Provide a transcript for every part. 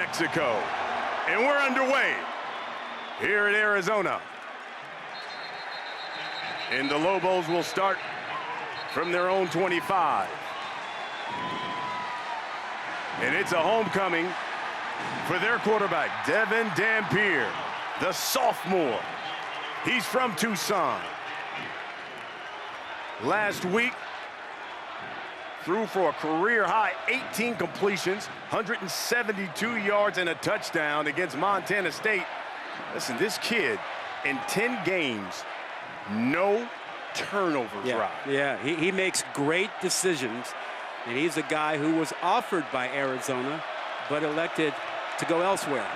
Mexico. And we're underway here in Arizona. And the Lobos will start from their own 25. And it's a homecoming for their quarterback, Dampier, the sophomore. He's from Tucson. Last week, threw for a career-high 18 completions, 172 yards and a touchdown against Montana State. Listen, this kid, in 10 games, no turnover drive. Yeah, he makes great decisions, and he's a guy who was offered by Arizona, but elected to go elsewhere.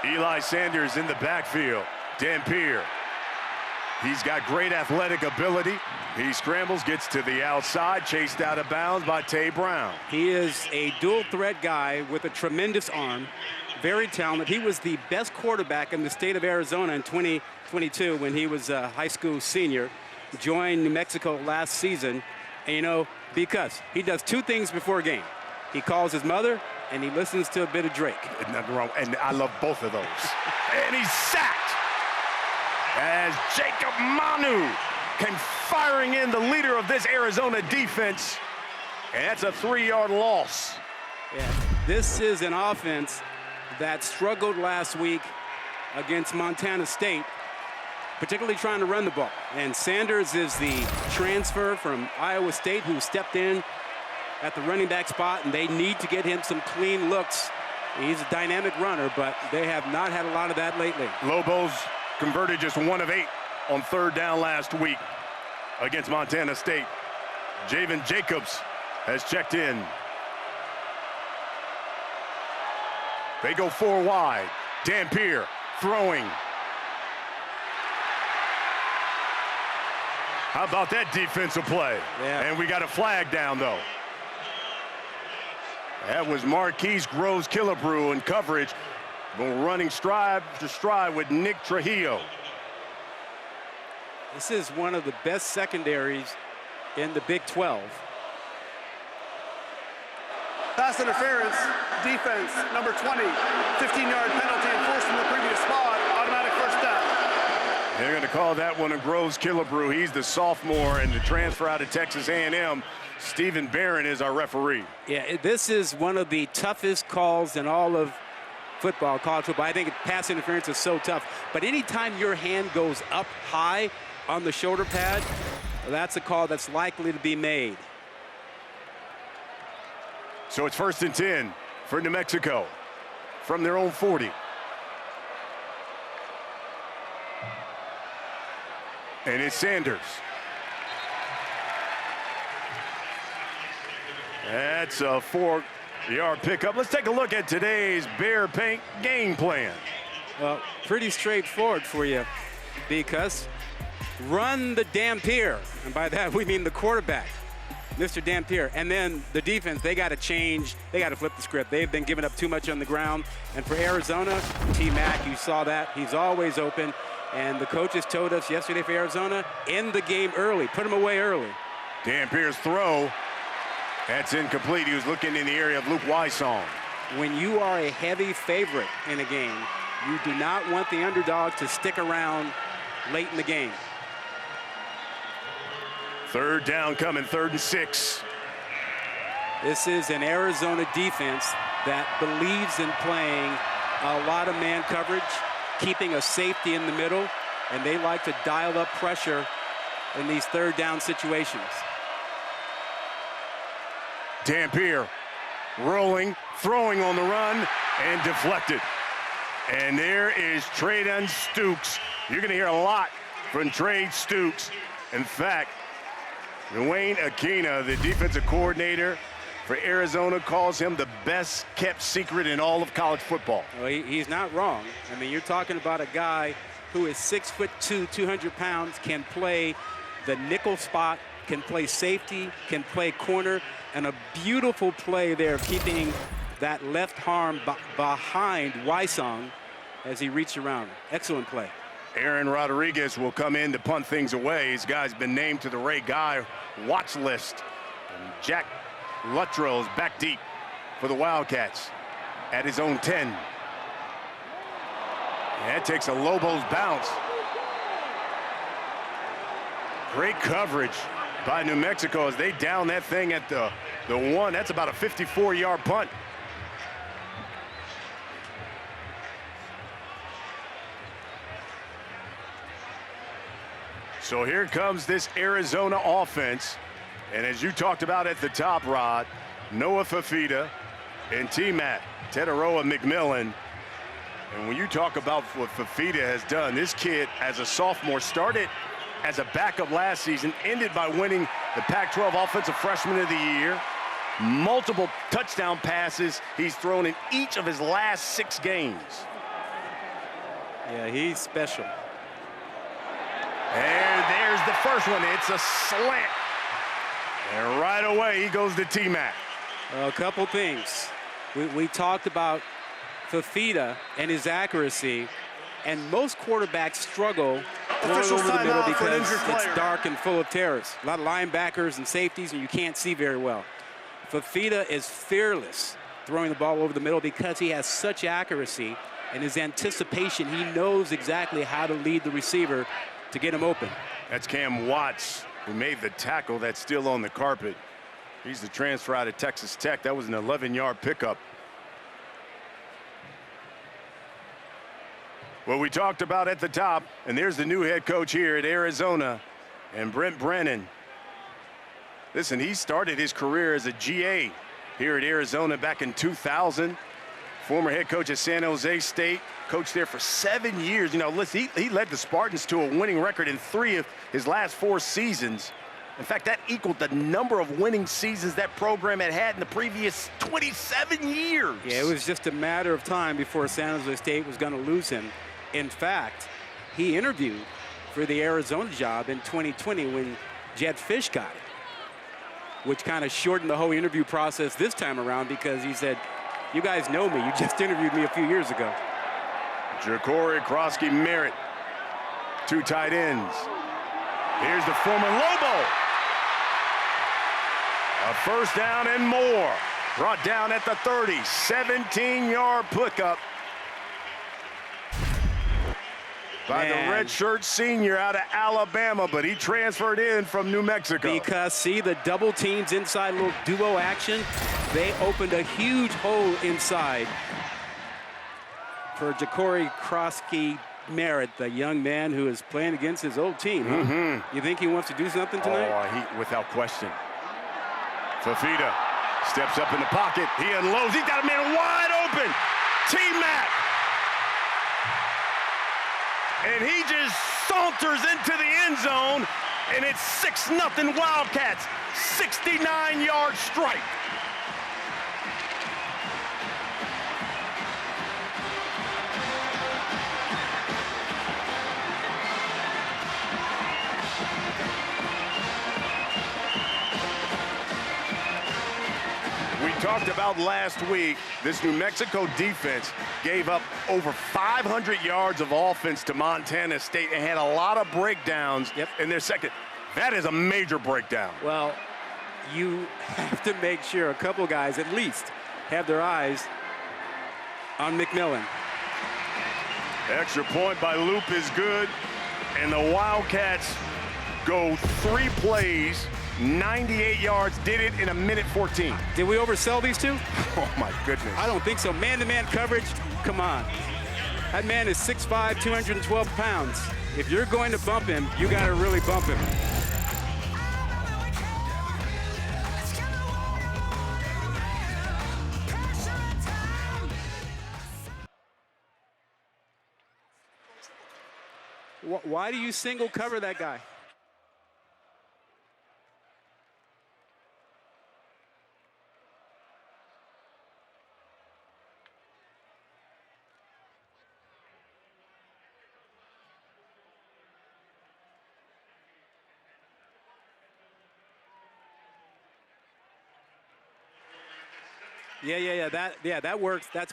Eli Sanders in the backfield. Dampier. He's got great athletic ability. He scrambles, gets to the outside, chased out of bounds by Tay Brown. He is a dual threat guy with a tremendous arm, very talented. He was the best quarterback in the state of Arizona in 2022 when he was a high school senior. Joined New Mexico last season, and you know, because he does two things before a game. He calls his mother, and he listens to a bit of Drake. Nothing wrong, and I love both of those. And he's sacked as Jacob Manu came firing in, the leader of this Arizona defense. And that's a 3-yard loss. Yeah, this is an offense that struggled last week against Montana State, particularly trying to run the ball. And Sanders is the transfer from Iowa State who stepped in at the running back spot, and they need to get him some clean looks. He's a dynamic runner, but they have not had a lot of that lately. Lobos converted just 1 of 8 on 3rd down last week against Montana State. Javen Jacobs has checked in. They go 4 wide. Dampier throwing. How about that defensive play? Yeah. And we got a flag down, though. That was Marquise Groves Killebrew in coverage, running stride to stride with Nick Trujillo. This is one of the best secondaries in the Big 12. Pass interference, defense, number 20, 15-yard penalty enforced from the previous spot, automatic first down. They're going to call that one a Groves Killebrew. He's the sophomore and the transfer out of Texas A&M. Stephen Barron is our referee. Yeah, this is one of the toughest calls in all of football, college football. I think pass interference is so tough. But anytime your hand goes up high on the shoulder pad, that's a call that's likely to be made. So it's 1st and 10 for New Mexico from their own 40. And it's Sanders. That's a 4-yard pickup. Let's take a look at today's Bear Paint game plan. Well, pretty straightforward for you, because run the Dampier, and by that we mean the quarterback, Mr. Dampier, and then the defense, they got to change, they got to flip the script. They've been giving up too much on the ground, and for Arizona, T-Mac, you saw that, he's always open, and the coaches told us yesterday for Arizona, end the game early, put him away early. Dampier's throw, that's incomplete. He was looking in the area of Luke Wysong. When you are a heavy favorite in a game, you do not want the underdog to stick around late in the game. 3rd down coming, 3rd and 6. This is an Arizona defense that believes in playing a lot of man coverage, keeping a safety in the middle, and they like to dial up pressure in these 3rd down situations. Dampier rolling, throwing on the run, and deflected. And there is Traden Stukes. You're going to hear a lot from Trey Stukes. In fact, Dwayne Aquina, the defensive coordinator for Arizona, calls him the best kept secret in all of college football. Well, he's not wrong. I mean, you're talking about a guy who is 6'2", 200 pounds, can play the nickel spot, can play safety, can play corner, and a beautiful play there, keeping that left arm behind Wysong as he reached around. Excellent play. Aaron Rodriguez will come in to punt things away. This guy's been named to the Ray Guy watch list. And Jack Luttrell is back deep for the Wildcats. at his own 10. That takes a Lobos bounce. Great coverage by New Mexico as they down that thing at the 1. That's about a 54-yard punt. So here comes this Arizona offense. And as you talked about at the top, Rod, Noah Fafita and T-Mac, Teteroa McMillan. And when you talk about what Fafita has done, this kid as a sophomore started as a backup last season, ended by winning the Pac-12 Offensive Freshman of the Year. Multiple touchdown passes he's thrown in each of his last 6 games. Yeah, he's special. And there's the first one. It's a slant. And right away, he goes to T-Mac. A couple things. We talked about Fafita and his accuracy, and most quarterbacks struggle throwing over the middle because it's dark and full of terrors. A lot of linebackers and safeties, and you can't see very well. Fafita is fearless throwing the ball over the middle because he has such accuracy, and his anticipation, he knows exactly how to lead the receiver to get him open. That's Cam Watts, who made the tackle that's still on the carpet. He's the transfer out of Texas Tech. That was an 11-yard pickup. Well, we talked about at the top, and there's the new head coach here at Arizona, and Brent Brennan. Listen, he started his career as a GA here at Arizona back in 2000. Former head coach at San Jose State, coached there for 7 years. You know, listen, he led the Spartans to a winning record in 3 of his last 4 seasons. In fact, that equaled the number of winning seasons that program had had in the previous 27 years. Yeah, it was just a matter of time before San Jose State was going to lose him. In fact, he interviewed for the Arizona job in 2020 when Jed Fish got it, which kind of shortened the whole interview process this time around because he said, "You guys know me. You just interviewed me a few years ago." Ja'Cory Krosky-Merritt, 2 tight ends. Here's the former Lobo. A first down and more. Brought down at the 30. 17-yard pickup by the redshirt senior out of Alabama, but he transferred in from New Mexico. Because, see, the double teams inside, little duo action, they opened a huge hole inside for Ja'Cory Krosky-Merritt, the young man who is playing against his old team. Huh? You think he wants to do something tonight? Oh, without question. Fafita steps up in the pocket. He unloads. He's got a man wide open. T-Mac. And he just saunters into the end zone, and it's 6-0 Wildcats. 69-yard strike. We talked about last week, this New Mexico defense gave up over 500 yards of offense to Montana State and had a lot of breakdowns in their second. That is a major breakdown. Well, you have to make sure a couple guys at least have their eyes on McMillan. Extra point by Loop is good, and the Wildcats go 3 plays, 98 yards, did it in 1:14. Did we oversell these two? Oh, my goodness. I don't think so. Man-to-man coverage, come on. That man is 6'5", 212 pounds. If you're going to bump him, you got to really bump him. Why do you single cover that guy? Yeah, that works. That's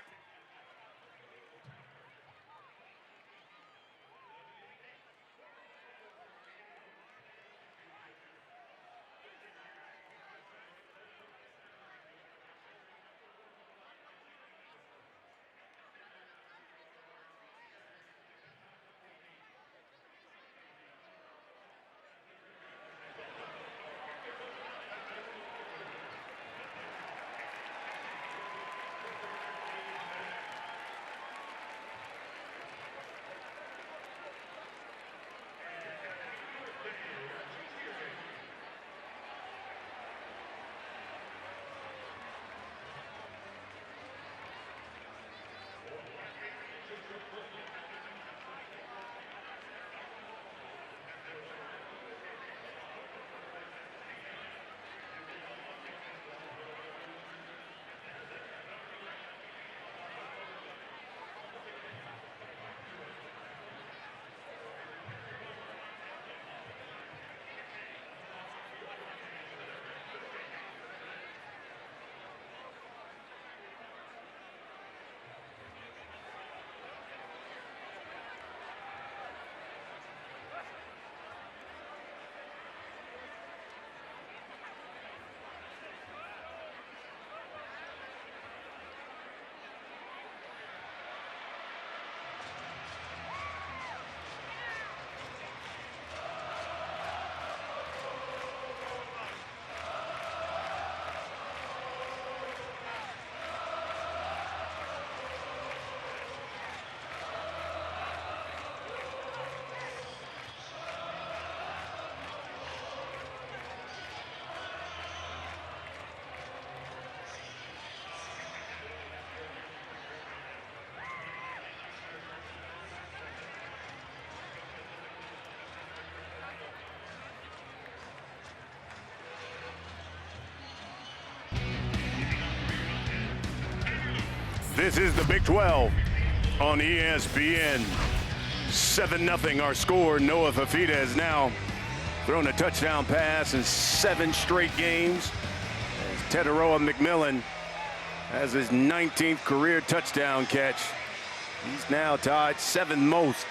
This is the Big 12 on ESPN. 7-0 our score. Noah Fafita has now thrown a touchdown pass in 7 straight games. As Tetaroa McMillan has his 19th career touchdown catch. He's now tied 7th most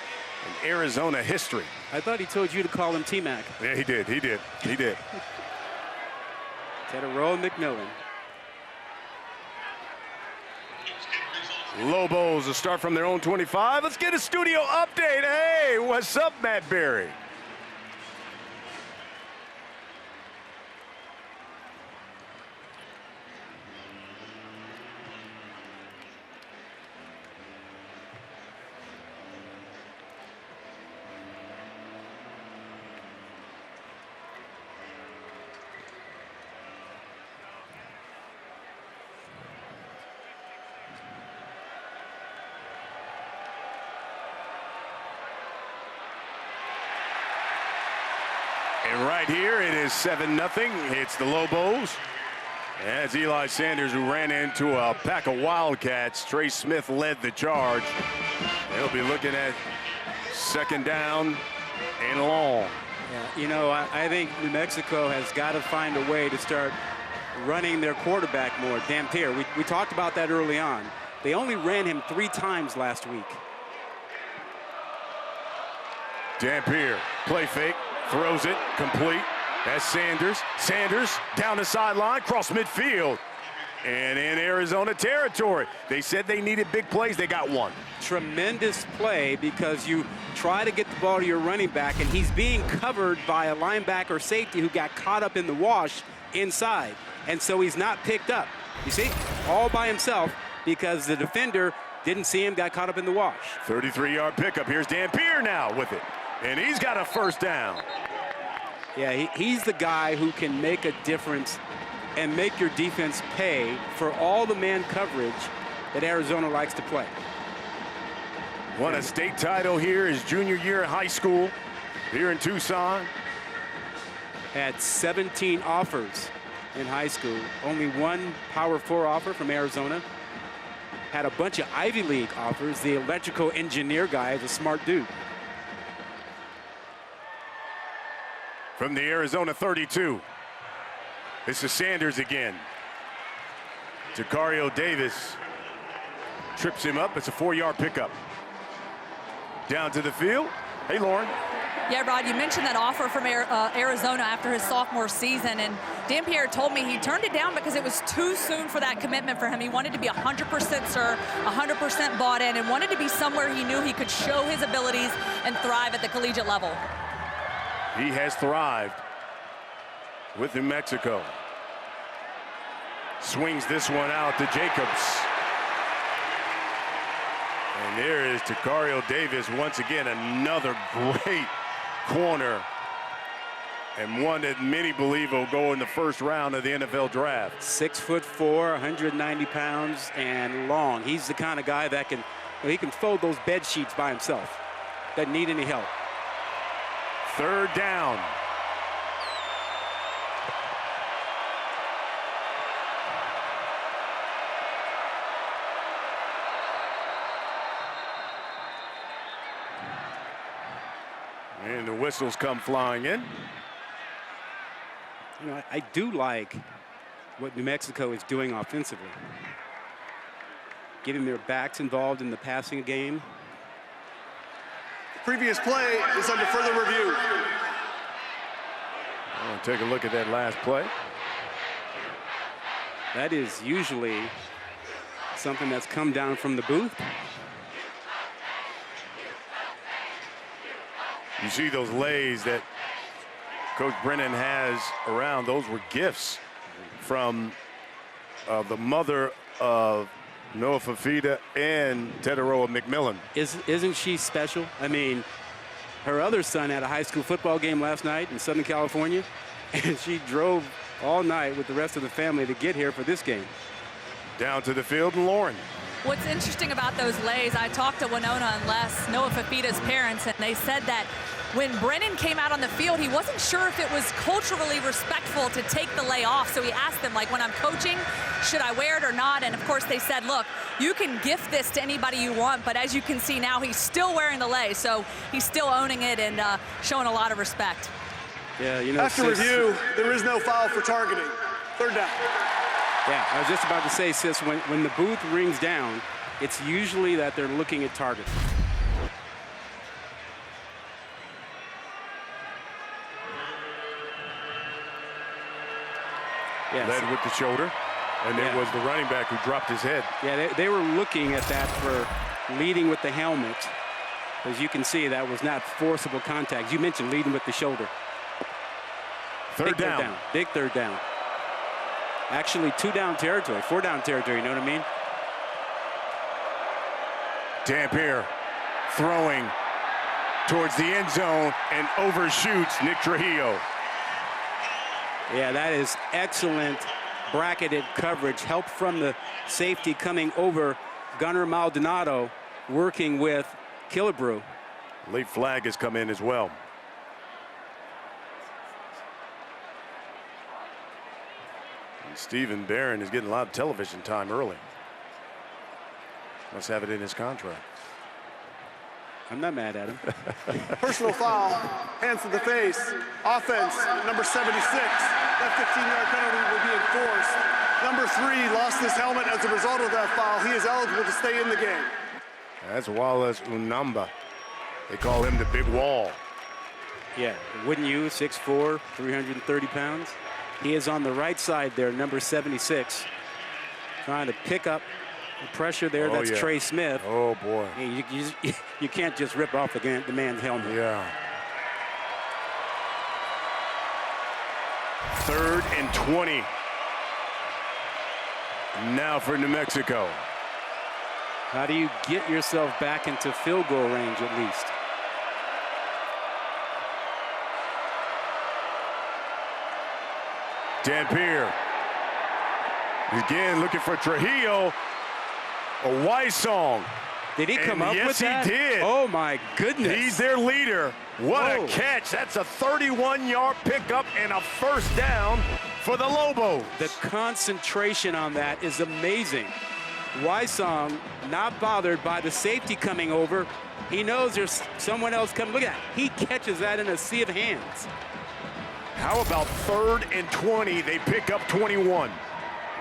in Arizona history. I thought he told you to call him T-Mac. Yeah, he did. Tetaroa McMillan. Lobos will start from their own 25. Let's get a studio update. Hey, what's up, Matt Berry? And right here, it is 7-0. It's the Lobos. As Eli Sanders, who ran into a pack of Wildcats, Trey Smith led the charge. They'll be looking at 2nd down and long. Yeah, you know, I think New Mexico has got to find a way to start running their quarterback more. Dampier, we talked about that early on. They only ran him 3 times last week. Dampier, play fake. Throws it, complete. That's Sanders. Sanders down the sideline, cross midfield. And in Arizona territory. They said they needed big plays. They got one. Tremendous play because you try to get the ball to your running back, and he's being covered by a linebacker safety who got caught up in the wash inside. And so he's not picked up. You see, all by himself because the defender didn't see him, got caught up in the wash. 33-yard pickup. Here's Dampier now with it. And he's got a 1st down. Yeah, he's the guy who can make a difference and make your defense pay for all the man coverage that Arizona likes to play. Won a state title here his junior year in high school here in Tucson. Had 17 offers in high school. Only 1 Power 4 offer from Arizona. Had a bunch of Ivy League offers. The electrical engineer guy is a smart dude. From the Arizona 32, this is Sanders again. Jacario Davis trips him up. It's a 4-yard pickup. Down to the field. Hey, Lauren. Yeah, Rod, you mentioned that offer from Arizona after his sophomore season, and Dampier told me he turned it down because it was too soon for that commitment for him. He wanted to be 100% sure, 100% bought in, and wanted to be somewhere he knew he could show his abilities and thrive at the collegiate level. He has thrived with New Mexico. Swings this one out to Jacobs. And there is Jacario Davis once again, another great corner. And one that many believe will go in the 1st round of the NFL draft. 6'4", 190 pounds, and long. He's the kind of guy that can, he can fold those bed sheets by himself. Doesn't need any help. 3rd down. And the whistles come flying in. You know, I do like what New Mexico is doing offensively. Getting their backs involved in the passing game. Previous play is under further review. I'll take a look at that last play. That is usually something that's come down from the booth. You see those lays that Coach Brennan has around. Those were gifts from the mother of Noah Fafita and Tetaroa McMillan. Isn't she special? I mean, her other son had a high school football game last night in Southern California, and she drove all night with the rest of the family to get here for this game. Down to the field, and Lauren. What's interesting about those lays, I talked to Winona and Les, Noah Fafita's parents, and they said that when Brennan came out on the field, he wasn't sure if it was culturally respectful to take the lay off. So he asked them, like, when I'm coaching, should I wear it or not? And of course they said, look, you can gift this to anybody you want, but as you can see now, he's still wearing the lay. So he's still owning it and showing a lot of respect. Yeah, you know. After review, there is no foul for targeting. Third down. Yeah, I was just about to say, sis, when the booth rings down, it's usually that they're looking at target. Yes. Led with the shoulder, and it was the running back who dropped his head. Yeah, they were looking at that for leading with the helmet. As you can see, that was not forcible contact. You mentioned leading with the shoulder. Third down. Big third down. Actually, 2-down territory, 4-down territory, you know what I mean? Dampier throwing towards the end zone and overshoots Nick Trujillo. Yeah, that is excellent bracketed coverage. Help from the safety coming over Gunnar Maldonado, working with Killebrew. Late flag has come in as well. And Stephen Barron is getting a lot of television time early. Must have it in his contract. I'm not mad at him. Personal foul, hands to the face. Offense, number 76. That 15-yard penalty will be enforced. Number 3 lost his helmet as a result of that foul. He is eligible to stay in the game. That's Wallace Unamba. They call him the Big Wall. Yeah, wouldn't you? 6'4", 330 pounds. He is on the right side there, number 76. Trying to pick up the pressure there. That's Trey Smith. Oh, boy. You can't just rip off the man's helmet. Yeah. 3rd and 20. Now for New Mexico. How do you get yourself back into field goal range at least? Dampier. Again, looking for Trujillo. A wise song. Did he come up with that? Yes, he did. Oh, my goodness. He's their leader. What a catch. That's a 31-yard pickup and a first down for the Lobos. The concentration on that is amazing. Wysong not bothered by the safety coming over. He knows there's someone else coming. Look at that. He catches that in a sea of hands. How about 3rd and 20? They pick up 21.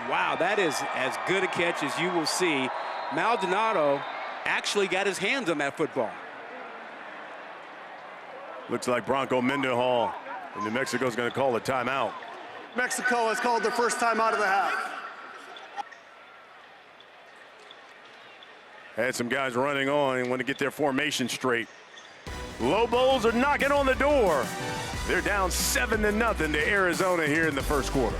Wow, that is as good a catch as you will see. Maldonado actually got his hands on that football. Looks like Bronco Mendenhall and New Mexico's going to call a timeout. Mexico has called their first timeout of the half. Had some guys running on and want to get their formation straight. Lobos are knocking on the door. They're down 7-0 to Arizona here in the first quarter.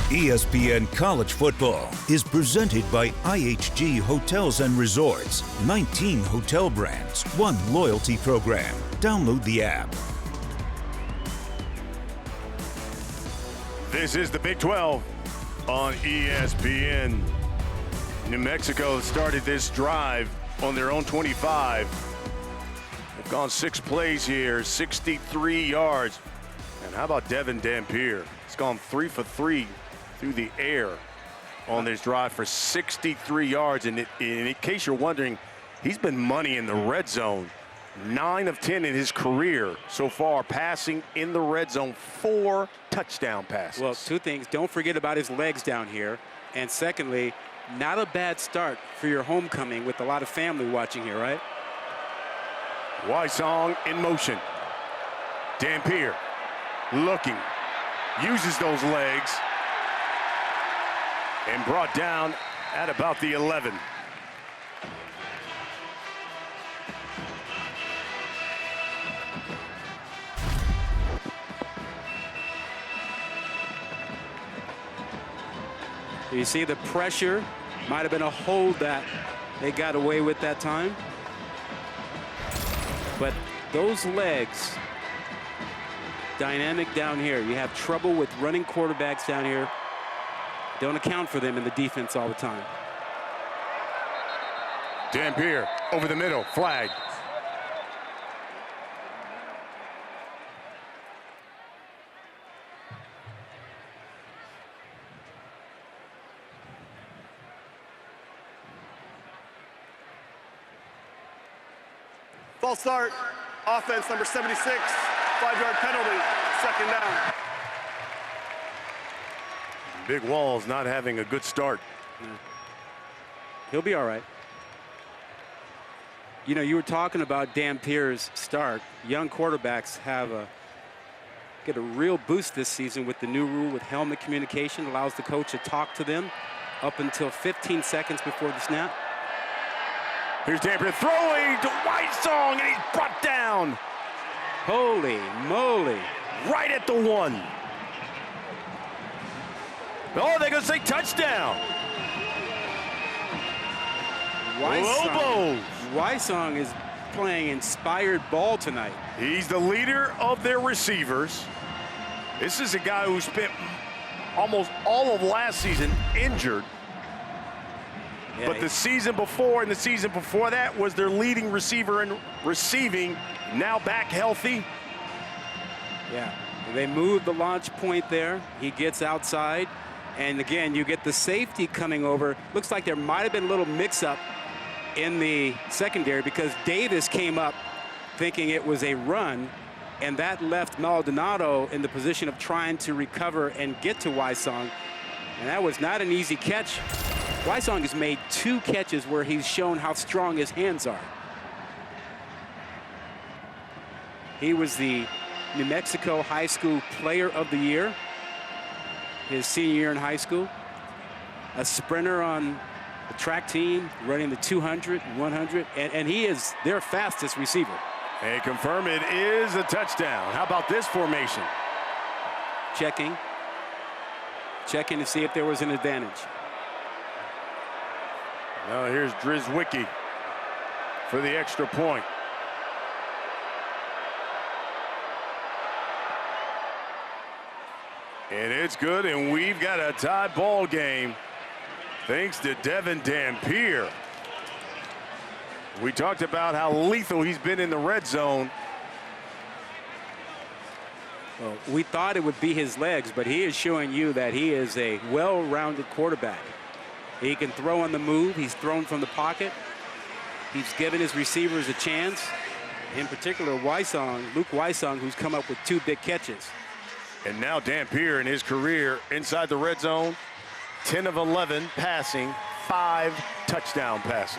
ESPN College Football is presented by IHG Hotels and Resorts. 19 hotel brands, 1 loyalty program. Download the app. This is the Big 12 on ESPN. New Mexico started this drive on their own 25. They've gone 6 plays here, 63 yards. And how about Devin Dampier? He's gone 3 for 3 through the air on this drive for 63 yards. And in case you're wondering, he's been money in the red zone. 9 of 10 in his career so far, passing in the red zone, 4 touchdown passes. Well, 2 things. Don't forget about his legs down here. And secondly, not a bad start for your homecoming with a lot of family watching here, right? Wysong in motion. Dampier looking, uses those legs, and brought down at about the 11. You see the pressure. Might have been a hold that they got away with that time. But those legs, dynamic down here. You have trouble with running quarterbacks down here. Don't account for them in the defense all the time. Dampier over the middle, flag. False start. Offense number 76. 5-yard penalty. 2nd down. Big Wall's not having a good start. He'll be all right. You know, you were talking about Dampier's start. Young quarterbacks get a real boost this season with the new rule with helmet communication. Allows the coach to talk to them up until 15 seconds before the snap. Here's Dampier throwing to Wysong, and he's brought down. Holy moly. Right at the 1. Oh, they're going to say touchdown. Wysong is playing inspired ball tonight. He's the leader of their receivers. This is a guy who spent almost all of last season injured. Yeah, But the season before and the season before that was their leading receiver in receiving, now back healthy. Yeah, they moved the launch point there. He gets outside. And again, you get the safety coming over. Looks like there might have been a little mix-up in the secondary because Davis came up thinking it was a run, and that left Maldonado in the position of trying to recover and get to Wysong. And that was not an easy catch. Wysong has made 2 catches where he's shown how strong his hands are. He was the New Mexico High School Player of the Year his senior year in high school. A sprinter on the track team, running the 200, 100, and he is their fastest receiver. And confirm it is a touchdown. How about this formation? Checking to see if there was an advantage. Now here's Drizwicki for the extra point. And it's good, and we've got a tie ball game thanks to Devin Dampier. We talked about how lethal he's been in the red zone. Well, we thought it would be his legs, but he is showing you that he is a well-rounded quarterback. He can throw on the move. He's thrown from the pocket. He's given his receivers a chance. In particular, Luke Wysong, who's come up with 2 big catches. And now Dampier in his career inside the red zone, 10 of 11 passing, 5 touchdown passes.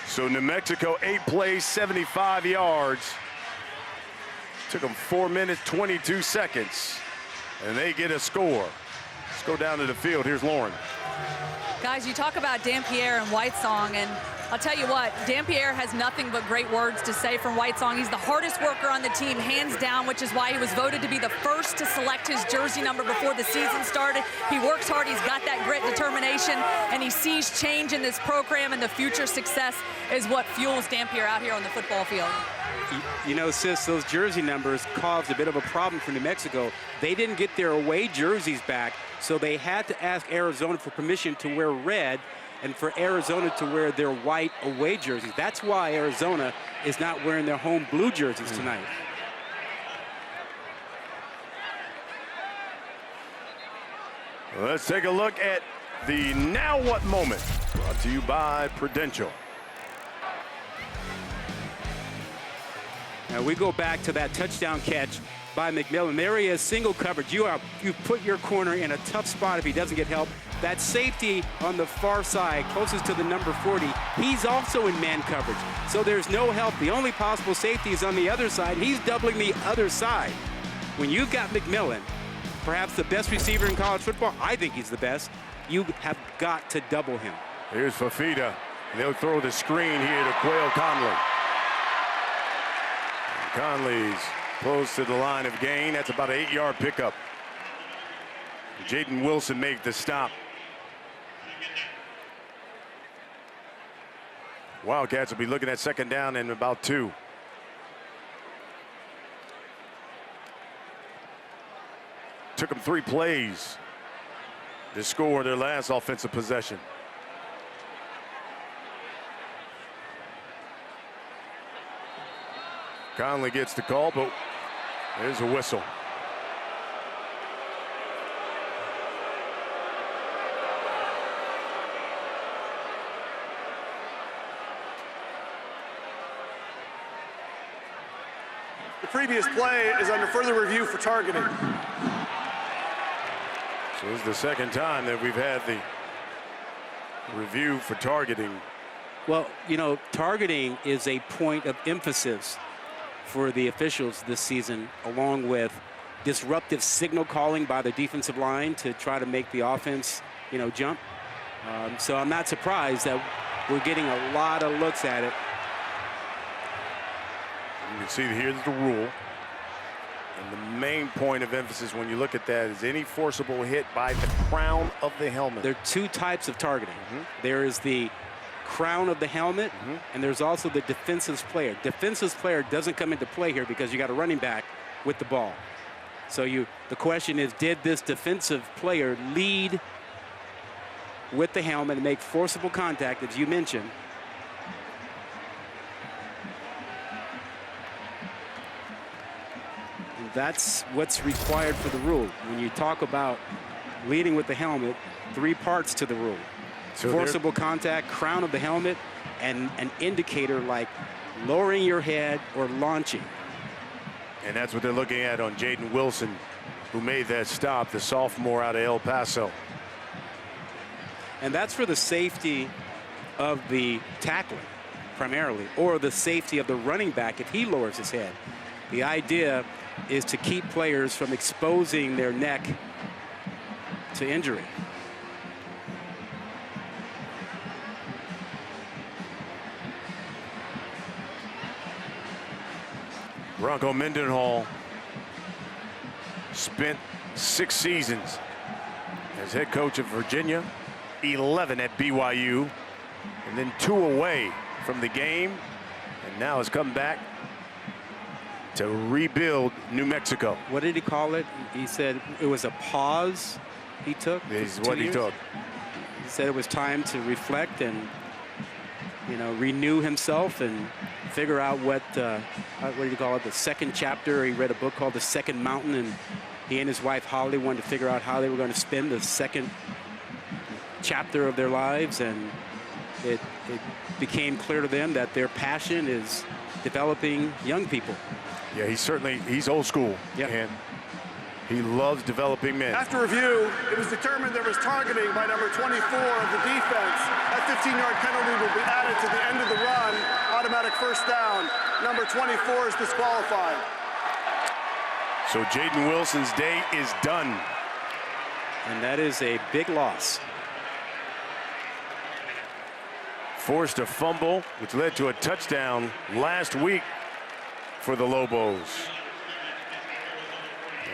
So New Mexico, 8 plays, 75 yards. Took them 4 minutes, 22 seconds, and they get a score. Let's go down to the field. Here's Lauren. Guys, you talk about Dampier and Wysong, and I'll tell you what, Dampier has nothing but great words to say from White Song. He's the hardest worker on the team, hands down, which is why he was voted to be the first to select his jersey number before the season started. He works hard, he's got that grit, determination, and he sees change in this program, and the future success is what fuels Dampier out here on the football field. You know, Sis, those jersey numbers caused a bit of a problem for New Mexico. They didn't get their away jerseys back, so they had to ask Arizona for permission to wear red and for Arizona to wear their white away jerseys. That's why Arizona is not wearing their home blue jerseys tonight. Let's take a look at the Now What moment, brought to you by Prudential. Now we go back to that touchdown catch by McMillan. There he is, single coverage. You put your corner in a tough spot if he doesn't get help. That safety on the far side, closest to the number 40, he's also in man coverage. So there's no help. The only possible safety is on the other side. He's doubling the other side. When you've got McMillan, perhaps the best receiver in college football, I think he's the best, you have got to double him. Here's Fafita. They'll throw the screen here to Quail Conley. Conley's close to the line of gain. That's about an 8-yard pickup. Jaden Wilson make the stop. Wildcats will be looking at second down and about 2. Took them 3 plays to score their last offensive possession. Conley gets the call, but there's a whistle. The previous play is under further review for targeting. So this is the second time that we've had the review for targeting. Well, you know, targeting is a point of emphasis for the officials this season, along with disruptive signal calling by the defensive line to try to make the offense, you know, jump. So I'm not surprised that we're getting a lot of looks at it. You can see here's the rule. And the main point of emphasis when you look at that is any forcible hit by the crown of the helmet. There are 2 types of targeting. There is the crown of the helmet, and there's also the defensive player. Defensive player doesn't come into play here because you got a running back with the ball. So the question is, did this defensive player lead with the helmet and make forcible contact, as you mentioned? And that's what's required for the rule. When you talk about leading with the helmet, 3 parts to the rule. So forcible contact, crown of the helmet, and an indicator like lowering your head or launching. And that's what they're looking at on Jaden Wilson, who made that stop, the sophomore out of El Paso. And that's for the safety of the tackler, primarily, or the safety of the running back if he lowers his head. The idea is to keep players from exposing their neck to injury. Bronco Mendenhall spent 6 seasons as head coach of Virginia, 11 at BYU, and then 2 away from the game, and now has come back to rebuild New Mexico. What did he call it? He said it was a pause he took. This is what he took. He said it was time to reflect and, you know, renew himself and figure out what do you call it, the second chapter. He read a book called The Second Mountain, and he and his wife Holly wanted to figure out how they were going to spend the second chapter of their lives, and it became clear to them that their passion is developing young people. Yeah, he's old school. Yeah. And he loves developing men. After review, it was determined there was targeting by number 24 of the defense. That 15-yard penalty will be added to the end of the run. Automatic first down. Number 24 is disqualified. So Jaden Wilson's day is done. And that is a big loss. Forced a fumble, which led to a touchdown last week for the Lobos.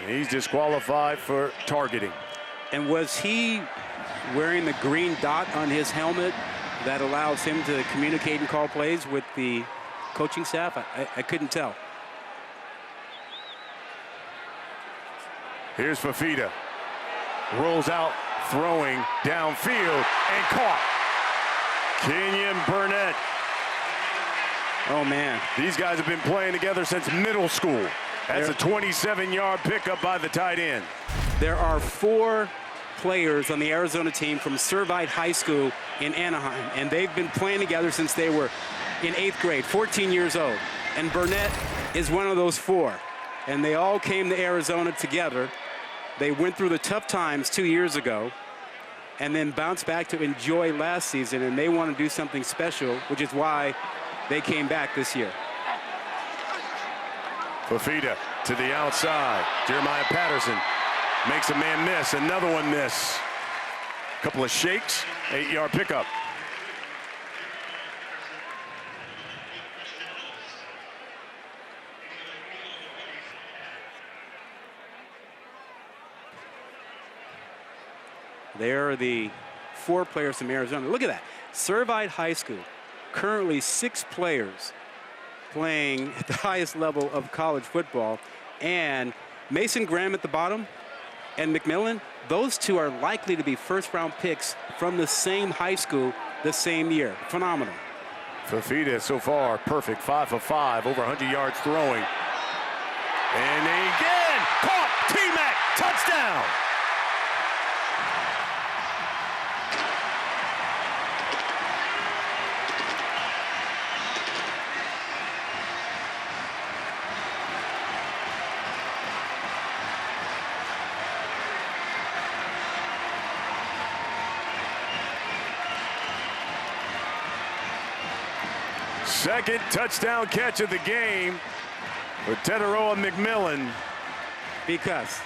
And he's disqualified for targeting. And was he wearing the green dot on his helmet that allows him to communicate and call plays with the coaching staff? I couldn't tell. Here's Fafita. Rolls out, throwing downfield, and caught. Kenyon Burnett. Oh, man. These guys have been playing together since middle school. That's a 27-yard pickup by the tight end. There are 4 players on the Arizona team from Servite High School in Anaheim, and they've been playing together since they were in 8th grade, 14 years old. And Burnett is one of those 4. And they all came to Arizona together. They went through the tough times 2 years ago and then bounced back to enjoy last season, and they want to do something special, which is why they came back this year. Fafita to the outside. Jeremiah Patterson makes a man miss. Another one miss. Couple of shakes, 8-yard pickup. There are the 4 players from Arizona. Look at that. Servite High School, currently 6 players playing at the highest level of college football. And Mason Graham at the bottom and McMillan, those 2 are likely to be first-round picks from the same high school the same year. Phenomenal. Fafita so far perfect, 5 for 5, over 100 yards throwing. And again, caught, T-Mac, touchdown. Second touchdown catch of the game for Teteroa McMillan. Because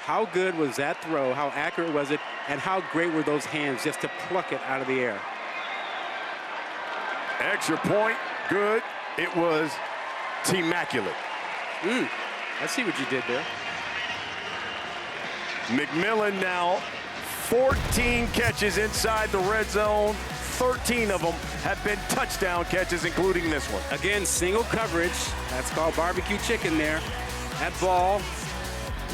how good was that throw? How accurate was it? And how great were those hands just to pluck it out of the air? Extra point, good. It was T-maculate. I see what you did there. McMillan now 14 catches inside the red zone. 13 of them have been touchdown catches, including this one. Again, single coverage. That's called barbecue chicken there. That ball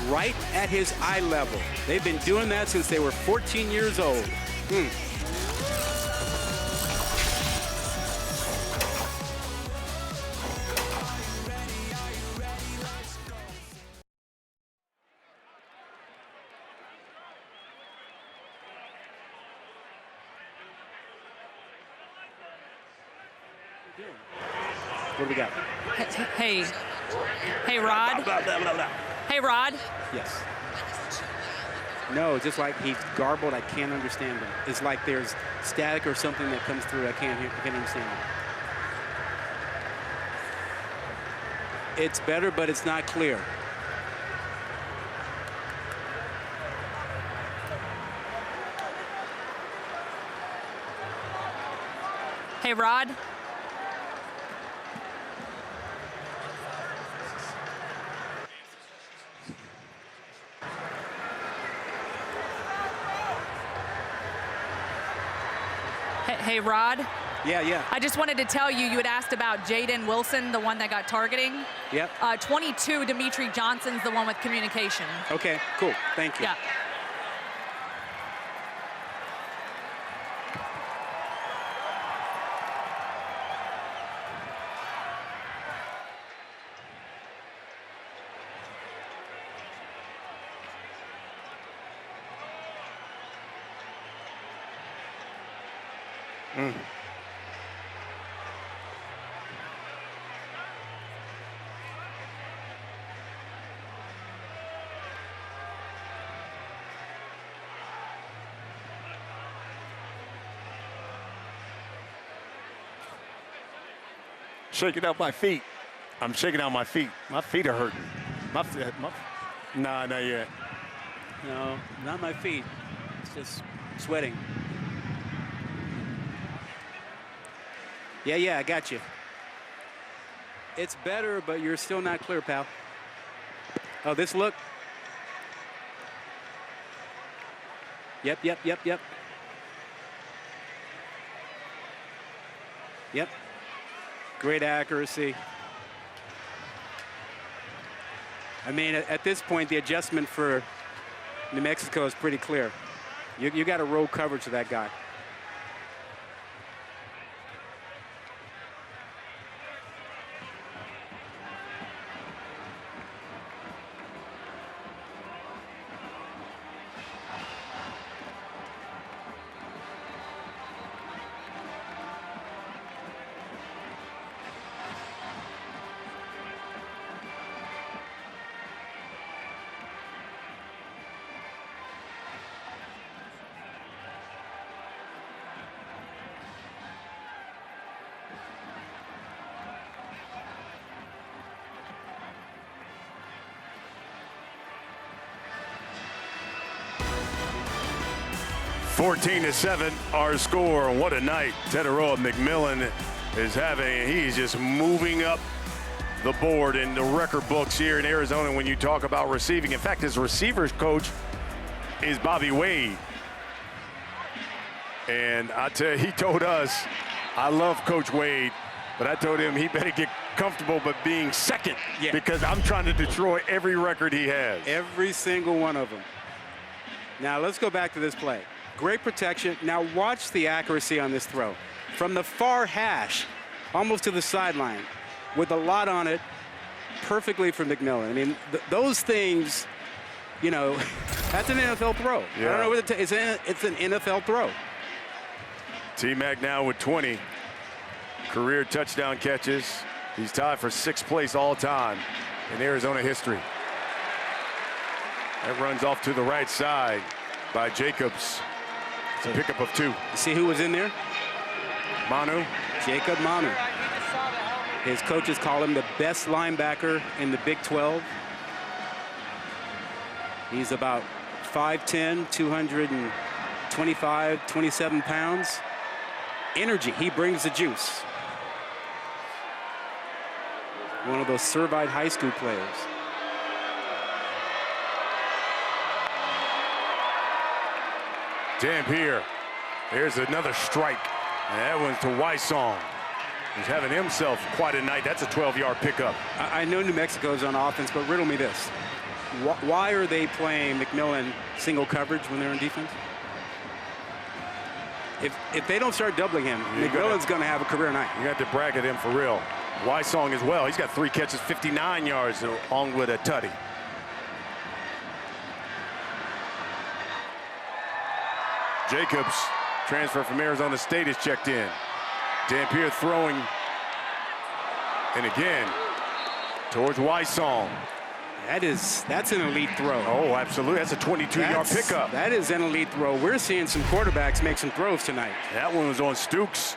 right at his eye level. They've been doing that since they were 14 years old. What do we got? Hey, Rod. Hey, Rod. Yes. No, just like he's garbled. I can't understand him. It's like there's static or something that comes through. I can't understand it. It's better, but it's not clear. Hey, Rod. Hey, Rod. Yeah. I just wanted to tell you, you had asked about Jaden Wilson, the one that got targeting. Yep. 22, Dimitri Johnson's the one with communication. Okay, cool. Thank you. Yeah. Shaking out my feet. I'm shaking out my feet. My feet are hurting. Nah, not yet. No, not my feet. It's just sweating. Yeah, I got you. It's better, but you're still not clear, pal. Oh, this look. Yep. Yep. Great accuracy. I mean, at this point, the adjustment for New Mexico is pretty clear. You got to roll coverage to that guy. (14-7) our score. What a night Teteroa McMillan is having. He's just moving up the board in the record books here in Arizona when you talk about receiving. In fact, his receivers coach is Bobby Wade. And I tell you, he told us, I love Coach Wade, but I told him he better get comfortable but being second because I'm trying to destroy every record he has. Every single one of them. Now let's go back to this play. Great protection. Now watch the accuracy on this throw. From the far hash, almost to the sideline, with a lot on it, perfectly for McMillan. I mean, those things, you know, that's an NFL throw. Yeah. I don't know what it's an NFL throw. T-Mac now with 20 career touchdown catches. He's tied for 6th place all time in Arizona history. That runs off to the right side by Jacobs. It's a pickup of 2. You see who was in there? Manu. Jacob Manu. His coaches call him the best linebacker in the Big 12. He's about 5'10", 225, 27 pounds. Energy, he brings the juice. One of those Servite high school players. Dampier. There's another strike. And that one's to Wysong. He's having himself quite a night. That's a 12-yard pickup. I know New Mexico's on offense, but riddle me this. Why are they playing McMillan single coverage when they're in defense? If they don't start doubling him, McMillan's going to have a career night. You got to bracket him for real. Wysong as well. He's got 3 catches, 59 yards, along with a tutty. Jacobs, transfer from Arizona State, is checked in. Dampier throwing. And again, towards Wysong. That's an elite throw. Oh, absolutely. That's a 22-yard pickup. That is an elite throw. We're seeing some quarterbacks make some throws tonight. That one was on Stooks.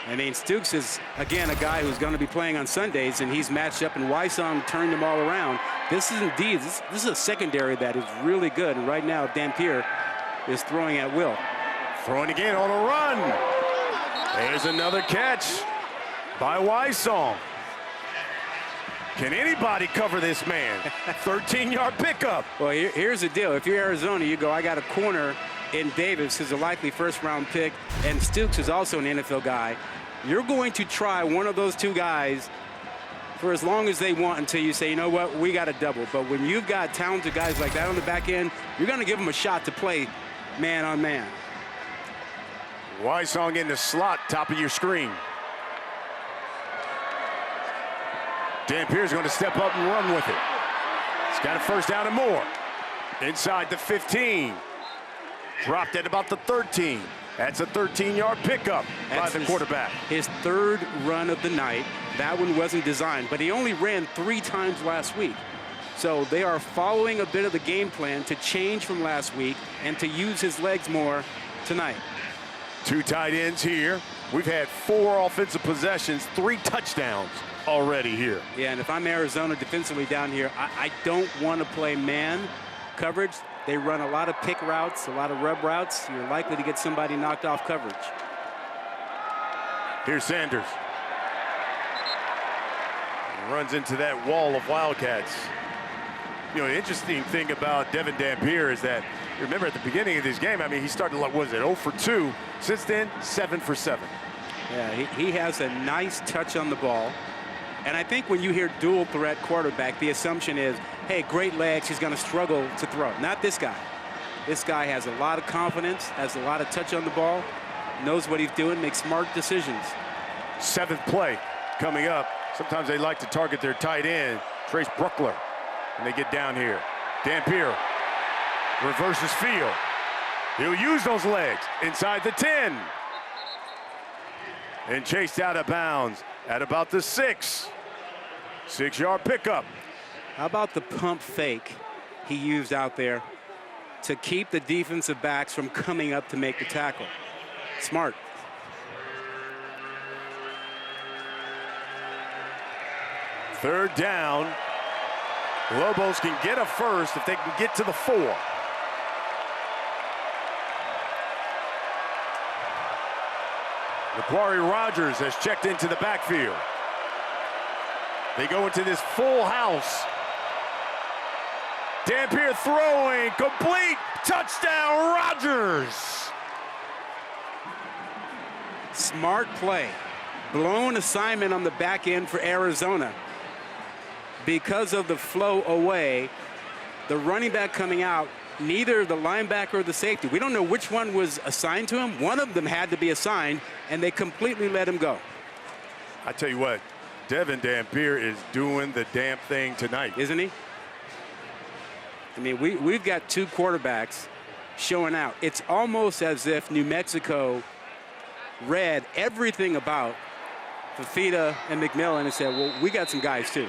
I mean, Stooks is, again, a guy who's going to be playing on Sundays, and he's matched up, and Wysong turned them all around. This is indeed, this is a secondary that is really good, and right now Dampier is throwing at will. Throwing again on a run. There's another catch by Wysong. Can anybody cover this man? 13-yard pickup. Well, here's the deal. If you're Arizona, you go, I got a corner in Davis, who's a likely first-round pick, and Stooks is also an NFL guy. You're going to try one of those two guys for as long as they want until you say, you know what, we got to double. But when you've got talented guys like that on the back end, you're going to give them a shot to play man on man. Wysong in the slot, top of your screen. Dampier's going to step up and run with it. He's got a first down and more. Inside the 15. Dropped at about the 13. That's a 13-yard pickup by the quarterback. His 3rd run of the night. That one wasn't designed, but he only ran 3 times last week. So they are following a bit of the game plan to change from last week and to use his legs more tonight. 2 tight ends here. We've had 4 offensive possessions, 3 touchdowns already here. Yeah, and if I'm Arizona defensively down here, I don't want to play man coverage. They run a lot of pick routes, a lot of rub routes. You're likely to get somebody knocked off coverage. Here's Sanders. He runs into that wall of Wildcats. You know, the interesting thing about Devin Dampier is that, remember at the beginning of this game, I mean, he started, like, what was it, 0 for 2. Since then, 7 for 7. Yeah, he has a nice touch on the ball. And I think when you hear dual threat quarterback, the assumption is, hey, great legs, he's going to struggle to throw. Not this guy. This guy has a lot of confidence, has a lot of touch on the ball, knows what he's doing, makes smart decisions. 7th play coming up. Sometimes they like to target their tight end, Trace Bruckler, and they get down here. Dampier reverses field. He'll use those legs inside the 10. And chased out of bounds at about the 6. 6-yard pickup. How about the pump fake he used out there to keep the defensive backs from coming up to make the tackle? Smart. Third down. Lobos can get a first if they can get to the 4. Macquarie Rogers has checked into the backfield. They go into this full house. Dampier throwing, complete, touchdown, Rogers. Smart play. Blown assignment on the back end for Arizona. Because of the flow away, the running back coming out, neither the linebacker or the safety, we don't know which one was assigned to him. One of them had to be assigned, and they completely let him go. I tell you what, Devin Dampier is doing the damn thing tonight. Isn't he? I mean, we've got 2 quarterbacks showing out. It's almost as if New Mexico read everything about Fafita and McMillan and said, well, we got some guys too.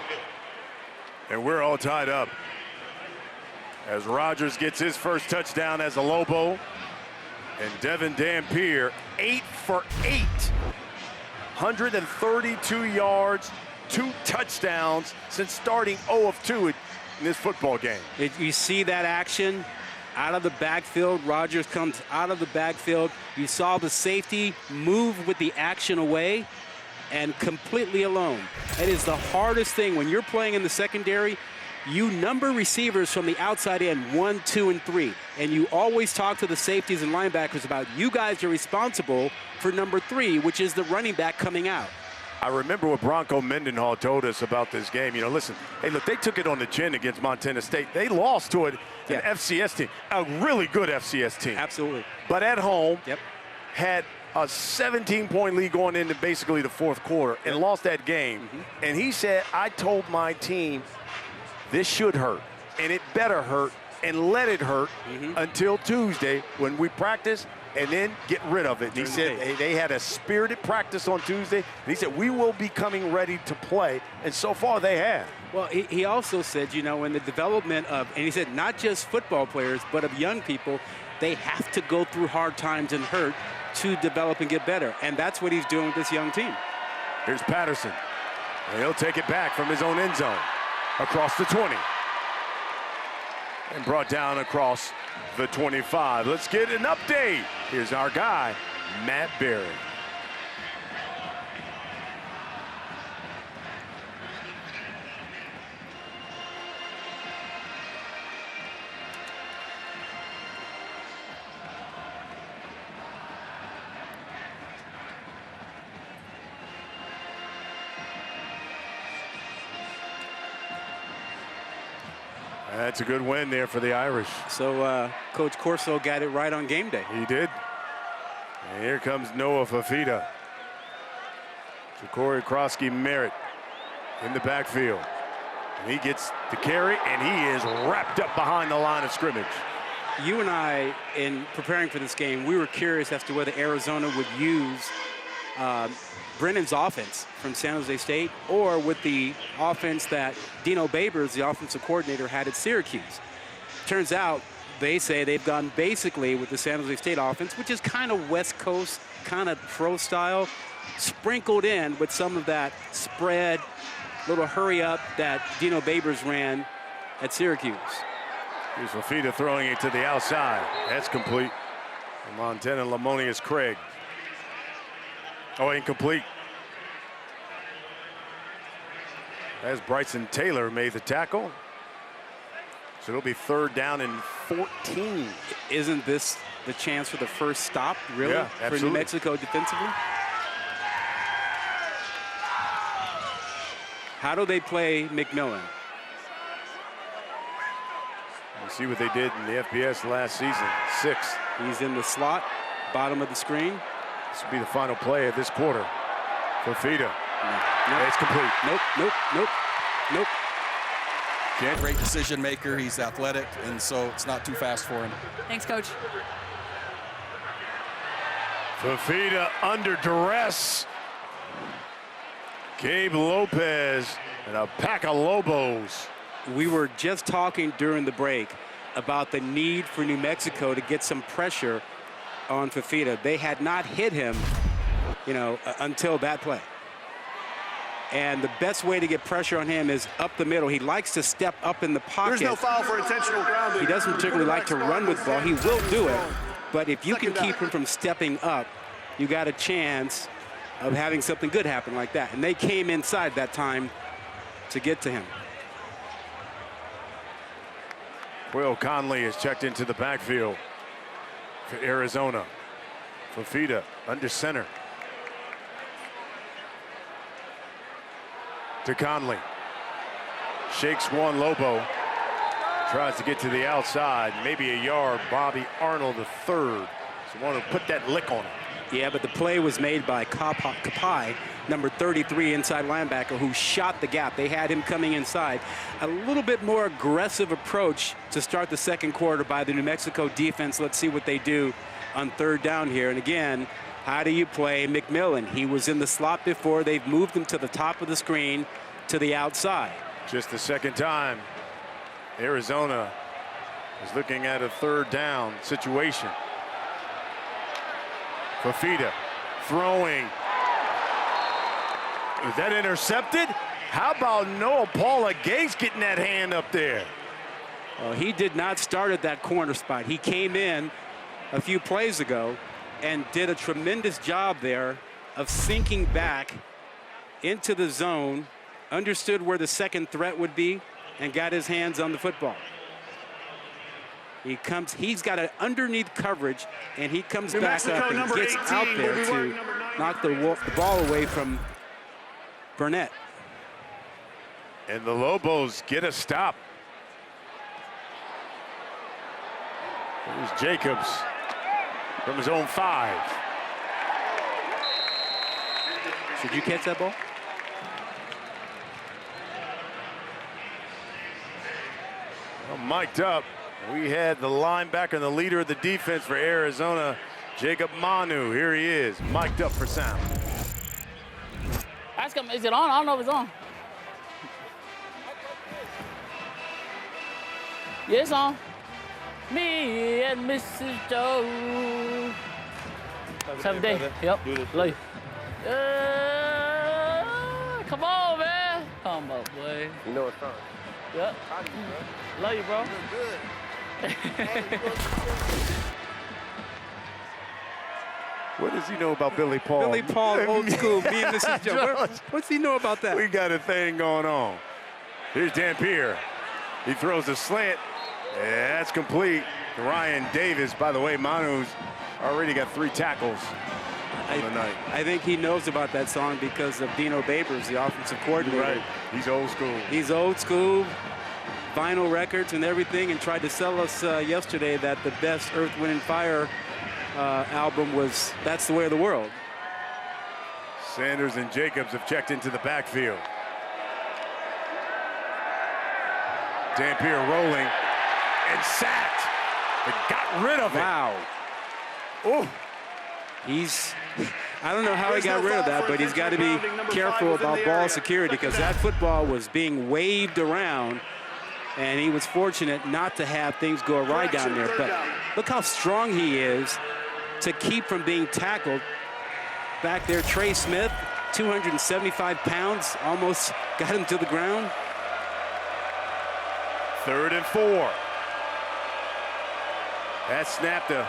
And we're all tied up as Rogers gets his first touchdown as a Lobo. And Devin Dampier, 8 for 8. 132 yards, 2 touchdowns since starting 0 of 2 in this football game. You see that action out of the backfield. Rogers comes out of the backfield. You saw the safety move with the action away and completely alone. It is the hardest thing when you're playing in the secondary. You number receivers from the outside in 1, 2, and 3. And you always talk to the safeties and linebackers about you guys are responsible for number 3, which is the running back coming out. I remember what Bronco Mendenhall told us about this game. You know, listen, hey, look, they took it on the chin against Montana State. They lost to an FCS team, a really good FCS team. Absolutely. But at home, had a 17-point lead going into basically the 4th quarter and lost that game. And he said, I told my team, this should hurt, and it better hurt, and let it hurt until Tuesday when we practice and then get rid of it. And he said they had a spirited practice on Tuesday, and he said, we will be coming ready to play, and so far they have. Well, he also said, you know, in the development of, and he said not just football players, but of young people, they have to go through hard times and hurt to develop and get better. And that's what he's doing with this young team. Here's Patterson. And he'll take it back from his own end zone. Across the 20. And brought down across the 25. Let's get an update. Here's our guy, Matt Berry. That's a good win there for the Irish. So Coach Corso got it right on game day. He did. And here comes Noah Fafita. Ja'Cory Krosky-Merritt in the backfield. And he gets the carry, and he is wrapped up behind the line of scrimmage. You and I, in preparing for this game, we were curious as to whether Arizona would use Brennan's offense from San Jose State or with the offense that Dino Babers, the offensive coordinator, had at Syracuse. Turns out they say they've gone basically with the San Jose State offense, which is kind of West Coast, kind of pro style, sprinkled in with some of that spread, little hurry up that Dino Babers ran at Syracuse. Here's Fafita throwing it to the outside. That's complete. Montana Lamonius Craig. Oh, incomplete. As Bryson Taylor made the tackle. So it'll be 3rd down and 14. Isn't this the chance for the first stop, really, Yeah, for New absolutely. Mexico defensively? How do they play McMillan? You see what they did in the FBS last season. 6. He's in the slot, bottom of the screen. This will be the final play of this quarter. Fafita. Nope. It's complete. Nope. Great decision maker. He's athletic, and so it's not too fast for him. Thanks, Coach. Fafita under duress. Gabe Lopez and a pack of Lobos. We were just talking during the break about the need for New Mexico to get some pressure on Fafita. They had not hit him, until that play. And the best way to get pressure on him is up the middle. He likes to step up in the pocket. There's no foul for intentional grounding. He doesn't particularly like to run with the ball. He will do it. But if you can keep him from stepping up, you got a chance of having something good happen like that. And they came inside that time to get to him. Will Conley is checked into the backfield for Arizona. Fafita under center. To Conley. Shakes one. Lobo tries to get to the outside. Maybe a yard. Bobby Arnold the third. So want to put that lick on him. Yeah, but the play was made by Kapai, number 33 inside linebacker, who shot the gap. They had him coming inside. A little bit more aggressive approach to start the second quarter by the New Mexico defense. Let's see what they do on 3rd down here. And again, how do you play McMillan? He was in the slot before. They've moved him to the top of the screen to the outside. Just the second time Arizona is looking at a 3rd down situation. Fafita throwing. Is that intercepted? How about Noah Paula Gates getting that hand up there? He did not start at that corner spot. He came in a few plays ago and did a tremendous job there of sinking back into the zone, understood where the second threat would be, and got his hands on the football. He's got an underneath coverage, and he comes back up and gets out there to knock the ball away from Burnett. And the Lobos get a stop. Here's Jacobs from his own 5. Should you catch that ball? Well, mic'd up. We had the linebacker and the leader of the defense for Arizona, Jacob Manu. Here he is, mic'd up for sound. Ask him, is it on? I don't know if it's on. Yeah, it's on. Me and Mrs. Joe. Have a day. Yep. Love you. Come on, man. Come on, boy. You know it's on. Yep. Love you, bro. What does he know about Billy Paul? Billy Paul, old school, me and Mrs. Joe. What's he know about that? We got a thing going on. Here's Dampier. He throws a slant. Yeah, that's complete. Ryan Davis. By the way, Manu's already got 3 tackles on the night. I think he knows about that song because of Dino Babers, the offensive coordinator. Right. He's old school. He's old school, vinyl records and everything, and tried to sell us yesterday that the best Earth, Wind & Fire album was That's the Way of the World. Sanders and Jacobs have checked into the backfield. Dampier rolling and sacked. They got rid of it. Wow. Oh. I don't know how he got rid of that, but he's got to be careful about ball security because that football was being waved around, and he was fortunate not to have things go awry down there. But look how strong he is to keep from being tackled. Back there, Trey Smith, 275 pounds, almost got him to the ground. 3rd and 4. That snapped the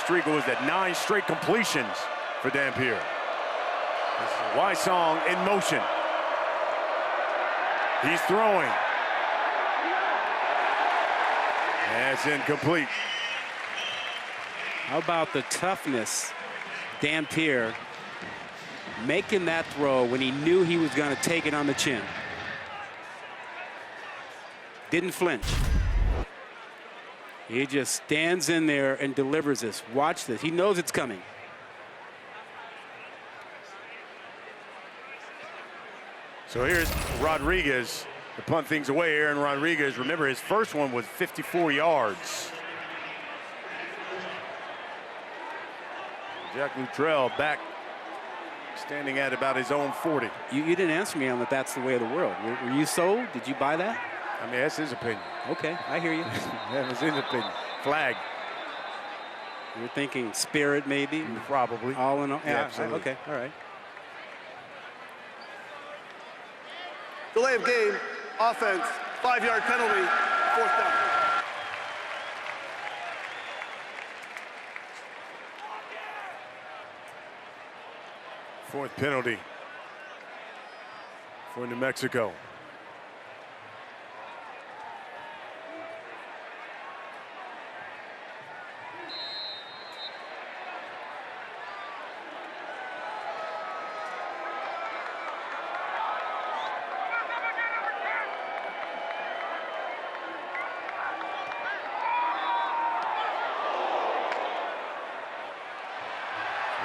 streak was at 9 straight completions for Dampier. Wysong in motion. He's throwing. That's incomplete. How about the toughness? Dampier making that throw when he knew he was going to take it on the chin. Didn't flinch. He just stands in there and delivers this. Watch this. He knows it's coming. So here's Rodriguez to punt things away. Aaron Rodriguez, remember his first one was 54 yards. Jack Luttrell back standing at about his own 40. You didn't answer me on that. That's the way of the world. Were you sold? Did you buy that? I mean, that's his opinion. Okay, I hear you. That was his opinion. Flag. You're thinking spirit, maybe? Probably. All in all? Yeah, absolutely. Okay, all right. Delay of game, offense, 5-yard penalty, 4th down. Fourth penalty for New Mexico.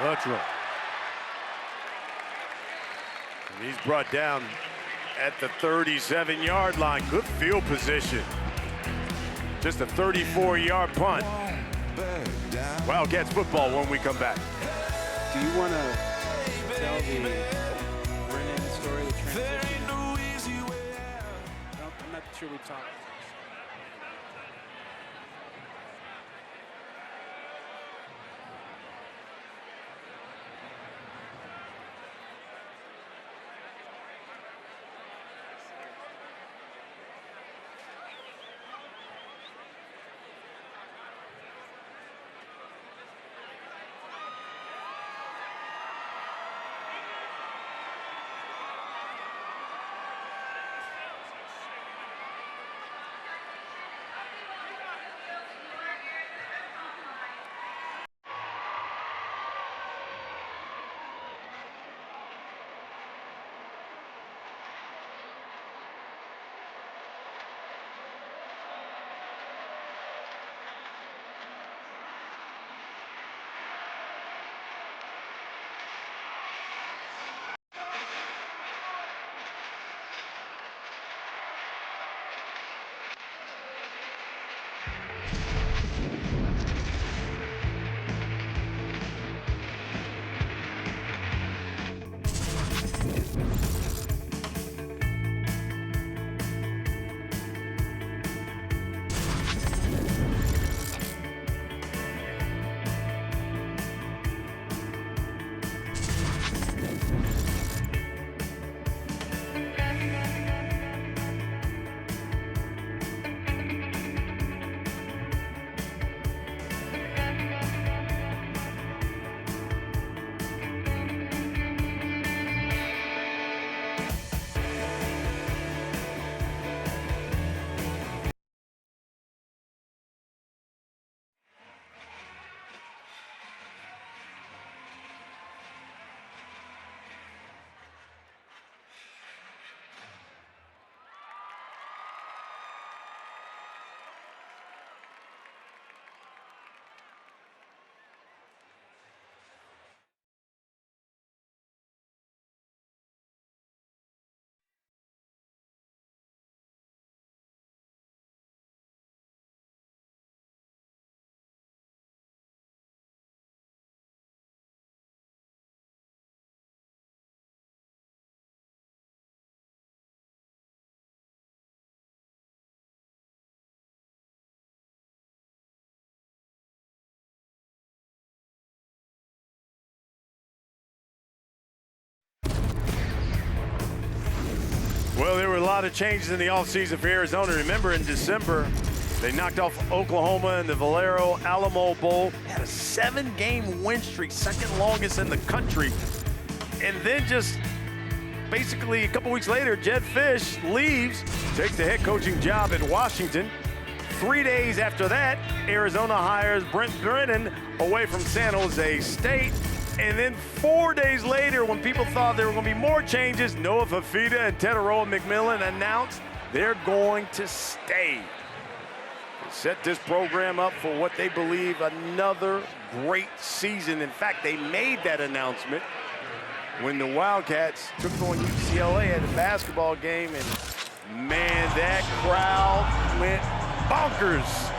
Luttrell. And he's brought down at the 37-yard line. Good field position. Just a 34-yard punt. Wildcats football when we come back. Do you want to tell the Brennan story, the transition? No, I'm not sure we talked. Well, there were a lot of changes in the offseason for Arizona. Remember in December, They knocked off Oklahoma in the Valero Alamo Bowl. Had a 7-game win streak, second longest in the country. And then just basically a couple weeks later, Jed Fish leaves, takes the head coaching job at Washington. 3 days after that, Arizona hires Brent Brennan away from San Jose State. And then 4 days later, when people thought there were going to be more changes, Noah Fafita and Tetaroa McMillan announced they're going to stay. They set this program up for what they believe another great season. In fact, they made that announcement when the Wildcats took on UCLA at a basketball game, and man, that crowd went bonkers.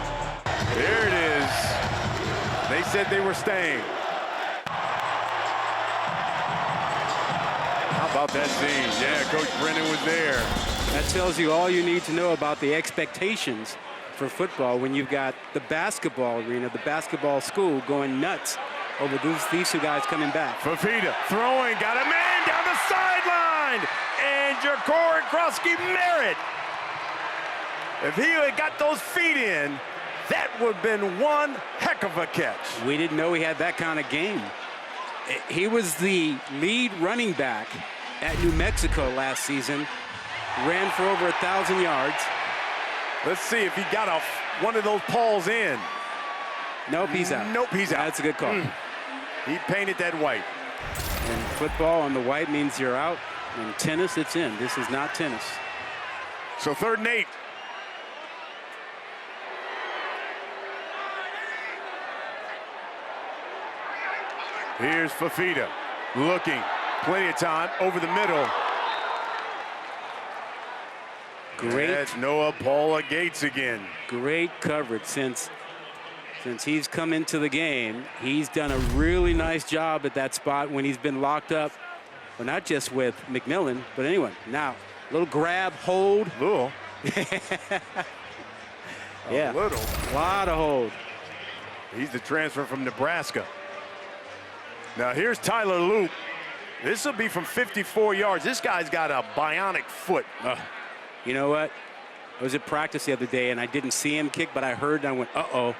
There it is. They said they were staying. How about that scene? Yeah, Coach Brennan was there. That tells you all you need to know about the expectations for football when you've got the basketball arena, the basketball school going nuts over these two guys coming back. Fafita throwing, got a man down the sideline, and Ja'Cory Krosky-Merritt. If he had got those feet in, that would have been one heck of a catch. We didn't know he had that kind of game. He was the lead running back at New Mexico last season, ran for over 1,000 yards. Let's see if he got one of those balls in. Nope, he's out. Nope, he's out. That's a good call. He painted that white. And football on the white means you're out. In tennis, it's in. This is not tennis. So 3rd and 8. Here's Fafita looking, plenty of time over the middle. Great. That's Noah Paula Gates again. Great coverage since he's come into the game. He's done a really nice job at that spot when he's been locked up. Well, not just with McMillan, but anyone. Now, little grab, hold. Little. Yeah. A little. A lot of hold. He's the transfer from Nebraska. Now here's Tyler Loop. This will be from 54 yards. This guy's got a bionic foot. You know what? I was at practice the other day, and I didn't see him kick, but I heard, and I went, uh-oh.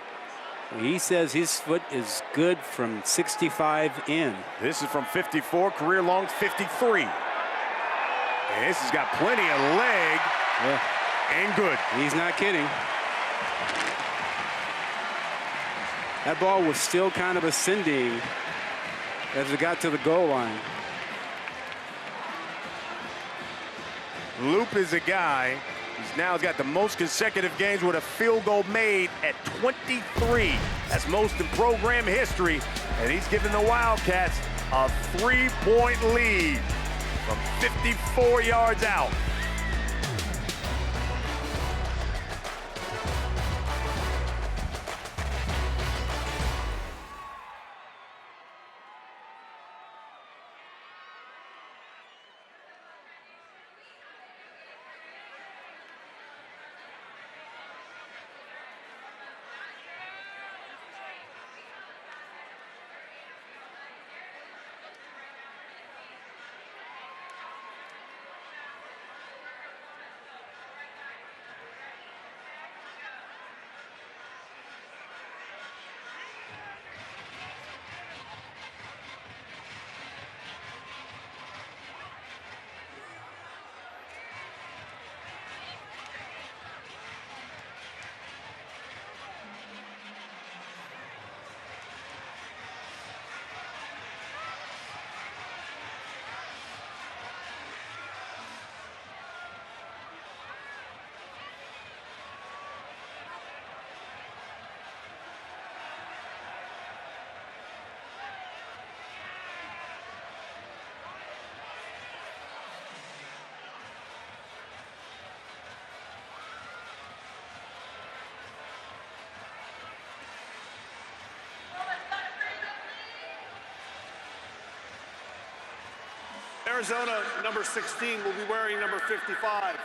He says his foot is good from 65 in. This is from 54, career long 53. And this has got plenty of leg and good. He's not kidding. That ball was still kind of ascending as it got to the goal line. Loop is a guy who's now got the most consecutive games with a field goal made at 23. That's most in program history. And he's given the Wildcats a 3-point lead from 54 yards out. Arizona, number 16, will be wearing number 55.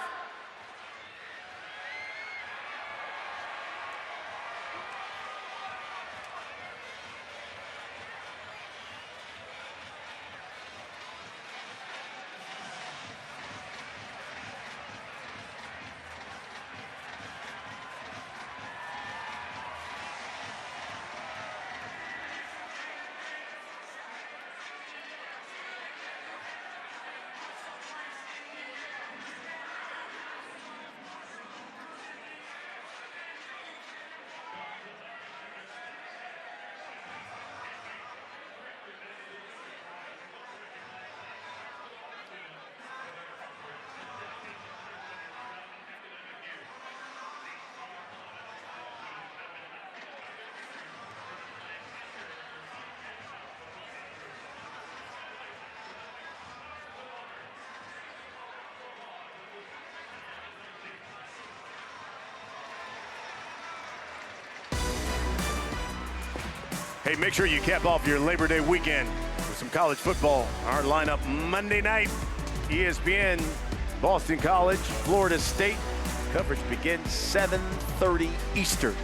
Hey, make sure you cap off your Labor Day weekend with some college football. Our lineup Monday night, ESPN, Boston College, Florida State. Coverage begins 7:30 Eastern.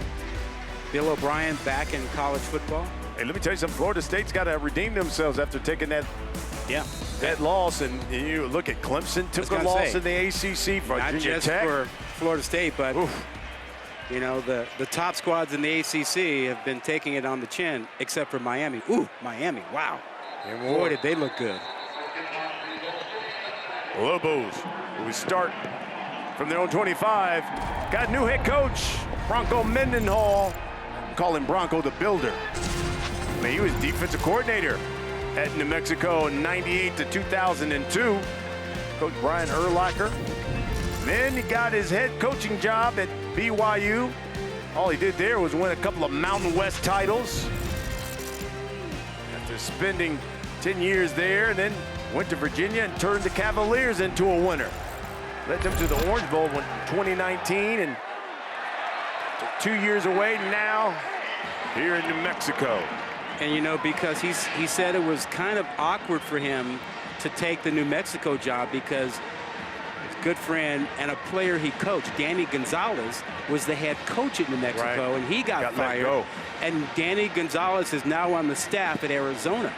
Bill O'Brien back in college football. Hey, let me tell you something. Florida State's got to redeem themselves after taking that loss. And you look at Clemson took a loss in the ACC. Not Virginia just Tech. for Florida State, but you know, the top squads in the ACC have been taking it on the chin, except for Miami. Ooh, Miami, wow. And boy, did they look good. Lobos, who start from their own 25, got new head coach, Bronco Mendenhall. Call him Bronco the Builder. I mean, he was defensive coordinator at New Mexico in 98 to 2002. Coach Brian Urlacher. Then he got his head coaching job at BYU. All he did there was win a couple of Mountain West titles. After spending 10 years there, and then went to Virginia and turned the Cavaliers into a winner. Led them to the Orange Bowl in 2019, and 2 years away now here in New Mexico. And you know, because he said it was kind of awkward for him to take the New Mexico job because his good friend and a player he coached, Danny Gonzalez, was the head coach at New Mexico, and he got fired. And Danny Gonzalez is now on the staff at Arizona.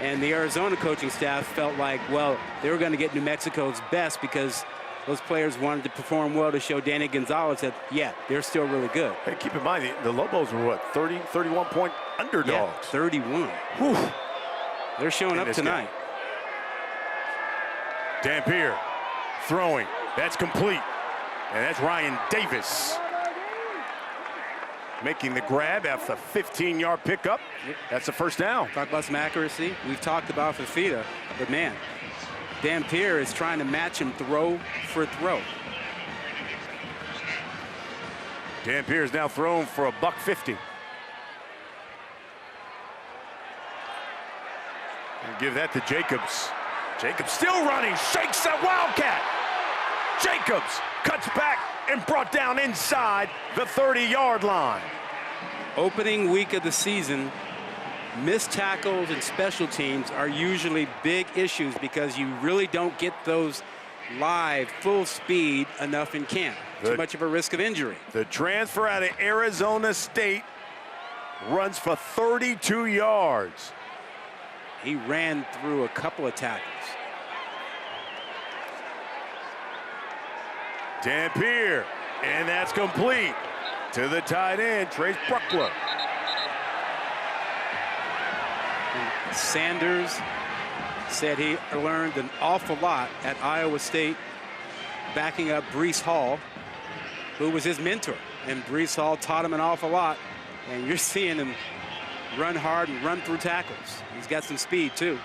And the Arizona coaching staff felt like, well, they were going to get New Mexico's best because those players wanted to perform well to show Danny Gonzalez that, yeah, they're still really good. Hey, keep in mind, the Lobos were, what, 30, 31-point underdogs? Yeah, 31. Whew. They're showing up tonight. Dampier throwing. That's complete. And that's Ryan Davis making the grab after a 15-yard pickup. That's the first down. Talk about some accuracy. We've talked about Fafita, but man, Dampier is trying to match him throw for throw. Dampier is now thrown for $150. And give that to Jacobs. Jacobs still running, shakes that Wildcat. Jacobs cuts back and brought down inside the 30-yard line. Opening week of the season, missed tackles and special teams are usually big issues because you really don't get those live, full speed enough in camp. Too much of a risk of injury. The transfer out of Arizona State runs for 32 yards. He ran through a couple of tackles. Dampier, and that's complete to the tight end, Trace Bruckler. Sanders said he learned an awful lot at Iowa State, backing up Breece Hall, who was his mentor. And Breece Hall taught him an awful lot. And you're seeing him run hard and run through tackles. He's got some speed, too.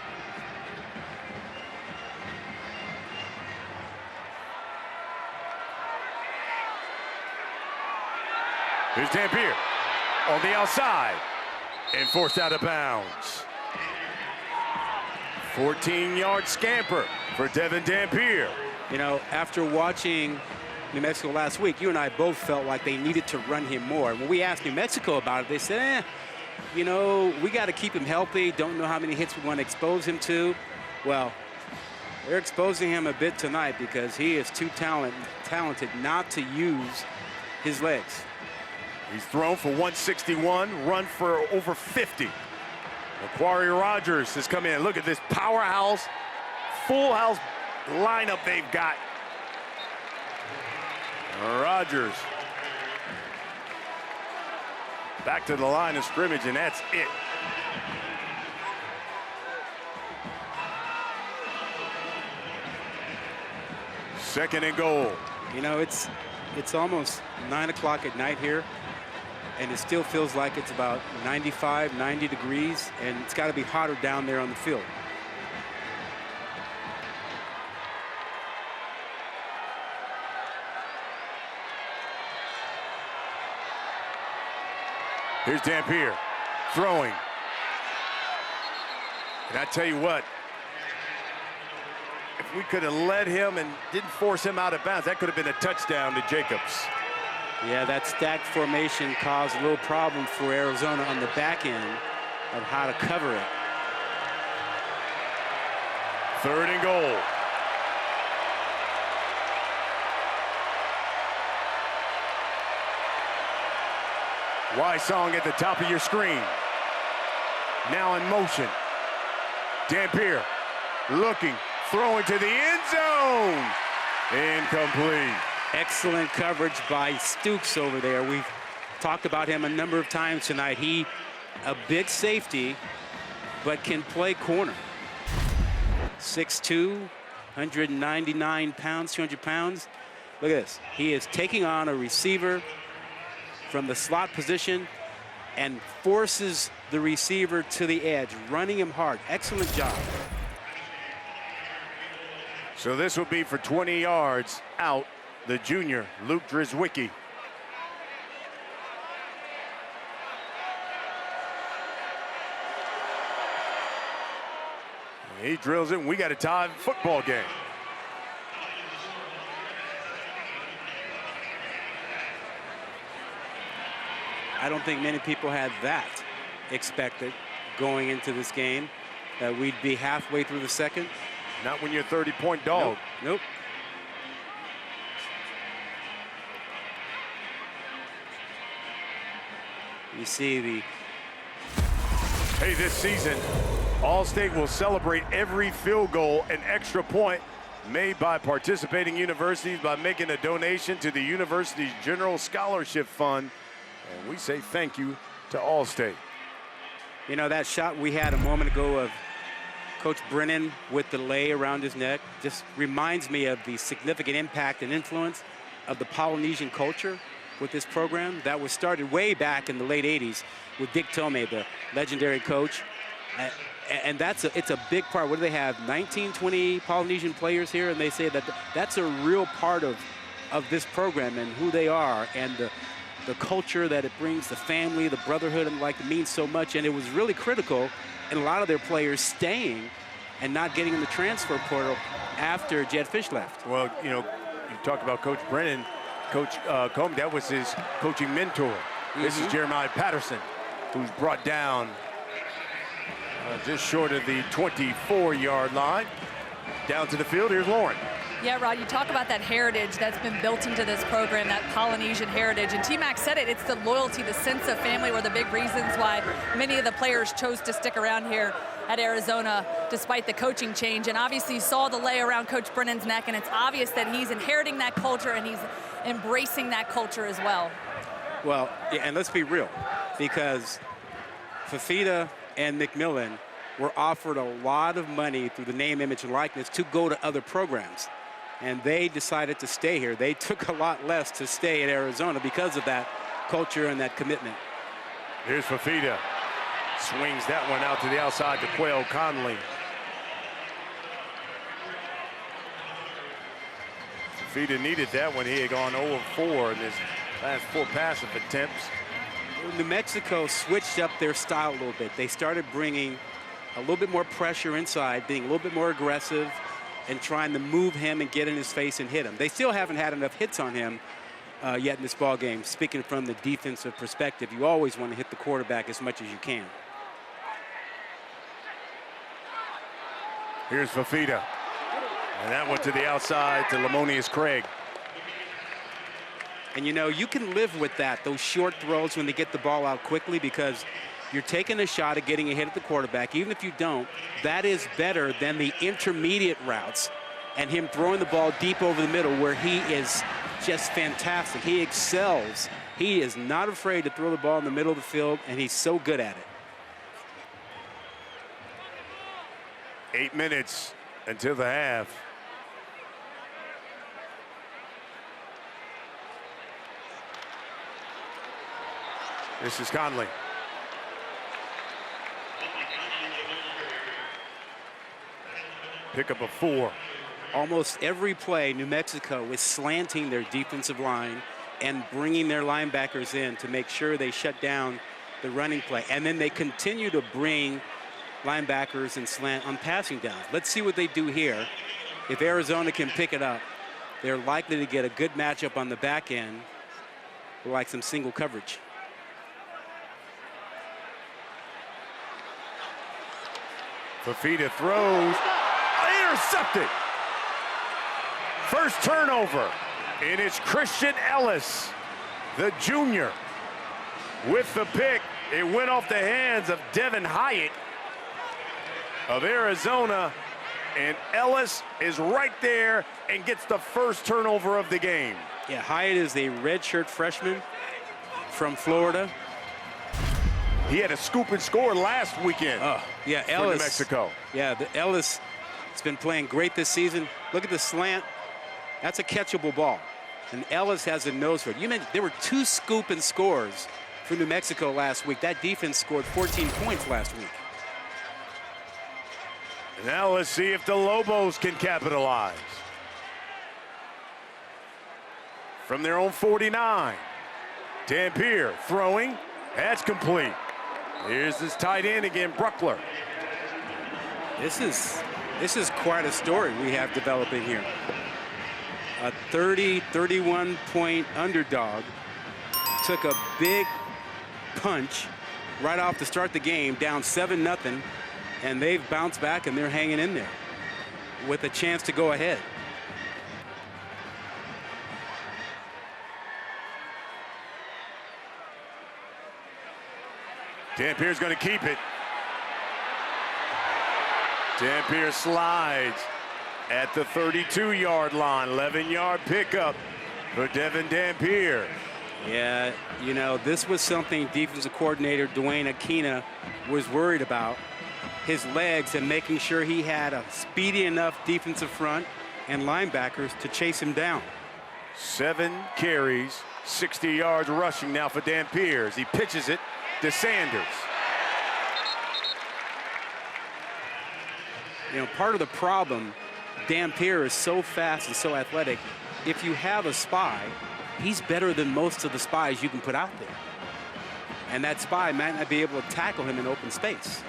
Here's Dampier on the outside and forced out of bounds. 14-yard scamper for Devin Dampier. You know, after watching New Mexico last week, you and I both felt like they needed to run him more. When we asked New Mexico about it, they said, you know, we got to keep him healthy. Don't know how many hits we want to expose him to. Well, they're exposing him a bit tonight because he is too talented not to use his legs. He's thrown for 161, run for over 50. Macquarie Rogers has come in. Look at this powerhouse, full house lineup they've got. Rogers back to the line of scrimmage, and that's it. Second and goal. You know, it's almost 9 o'clock at night here, and it still feels like it's about 95, 90 degrees, and it's got to be hotter down there on the field. Here's Dampier throwing. And I tell you what, if we could have led him and didn't force him out of bounds, that could have been a touchdown to Jacobs. Yeah, that stacked formation caused a little problem for Arizona on the back end of how to cover it. 3rd and goal. Wysong at the top of your screen. Now in motion. Dampier looking, throwing to the end zone. Incomplete. Excellent coverage by Stooks over there. We've talked about him a number of times tonight. He, a big safety, but can play corner. 6'2", 199 pounds, 200 pounds. Look at this. He is taking on a receiver from the slot position and forces the receiver to the edge, running him hard. Excellent job. So this will be for 20 yards out, the junior, Luke Drizwicki. He drills it, and we got a tie football game. I don't think many people had that expected going into this game, that we'd be halfway through the second. Not when you're a 30-point dog. Nope. You see the... Hey, this season, All-State will celebrate every field goal and extra point made by participating universities by making a donation to the university's General Scholarship Fund. And we say thank you to All-State. You know, that shot we had a moment ago of Coach Brennan with the lei around his neck just reminds me of the significant impact and influence of the Polynesian culture with this program that was started way back in the late 80s with Dick Tomei, the legendary coach. And it's a big part. What do they have, 19, 20 Polynesian players here? And they say that that's a real part of this program and who they are, and the culture that it brings, the family, the brotherhood, and like it means so much. And it was really critical in a lot of their players staying and not getting in the transfer portal after Jed Fish left. Well, you know, you talk about Coach Brennan, Coach Comey, that was his coaching mentor. This is Jeremiah Patterson, who's brought down just short of the 24-yard line. Down to the field, here's Lauren. Yeah, Rod, you talk about that heritage that's been built into this program, that Polynesian heritage. And T-Mac said it, it's the loyalty, the sense of family were the big reasons why many of the players chose to stick around here at Arizona despite the coaching change. And obviously you saw the lei around Coach Brennan's neck, and it's obvious that he's inheriting that culture and he's embracing that culture as well. Well, yeah, and let's be real, because Fafita and McMillan were offered a lot of money through the name, image, and likeness to go to other programs. And they decided to stay here. They took a lot less to stay at Arizona because of that culture and that commitment. Here's Fafita. Swings that one out to the outside to Quail Conley. Fafita needed that one. He had gone 0 of 4 in his last 4 passive attempts. New Mexico switched up their style a little bit. They started bringing a little bit more pressure inside, being a little bit more aggressive, and trying to move him and get in his face and hit him. They still haven't had enough hits on him yet in this ball game. Speaking from the defensive perspective, you always want to hit the quarterback as much as you can. Here's Fafita. And that went to the outside to Lamonius Craig. And you know, you can live with that, those short throws when they get the ball out quickly, because you're taking a shot at getting a hit at the quarterback. Even if you don't, that is better than the intermediate routes and him throwing the ball deep over the middle, where he is just fantastic. He excels. He is not afraid to throw the ball in the middle of the field, and he's so good at it. 8 minutes until the half. This is Conley. Pick up a 4. Almost every play, New Mexico is slanting their defensive line and bringing their linebackers in to make sure they shut down the running play. And then they continue to bring linebackers and slant on passing downs. Let's see what they do here. If Arizona can pick it up, they're likely to get a good matchup on the back end like some single coverage. Fafita throws, intercepted. First turnover, and it's Christian Ellis, the junior, with the pick. It went off the hands of Devin Hyatt of Arizona, and Ellis is right there and gets the first turnover of the game. Yeah, Hyatt is a redshirt freshman from Florida. He had a scoop and score last weekend. Oh, yeah, for Ellis. New Mexico. Yeah, Ellis has been playing great this season. Look at the slant. That's a catchable ball. And Ellis has a nose for it. You mentioned there were 2 scoop and scores for New Mexico last week. That defense scored 14 points last week. Now let's see if the Lobos can capitalize. From their own 49, Dampier throwing. That's complete. Here's this tight end again, Bruckler. This is quite a story we have developing here. A 31-point underdog took a big punch right off to start the game, down 7-0, and they've bounced back and they're hanging in there with a chance to go ahead. Dampier's going to keep it. Dampier slides at the 32-yard line. 11-yard pickup for Devin Dampier. Yeah, you know, this was something defensive coordinator Dwayne Aquina was worried about. His legs and making sure he had a speedy enough defensive front and linebackers to chase him down. 7 carries, 60 yards rushing now for Dampier as he pitches it to Sanders. You know, part of the problem, Dampier is so fast and so athletic. If you have a spy, he's better than most of the spies you can put out there. And that spy might not be able to tackle him in open space.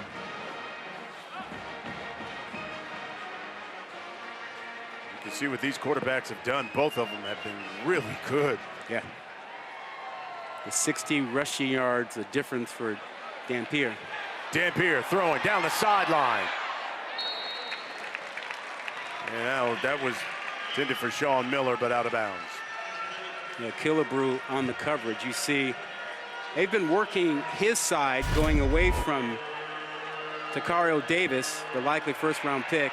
You can see what these quarterbacks have done. Both of them have been really good. Yeah. The 60 rushing yards, a difference for Dampier. Dampier throwing down the sideline. And that was intended for Sean Miller, but out of bounds. Yeah, Killebrew on the coverage. You see, they've been working his side, going away from Tacario Davis, the likely first-round pick.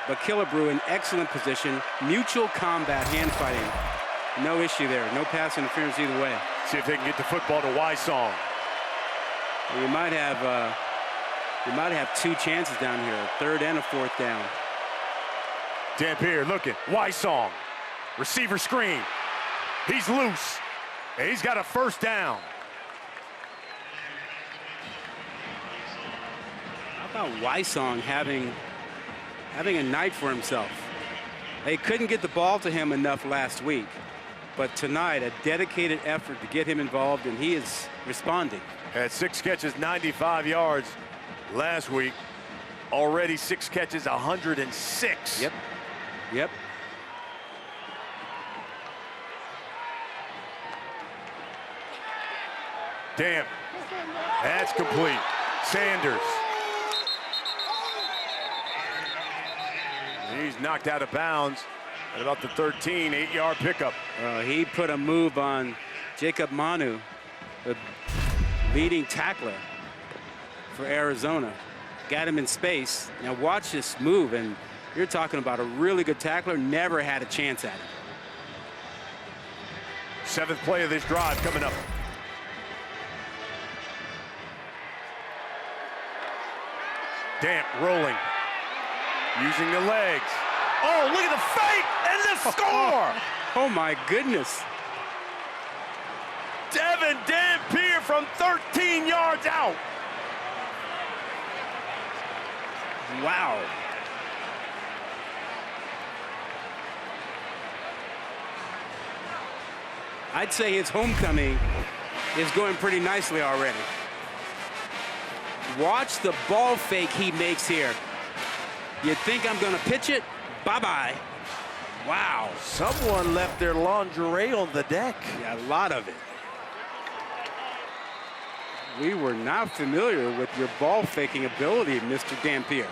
But Killebrew in excellent position. Mutual combat, hand fighting. No issue there. No pass interference either way. See if they can get the football to Wysong. You might have 2 chances down here, a 3rd and a 4th down. Dampier looking. Wysong. Receiver screen. He's loose. And he's got a first down. How about Wysong having a night for himself? They couldn't get the ball to him enough last week. But tonight, a dedicated effort to get him involved, and he is responding. Had 6 catches, 95 yards last week. Already 6 catches, 106. Yep. Damn. That's complete. Sanders. He's knocked out of bounds at about the 13, 8-yard pickup. He put a move on Jacob Manu, the leading tackler for Arizona. Got him in space. Now watch this move, and you're talking about a really good tackler, never had a chance at it. 7th play of this drive coming up. Damp rolling, using the legs. Oh, look at the fake and the score! Oh my goodness. Devin Dampier from 13 yards out. Wow. I'd say his homecoming is going pretty nicely already. Watch the ball fake he makes here. You think I'm going to pitch it? Bye-bye. Wow. Someone left their lingerie on the deck. Yeah, a lot of it. We were not familiar with your ball faking ability, Mr. Dampier.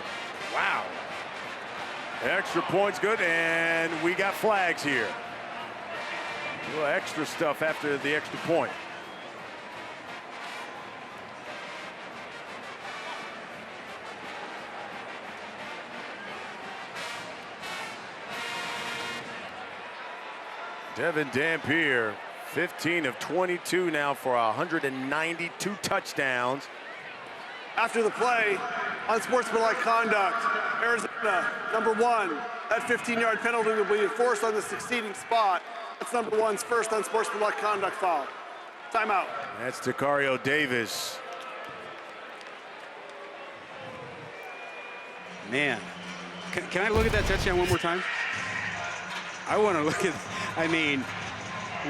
Wow. Extra point's good, and we got flags here. A little extra stuff after the extra point. Devin Dampier, 15 of 22 now for 192 touchdowns. After the play, unsportsmanlike conduct, Arizona, number 1. That 15-yard penalty will be enforced on the succeeding spot. That's number 1's first unsportsmanlike conduct foul. Timeout. That's Tacario Davis. Man, can I look at that touchdown one more time? I want to look at, I mean,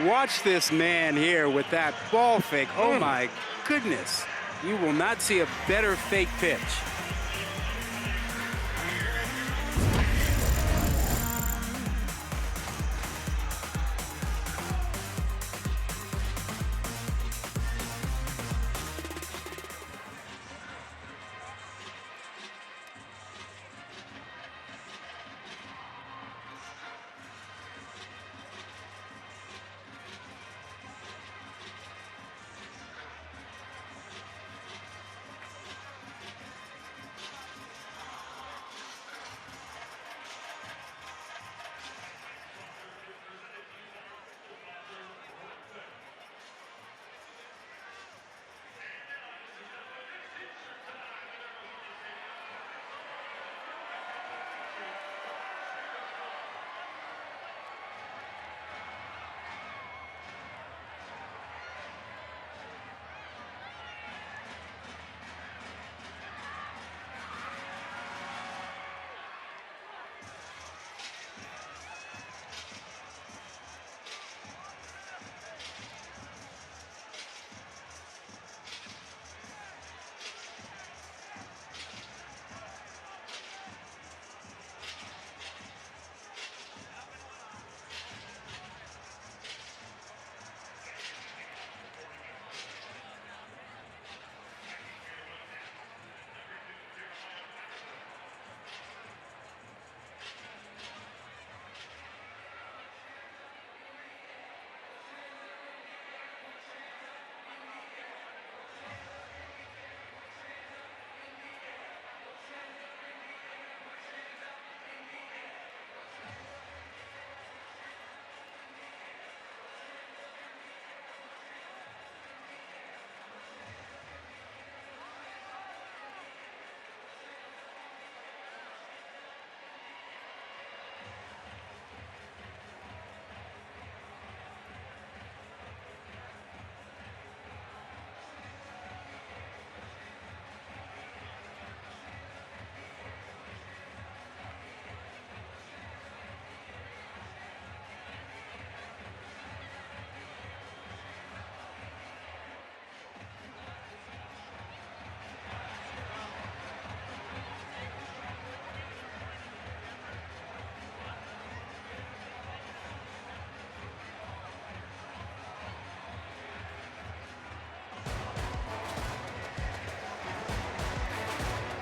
watch this man here with that ball fake. Oh my goodness. You will not see a better fake pitch.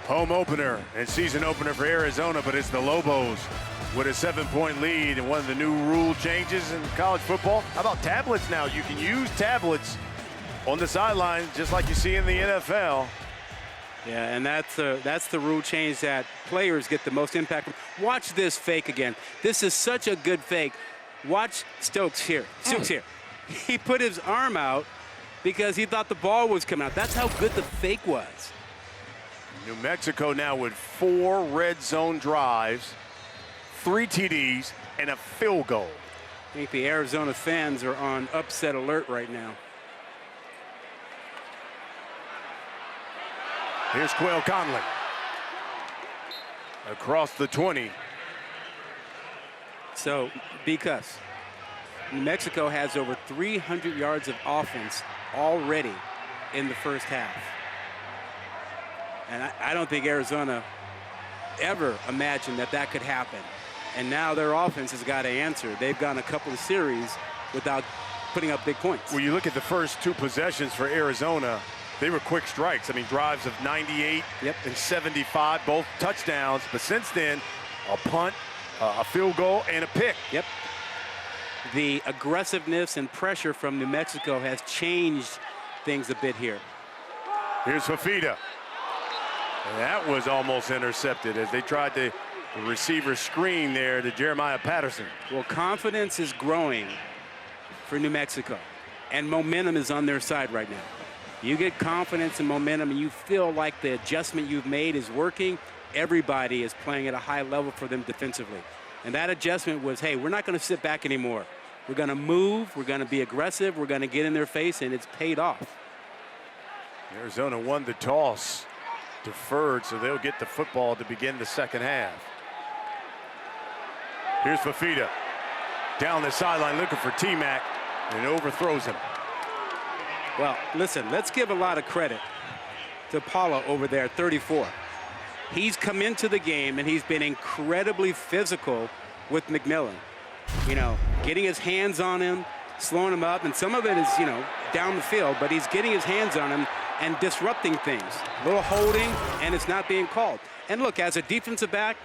Home opener and season opener for Arizona, but it's the Lobos with a 7-point lead and one of the new rule changes in college football. How about tablets now? You can use tablets on the sideline just like you see in the NFL. Yeah, and that's the rule change that players get the most impact. Watch this fake again. This is such a good fake. Watch Stokes here. Stokes here. He put his arm out because he thought the ball was coming out. That's how good the fake was. New Mexico now with 4 red zone drives, 3 TDs, and a field goal. I think the Arizona fans are on upset alert right now. Here's Quail Conley. Across the 20. So, because New Mexico has over 300 yards of offense already in the first half. And I don't think Arizona ever imagined that that could happen. And now their offense has got to answer. They've gone a couple of series without putting up big points. Well, you look at the first 2 possessions for Arizona, they were quick strikes. I mean, drives of 98 and 75, both touchdowns. But since then, a punt, a field goal, and a pick. Yep. The aggressiveness and pressure from New Mexico has changed things a bit here. Here's Fafita. And that was almost intercepted as they tried to the receiver screen there to Jeremiah Patterson. Well, confidence is growing for New Mexico, and momentum is on their side right now. You get confidence and momentum, and you feel like the adjustment you've made is working. Everybody is playing at a high level for them defensively. And that adjustment was, hey, we're not going to sit back anymore. We're going to move. We're going to be aggressive. We're going to get in their face, and it's paid off. Arizona won the toss, deferred, so they'll get the football to begin the second half. Here's Fafita down the sideline looking for T-Mac, and overthrows him. Well, listen, let's give a lot of credit to Paula over there, 34. He's come into the game, and he's been incredibly physical with McMillan. You know, getting his hands on him, slowing him up, and some of it is, you know, down the field, but he's getting his hands on him and disrupting things. A little holding, and it's not being called. And look, as a defensive back,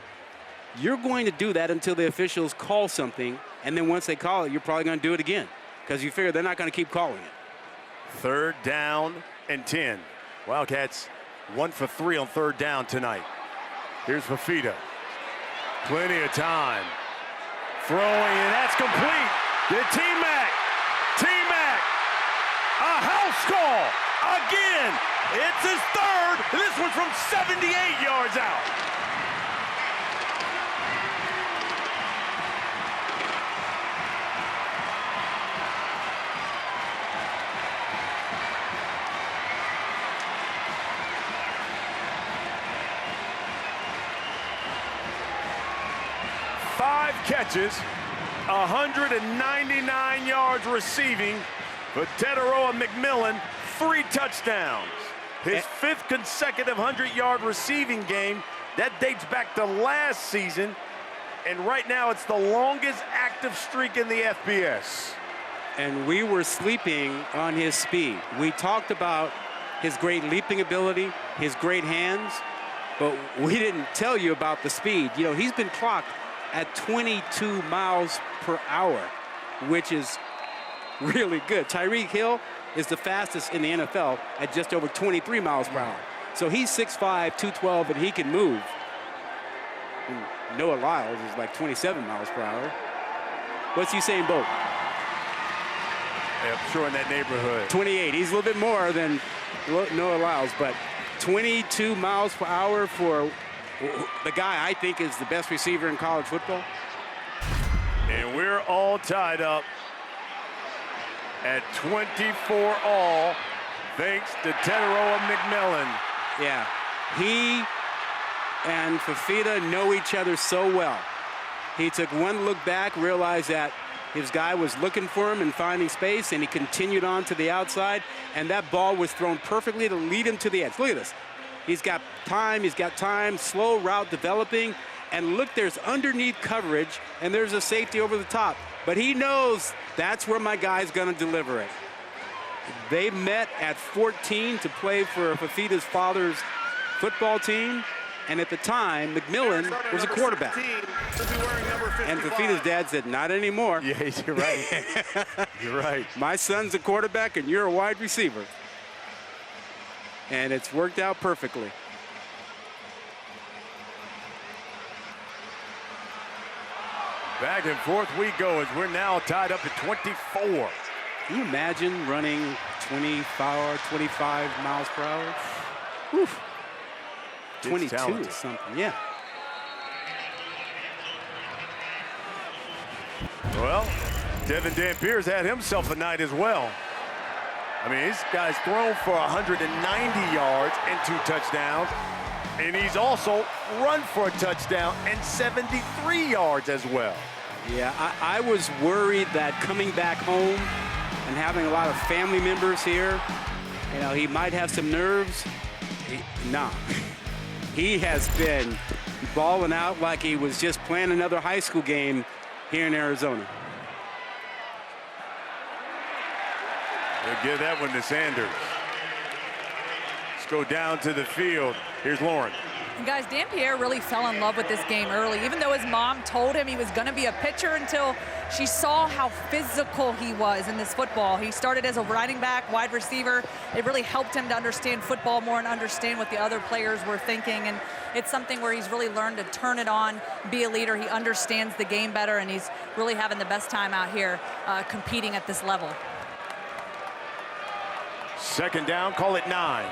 you're going to do that until the officials call something, and then once they call it, you're probably going to do it again because you figure they're not going to keep calling it. 3rd down and 10. Wildcats 1 for 3 on 3rd down tonight. Here's Fafita. Plenty of time. Throwing, and that's complete. To T-Mac. T-Mac. A house call. Again. It's his 3rd. This one's from 78 yards out. Catches, 199 yards receiving for Teteroa McMillan, 3 touchdowns. His 5th consecutive 100-yard receiving game. That dates back to last season, and right now it's the longest active streak in the FBS. And we were sleeping on his speed. We talked about his great leaping ability, his great hands, but we didn't tell you about the speed. You know, he's been clocked at 22 miles per hour, which is really good. Tyreek Hill is the fastest in the NFL at just over 23 miles per hour. So he's 6'5", 212, and he can move. And Noah Lyles is like 27 miles per hour. What's Usain Bolt? Yeah, I'm sure in that neighborhood. 28. He's a little bit more than Noah Lyles, but 22 miles per hour for the guy I think is the best receiver in college football. And we're all tied up at 24 all, thanks to Teteroa McMillan. Yeah, he and Fafita know each other so well. He took one look back, realized that his guy was looking for him and finding space, and he continued on to the outside, and that ball was thrown perfectly to lead him to the edge. Look at this. He's got time, slow route developing, and look, there's underneath coverage, and there's a safety over the top. But he knows that's where my guy's gonna deliver it. They met at 14 to play for Fafita's father's football team, and at the time, McMillan was a quarterback. And Fafita's dad said, not anymore. Yeah, you're right. You're right. My son's a quarterback, and you're a wide receiver. And it's worked out perfectly. Back and forth we go as we're now tied up at 24. Can you imagine running 25 miles per hour? Whew. 22 is something, yeah. Well, Devin Dampier's had himself a night as well. I mean, this guy's thrown for 190 yards and 2 touchdowns, and he's also run for a touchdown and 73 yards as well. Yeah, I was worried that coming back home and having a lot of family members here, you know, he might have some nerves. Nah, he has been balling out like he was just playing another high school game here in Arizona. They'll give that one to Sanders. Let's go down to the field. Here's Lauren. And guys, Dampier really fell in love with this game early, even though his mom told him he was going to be a pitcher until she saw how physical he was in this football. He started as a running back, wide receiver. It really helped him to understand football more and understand what the other players were thinking. And it's something where he's really learned to turn it on, be a leader. He understands the game better, and he's really having the best time out here competing at this level. Second down, call it 9.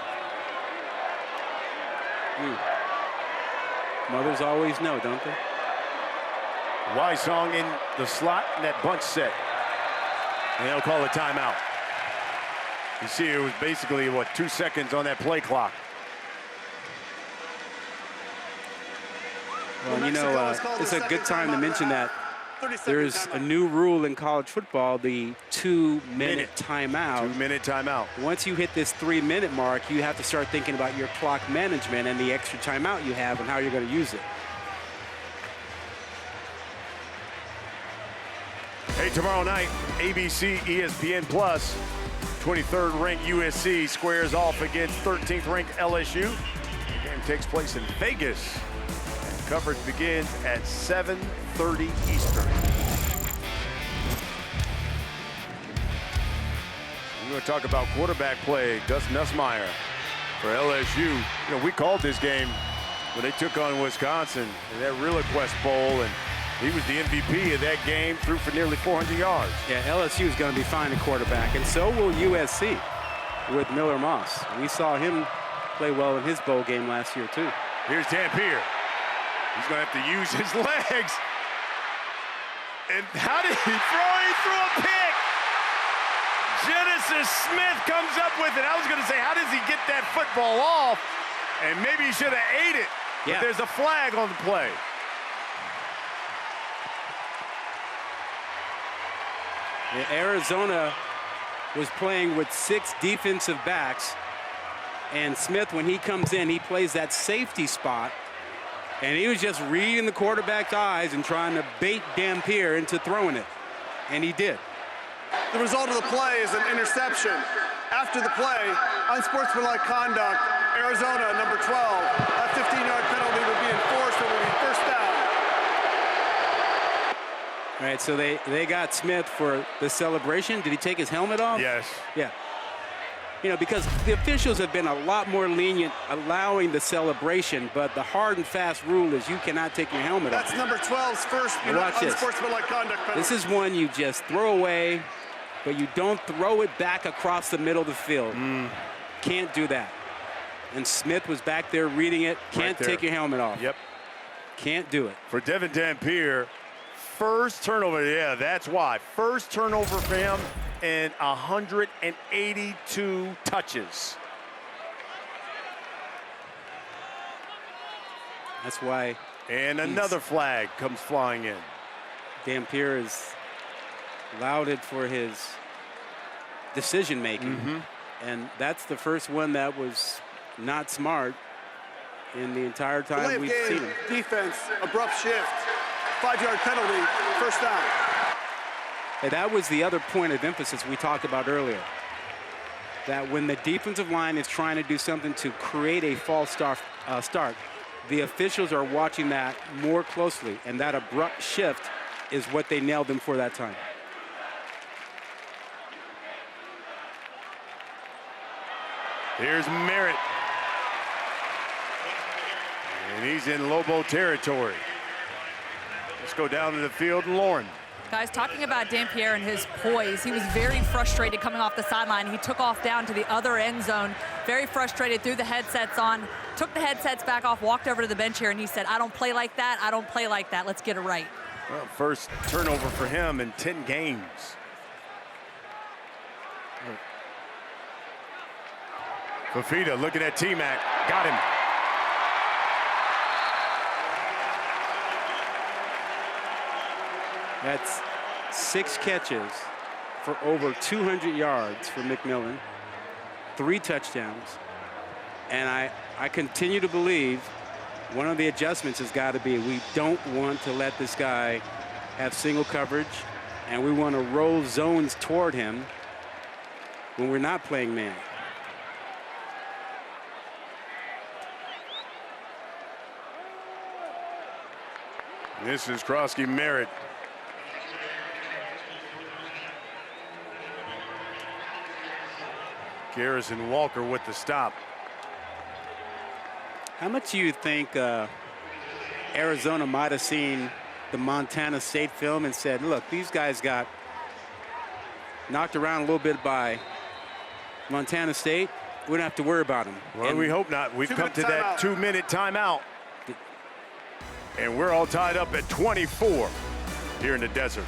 Mothers always know, don't they? Wysong in the slot in that bunch set. And they'll call a timeout. You see it was basically, what, 2 seconds on that play clock. Well, you know, it's a good time to mention that there's a new rule in college football, the 2-minute timeout. 2-minute timeout. Once you hit this 3-minute mark, you have to start thinking about your clock management and the extra timeout you have and how you're going to use it. Hey, tomorrow night, ABC, ESPN Plus, 23rd ranked USC squares off against 13th ranked LSU. The game takes place in Vegas. And coverage begins at 7:30 Eastern. We're going to talk about quarterback play. Gus Nussmeier for LSU. You know, we called this game when they took on Wisconsin in that Real-Quest Bowl, and he was the MVP of that game, threw for nearly 400 yards. Yeah, LSU is going to be fine at quarterback, and so will USC with Miller Moss. We saw him play well in his bowl game last year, too. Here's Dampier. He's going to have to use his legs. And how did he throw? He threw a pick. Genesis Smith comes up with it. I was going to say, how does he get that football off? And maybe he should have ate it. Yeah. But there's a flag on the play. Arizona was playing with 6 defensive backs, and Smith, when he comes in, he plays that safety spot, and he was just reading the quarterback's eyes and trying to bait Dampier into throwing it, and he did. The result of the play is an interception. After the play, unsportsmanlike conduct, Arizona, number 12. That 15-yard penalty will be enforced and will be first down. All right, so they got Smith for the celebration. Did he take his helmet off? Yes. Yeah. You know, because the officials have been a lot more lenient allowing the celebration, but the hard and fast rule is you cannot take your helmet off. That's number 12's first unsportsmanlike conduct penalty. This is one you just throw away, but you don't throw it back across the middle of the field. Can't do that. And Smith was back there reading it. Can't take your helmet off. Yep. Can't do it. For Devin Dampier, first turnover, yeah, that's why. First turnover for him in 182 touches. That's why. And another flag comes flying in. Dampier is lauded for his decision making. And that's the first one that was not smart in the entire time we've seen him. Defense, abrupt shift, 5-yard penalty, first down. And that was the other point of emphasis we talked about earlier. That when the defensive line is trying to do something to create a false start, the officials are watching that more closely, and that abrupt shift is what they nailed them for that time. Here's Merritt. And he's in Lobo territory. Let's go down to the field, and Lauren. Guys, talking about Dampier and his poise, he was very frustrated coming off the sideline. He took off down to the other end zone, very frustrated, threw the headsets on, took the headsets back off, walked over to the bench here, and he said, I don't play like that, I don't play like that, let's get it right. Well, first turnover for him in 10 games. Fafita looking at T-Mac, got him. That's 6 catches for over 200 yards for McMillan, 3 touchdowns. And I continue to believe one of the adjustments has got to be we don't want to let this guy have single coverage, and we want to roll zones toward him when we're not playing man. This is Krosky Merritt. Garrison Walker with the stop. How much do you think Arizona might have seen the Montana State film and said, look, these guys got knocked around a little bit by Montana State. We don't have to worry about them. Well, and we hope not. We've come to that 2-minute timeout. And we're all tied up at 24 here in the desert.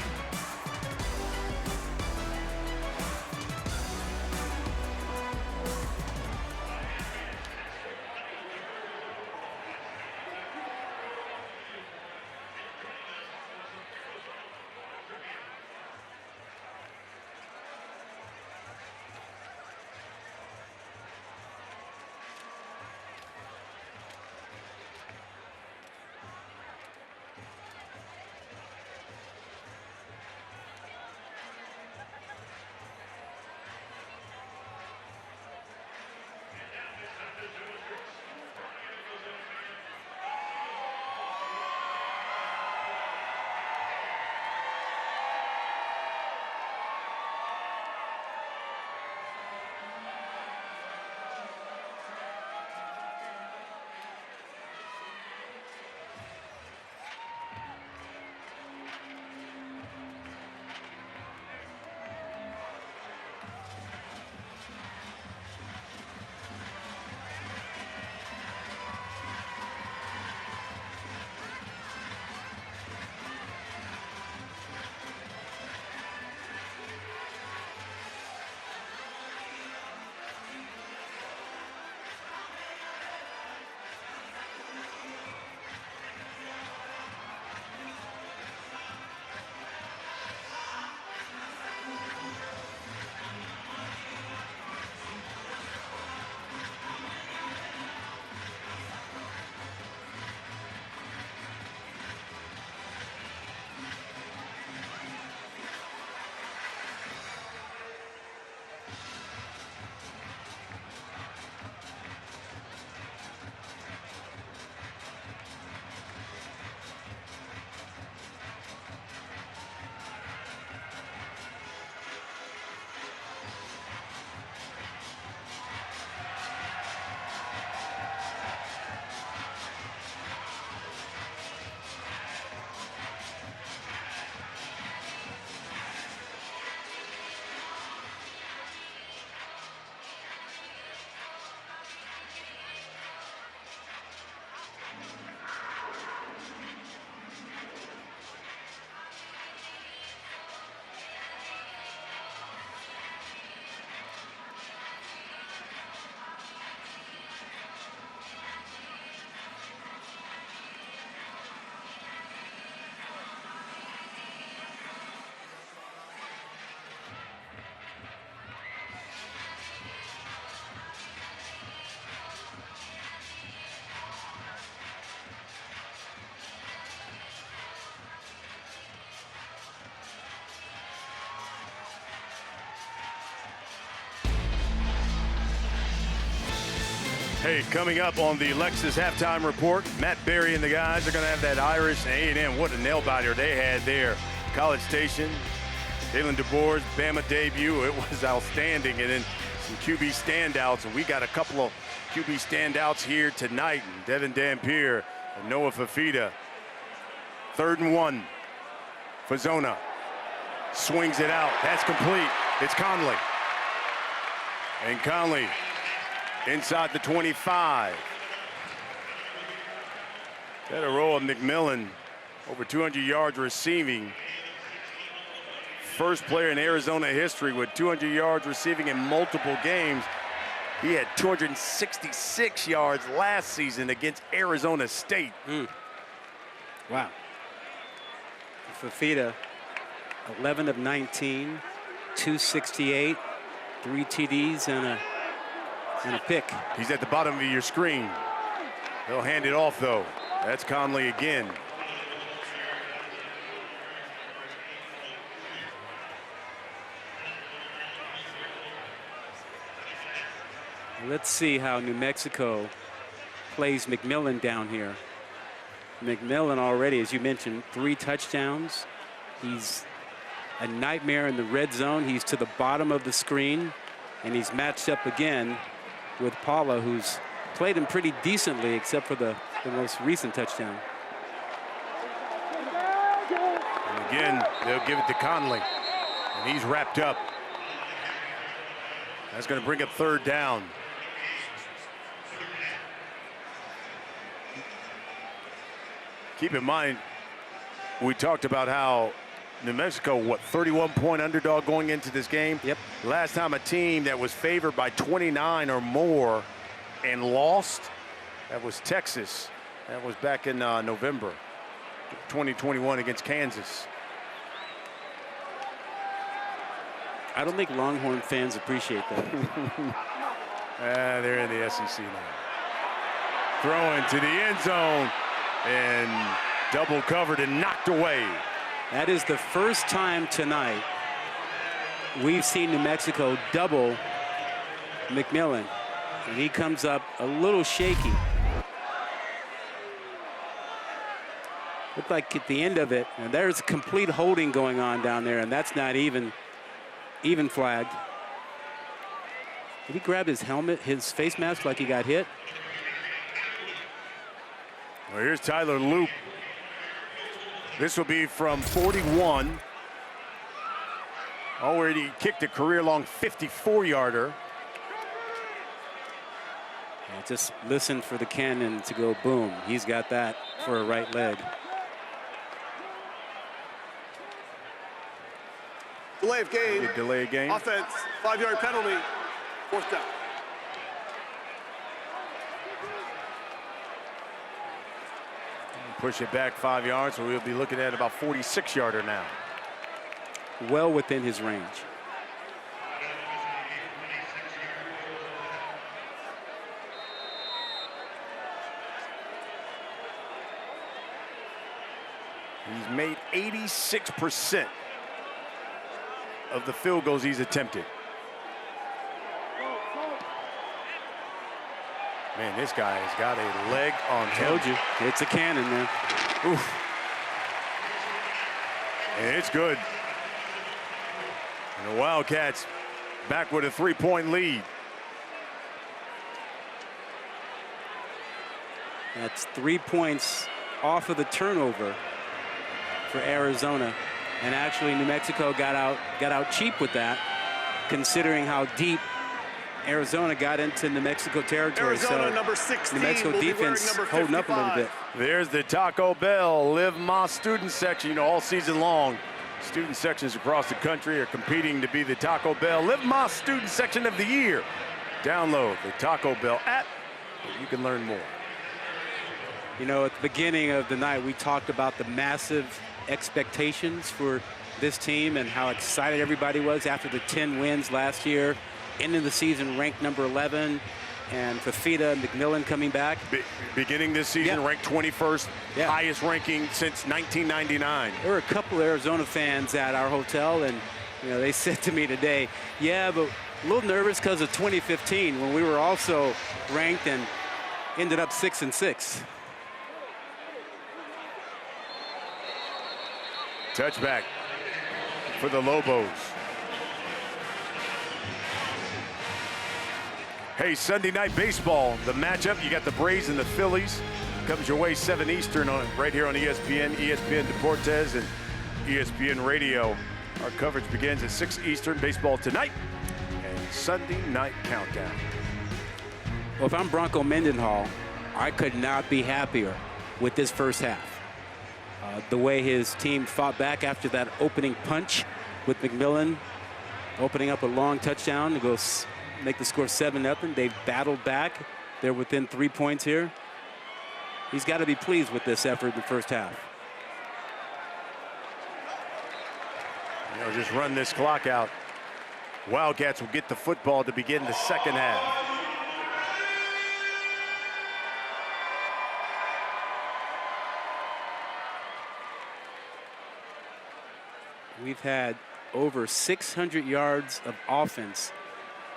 Hey, coming up on the Lexus halftime report, Matt Berry and the guys are going to have that Irish A&M. What a nail biter they had there. College Station, Jalen DeBoer's Bama debut. It was outstanding. And then some QB standouts. And we got a couple of QB standouts here tonight. Devin Dampier and Noah Fafita. 3rd and 1 for Zona. Swings it out. That's complete. It's Conley. And Conley inside the 25. Got a roll of McMillan, over 200 yards receiving. First player in Arizona history with 200 yards receiving in multiple games. He had 266 yards last season against Arizona State. Wow. Fafita, 11 of 19, 268, 3 TDs and a pick. He's at the bottom of your screen. They'll hand it off, though. That's Conley again. Let's see how New Mexico plays McMillan down here. McMillan already, as you mentioned, 3 touchdowns. He's a nightmare in the red zone. He's to the bottom of the screen, and he's matched up again with Paula, who's played him pretty decently, except for the most recent touchdown. And again, they'll give it to Conley, and he's wrapped up. That's going to bring up 3rd down. Keep in mind, we talked about how New Mexico, 31-point underdog going into this game? Yep. Last time a team that was favored by 29 or more and lost, that was Texas. That was back in November 2021 against Kansas. I don't think Longhorn fans appreciate that. They're in the SEC now. Throwing to the end zone and double covered and knocked away. That is the first time tonight we've seen New Mexico double McMillan, and he comes up a little shaky. Looked like at the end of it, and there's complete holding going on down there, and that's not even flagged. Did he grab his helmet, his face mask, like he got hit? Well, here's Tyler Loop. This will be from 41. Already kicked a career-long 54-yarder. Just listen for the cannon to go boom. He's got that for a right leg. Delay of game. Delay of game. Offense, 5-yard penalty. 4th down. Push it back 5 yards, so we'll be looking at about 46-yarder now. Well within his range. He's made 86% of the field goals he's attempted. Man, this guy has got a leg on him. Told you, it's a cannon, man. Oof. And it's good. And the Wildcats back with a 3-point lead. That's 3 points off of the turnover for Arizona. And actually, New Mexico got out cheap with that, considering how deep Arizona got into New Mexico territory. Arizona, so number 16, New Mexico defense holding up a little bit. There's the Taco Bell Live Más student section. You know, all season long, student sections across the country are competing to be the Taco Bell Live Más student section of the year. Download the Taco Bell app, and you can learn more. You know, at the beginning of the night, we talked about the massive expectations for this team and how excited everybody was after the 10 wins last year. End of the season ranked number 11, and Fafita McMillan coming back. Beginning this season, ranked 21st, highest ranking since 1999. There were a couple of Arizona fans at our hotel, and you know, they said to me today, yeah, but a little nervous because of 2015 when we were also ranked and ended up 6-6. Touchback for the Lobos. Hey, Sunday night baseball, the matchup, you got the Braves and the Phillies. Comes your way 7 Eastern right here on ESPN, ESPN Deportes, and ESPN Radio. Our coverage begins at 6 Eastern, baseball tonight, and Sunday night countdown. Well, if I'm Bronco Mendenhall, I could not be happier with this first half. The way his team fought back after that opening punch with McMillan opening up a long touchdown to go make the score 7-0. They've battled back. They're within 3 points here. He's got to be pleased with this effort in the first half. You know, just run this clock out. Wildcats will get the football to begin the second half. We've had over 600 yards of offense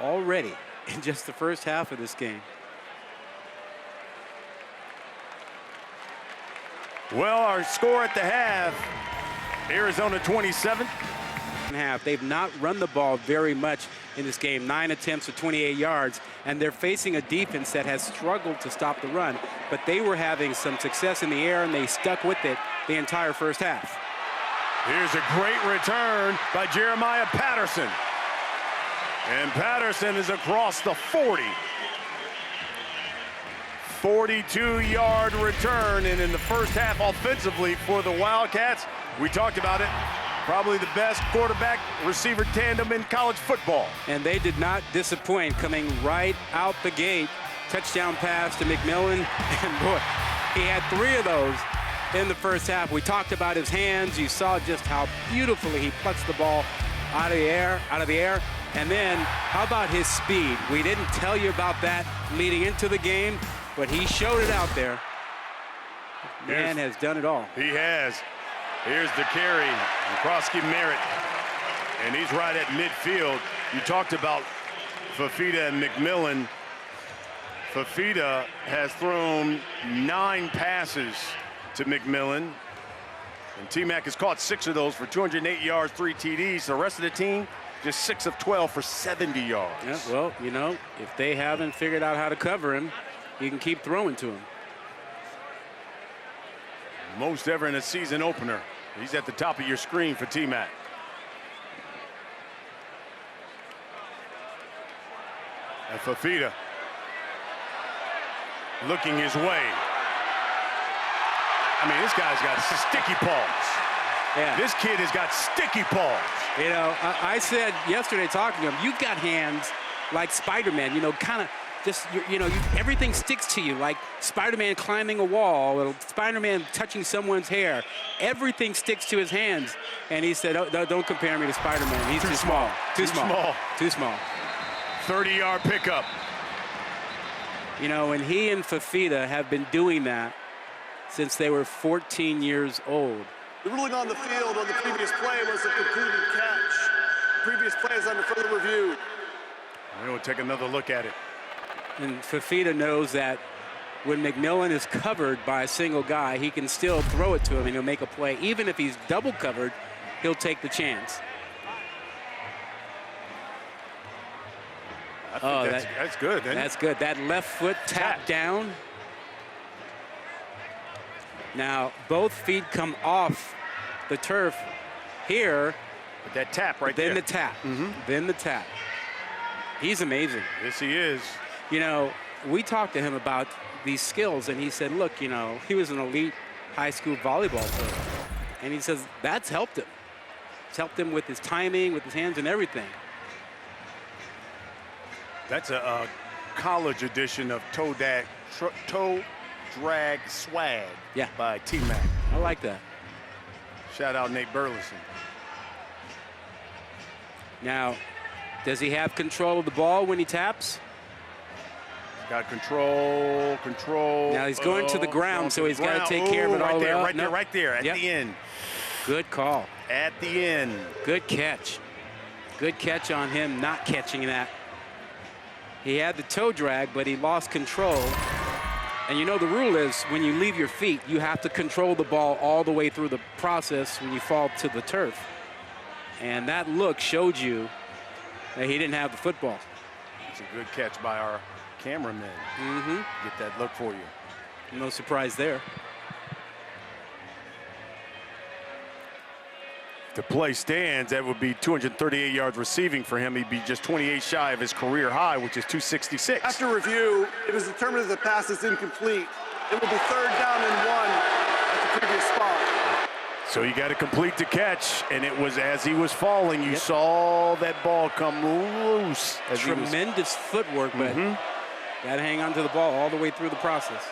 already in just the first half of this game. Well, our score at the half, Arizona 27. Half. They've not run the ball very much in this game. 9 attempts for 28 yards, and they're facing a defense that has struggled to stop the run, but they were having some success in the air, and they stuck with it the entire first half. Here's a great return by Jeremiah Patterson. And Patterson is across the 40. 42-yard return, and in the first half offensively for the Wildcats, we talked about it, probably the best quarterback-receiver tandem in college football. And they did not disappoint, coming right out the gate. Touchdown pass to McMillan, and boy, he had 3 of those in the first half. We talked about his hands. You saw just how beautifully he puts the ball out of the air. And then, how about his speed? We didn't tell you about that leading into the game, but he showed it out there. Man has done it all. He has. Here's the carry, Krosky Merritt, and he's right at midfield. You talked about Fafita and McMillan. Fafita has thrown 9 passes to McMillan, and T-Mac has caught 6 of those for 208 yards, 3 TDs. The rest of the team, just 6 of 12 for 70 yards. Yeah, well, you know, if they haven't figured out how to cover him, you can keep throwing to him. Most ever in a season opener. He's at the top of your screen for T-Mac. And Fafita looking his way. I mean, this guy's got sticky paws. Yeah. This kid has got sticky paws. You know, I said yesterday talking to him, you've got hands like Spider-Man, you know, kind of just, everything sticks to you, like Spider-Man climbing a wall, or Spider-Man touching someone's hair. Everything sticks to his hands. And he said, oh, don't compare me to Spider-Man. He's too small. Too small. 30-yard pickup. You know, and he and Fafita have been doing that since they were 14 years old. The ruling on the field on the previous play was a completed catch. The previous play is under further review. We'll take another look at it. And Fafita knows that when McMillan is covered by a single guy, he can still throw it to him and he'll make a play. Even if he's double covered, he'll take the chance. That's good. That's good. That left foot tap down. Now, both feet come off the turf here. But that tap right there. Then the tap. Then the tap. He's amazing. Yes, he is. You know, we talked to him about these skills, and he said, look, you know, he was an elite high school volleyball player. And he says that's helped him. It's helped him with his timing, with his hands and everything. That's a college edition of toe drag swag by T-Mac. I like that. Shout out Nate Burleson. Now, does he have control of the ball when he taps? Got control. Now he's going to the ground, so he's got to take care of it all the way up. Right there, at the end. Good call. At the end. Good catch. Good catch on him not catching that. He had the toe drag, but he lost control. And you know the rule is when you leave your feet, you have to control the ball all the way through the process when you fall to the turf. And that look showed you that he didn't have the football. It's a good catch by our cameraman. Get that look for you. No surprise there. If the play stands, that would be 238 yards receiving for him. He'd be just 28 shy of his career high, which is 266. After review, it was determined that the pass is incomplete. It will be 3rd down and 1 at the previous spot. So you got to complete the catch, and it was as he was falling, you saw that ball come loose. Tremendous footwork, but got to hang on to the ball all the way through the process.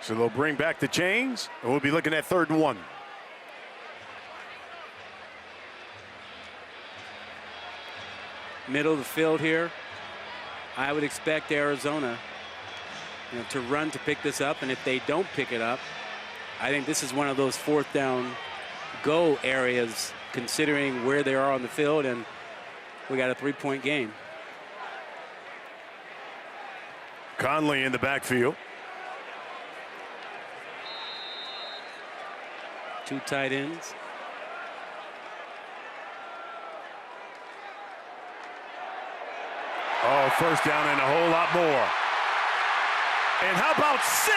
So they'll bring back the chains, and we'll be looking at 3rd and 1. Middle of the field here. I would expect Arizona, to run to pick this up, and if they don't pick it up, I think this is one of those fourth down go areas, considering where they are on the field, and we got a 3-point game. Conley in the backfield. 2 tight ends. Oh, first down and a whole lot more. And how about 6?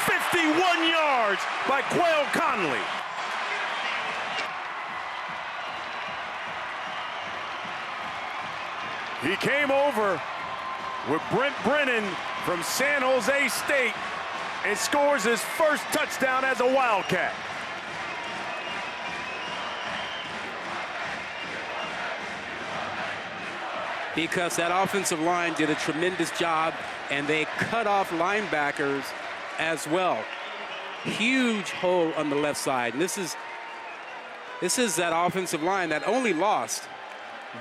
51 yards by Quail Conley. He came over with Brent Brennan from San Jose State and scores his first touchdown as a Wildcat. Because that offensive line did a tremendous job, and they cut off linebackers as well. Huge hole on the left side. And this is that offensive line that only lost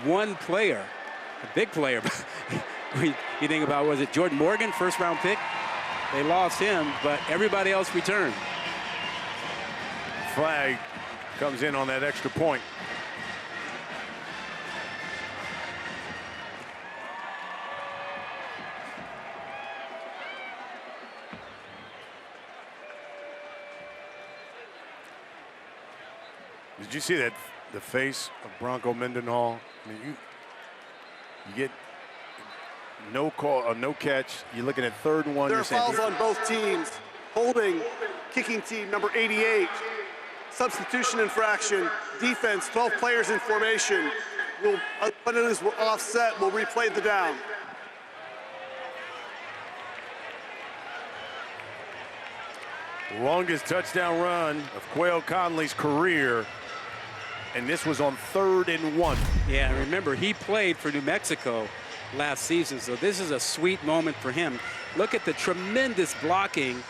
one player, a big player. You think about, was it Jordan Morgan, first-round pick? They lost him, but everybody else returned. Flag comes in on that extra point. Did you see that, the face of Bronco Mendenhall? I mean, you get no call, no catch. You're looking at 3rd and 1. There are fouls on both teams. Holding, kicking team number 88. Substitution infraction. Defense, 12 players in formation. When it is offset, we'll replay the down. Longest touchdown run of Quail Conley's career. And this was on 3rd and 1. Yeah, remember, he played for New Mexico last season, so this is a sweet moment for him. Look at the tremendous blocking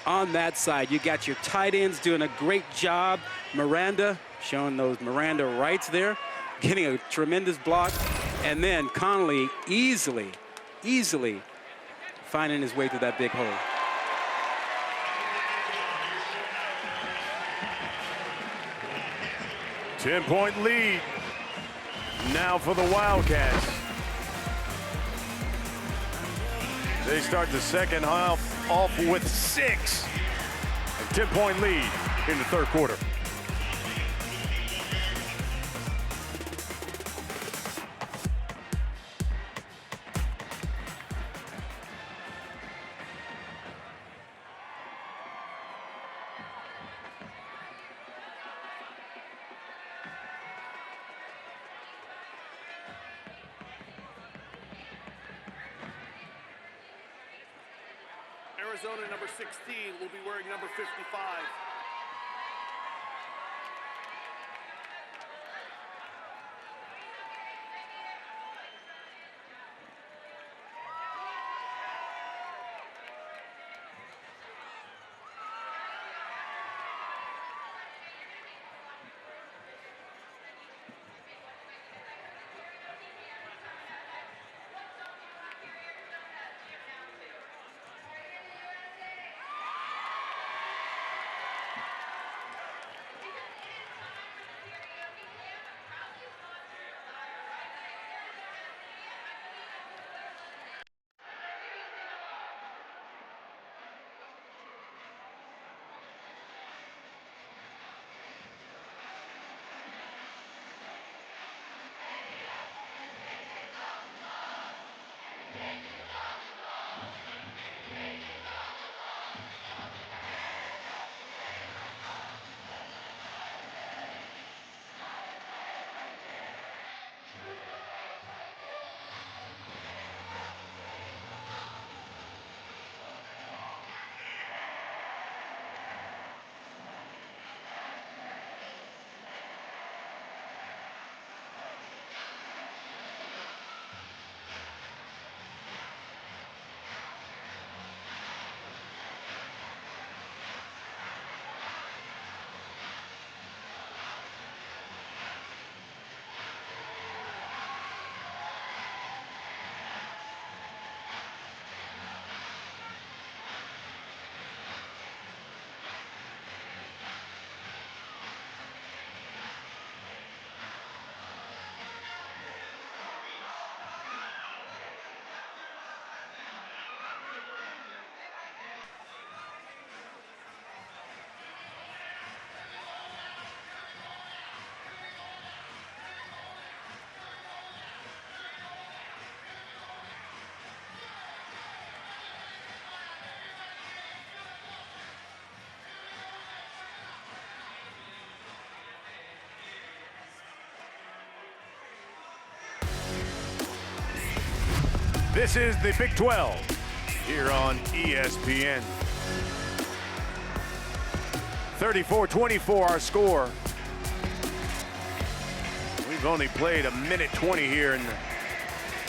on that side. You got your tight ends doing a great job. Miranda, showing those Miranda rights there, getting a tremendous block. And then Conley easily finding his way to that big hole. Ten-point lead now for the Wildcats. They start the second half off with 6. A 10-point lead in the 3rd quarter. Arizona number 16 will be wearing number 55. This is the Big 12 here on ESPN. 34-24 our score. We've only played a minute 20 here in the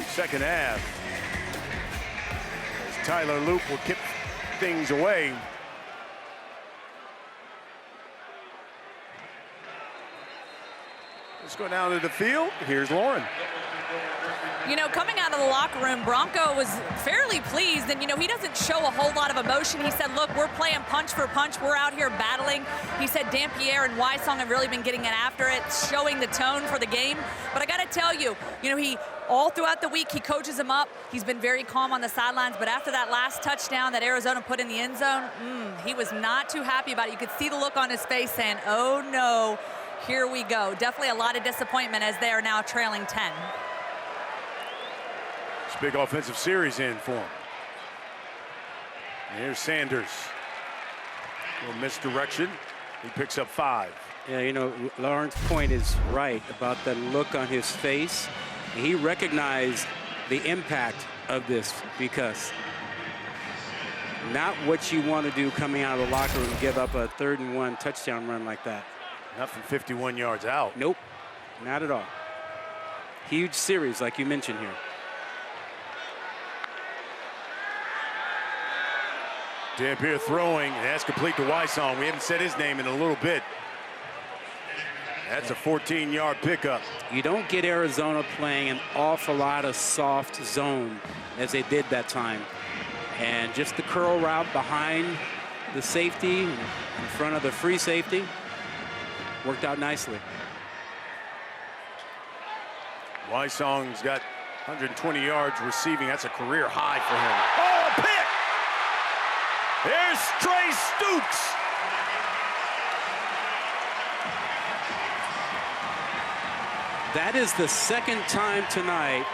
second half. As Tyler Loop will kick things away. Let's go down to the field. Here's Lauren. You know, coming out of the locker room, Bronco was fairly pleased, and, you know, he doesn't show a whole lot of emotion. He said, look, we're playing punch for punch. We're out here battling. He said Dampier and Wysong have really been getting it after it, showing the tone for the game. But I got to tell you, he all throughout the week, he coaches him up. He's been very calm on the sidelines, but after that last touchdown that Arizona put in the end zone, he was not too happy about it. You could see the look on his face saying, oh, no, here we go. Definitely a lot of disappointment as they are now trailing 10. Big offensive series in for him. And here's Sanders. A little misdirection. He picks up 5. Yeah, Lauren's point is right about the look on his face. He recognized the impact of this, because not what you want to do coming out of the locker room, give up a 3rd and 1 touchdown run like that. Not from 51 yards out. Nope, not at all. Huge series like you mentioned here. Dampier throwing, and that's complete to Wysong. We haven't said his name in a little bit. That's a 14-yard pickup. You don't get Arizona playing an awful lot of soft zone as they did that time. And just the curl route behind the safety, in front of the free safety, worked out nicely. Wysong's got 120 yards receiving. That's a career high for him. Oh, a pick! There's Trey Stooks. That is the second time tonight,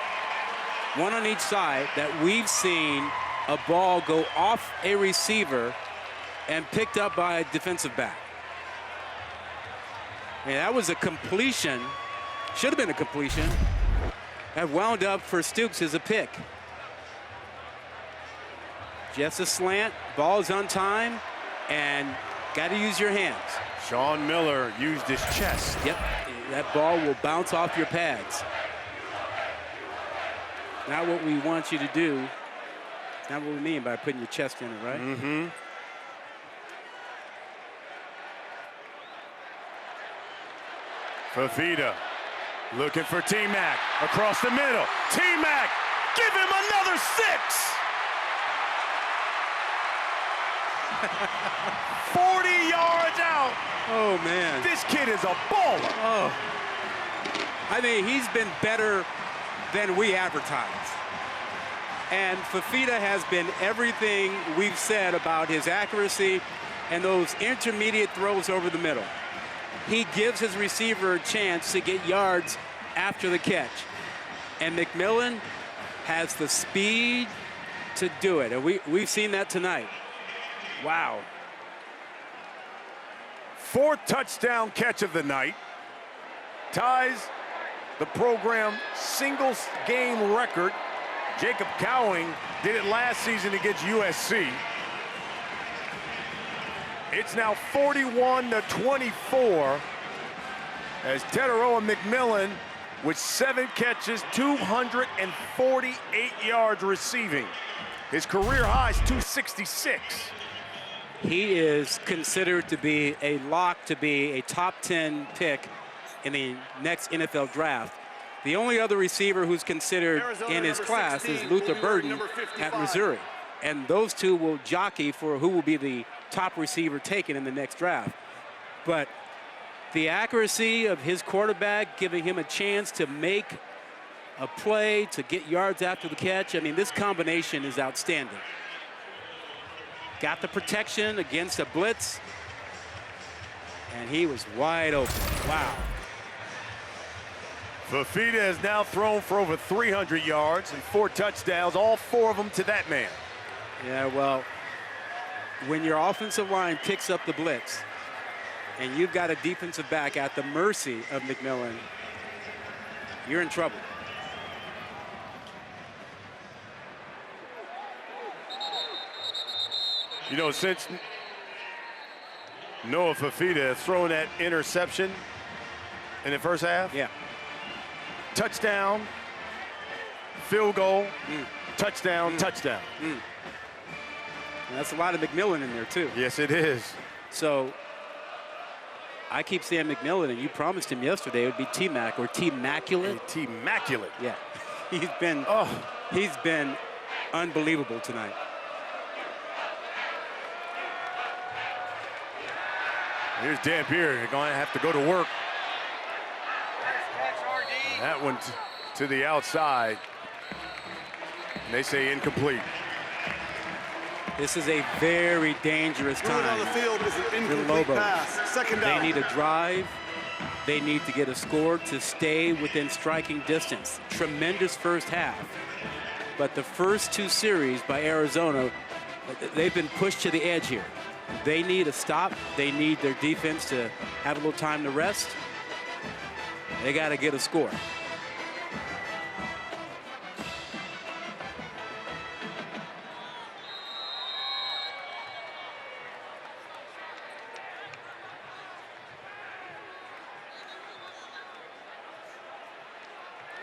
one on each side, that we've seen a ball go off a receiver and picked up by a defensive back. And that was a completion. Should have been a completion. That wound up for Stooks as a pick. Just a slant, ball's on time, and got to use your hands. Sean Miller used his chest. Yep, that ball will bounce off your pads. Not what we want you to do. Not what we mean by putting your chest in it, right? Mm-hmm. Fafita looking for T-Mac across the middle. T-Mac, give him another 6. 40 yards out. Oh, man. This kid is a baller. Oh. I mean, he's been better than we advertised. And Fafita has been everything we've said about his accuracy and those intermediate throws over the middle. He gives his receiver a chance to get yards after the catch. And McMillan has the speed to do it. And we've seen that tonight. Wow. 4th touchdown catch of the night. Ties the program singles game record. Jacob Cowing did it last season against USC. It's now 41-24 as Teteroa McMillan with 7 catches, 248 yards receiving. His career high is 266. He is considered to be a lock to be a top 10 pick in the next NFL draft. The only other receiver who's considered Arizona, in his class 16, is Luther will be Burden number at 55. Missouri. And those two will jockey for who will be the top receiver taken in the next draft. But the accuracy of his quarterback, giving him a chance to make a play, to get yards after the catch, I mean, this combination is outstanding. Got the protection against a blitz, and he was wide open. Wow. Fafita has now thrown for over 300 yards and 4 touchdowns, all 4 of them to that man. Yeah, well, when your offensive line picks up the blitz and you've got a defensive back at the mercy of McMillan, you're in trouble. You know, since Noah Fafita has thrown that interception in the first half, Yeah. touchdown, field goal, touchdown, touchdown. And that's a lot of McMillan in there, too. Yes, it is. So I keep saying McMillan, and you promised him yesterday it would be T-Mac or T-Maculate. T-Maculate. Yeah. He's been unbelievable tonight. Here's Dampier. You're going to have to go to work. And that one to the outside. And they say incomplete. This is a very dangerous Ruling on time. the field is an for the incomplete Lobos. pass. Second They down. need a drive. They need to get a score to stay within striking distance. Tremendous first half. But the first two series by Arizona, they've been pushed to the edge here. They need a stop. They need their defense to have a little time to rest. They got to get a score.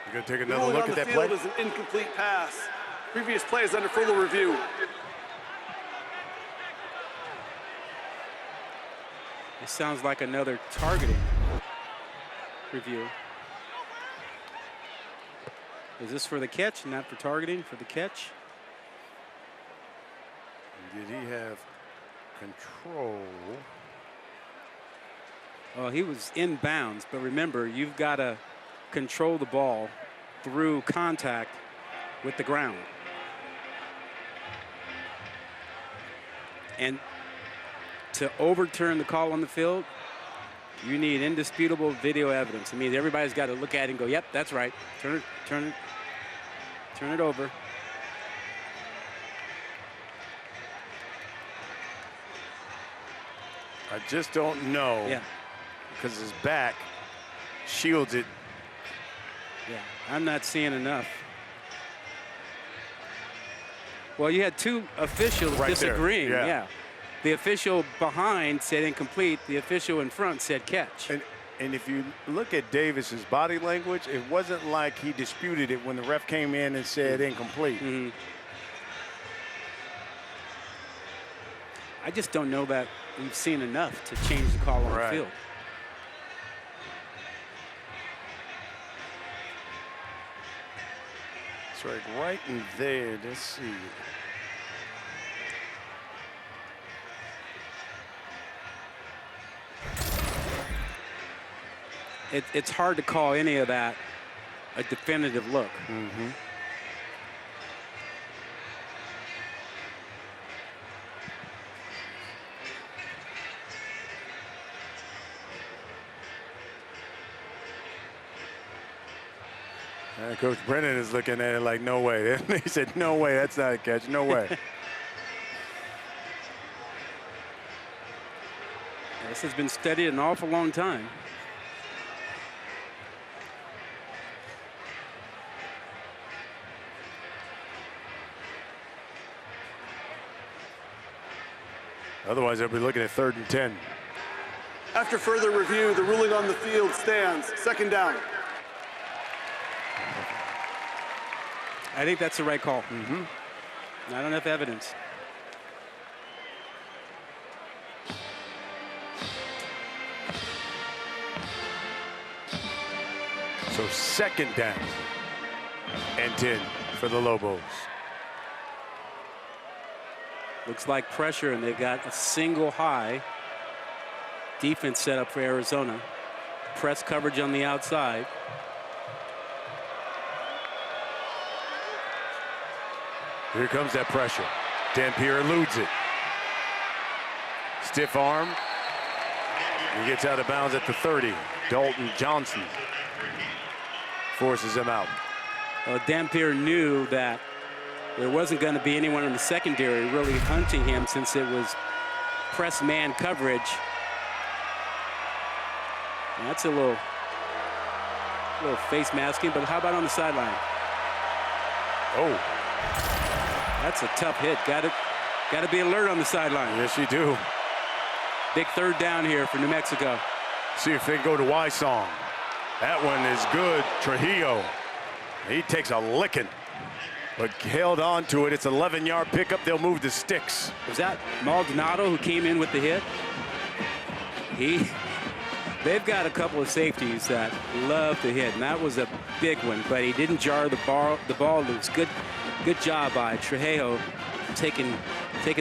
You're going to take another Ruling look on at the that field play? is an incomplete pass. Previous play is under further review. It sounds like another targeting review. Is this for the catch, not for targeting, for the catch? Did he have control? Well, he was in bounds, but remember, you've got to control the ball through contact with the ground. And to overturn the call on the field, you need indisputable video evidence. I mean, everybody's got to look at it and go, yep, that's right. Turn it over. I just don't know. Yeah. Because his back shields it. Yeah, I'm not seeing enough. Well, you had two officials Right there, disagreeing. yeah. Yeah. The official behind said incomplete. The official in front said catch. And if you look at Davis's body language, it wasn't like he disputed it when the ref came in and said incomplete. Mm-hmm. I just don't know that we've seen enough to change the call on the field. It's right in there. Let's see. It's hard to call any of that a definitive look. Mm-hmm. Coach Brennan is looking at it like, no way. He said, no way, that's not a catch, no way. This has been studied an awful long time. Otherwise, they'll be looking at 3rd and 10. After further review, the ruling on the field stands. Second down. I think that's the right call. Not enough evidence. So 2nd down and 10 for the Lobos. Looks like pressure, and they've got a single high defense set up for Arizona. Press coverage on the outside. Here comes that pressure. Dampier eludes it. Stiff arm. He gets out of bounds at the 30. Dalton Johnson forces him out. Well, Dampier knew that there wasn't going to be anyone in the secondary really hunting him since it was press man coverage. And that's a little face masking, but how about on the sideline? Oh. That's a tough hit. Got Got to be alert on the sideline. Yes, you do. Big third down here for New Mexico. See if they can go to Wysong. That one is good. Trujillo. He takes a licking, but held on to it. It's an 11-yard pickup. They'll move the sticks. Was that Maldonado who came in with the hit? They've got a couple of safeties that love to hit, and that was a big one, but he didn't jar the ball loose. Good job by Trujillo taking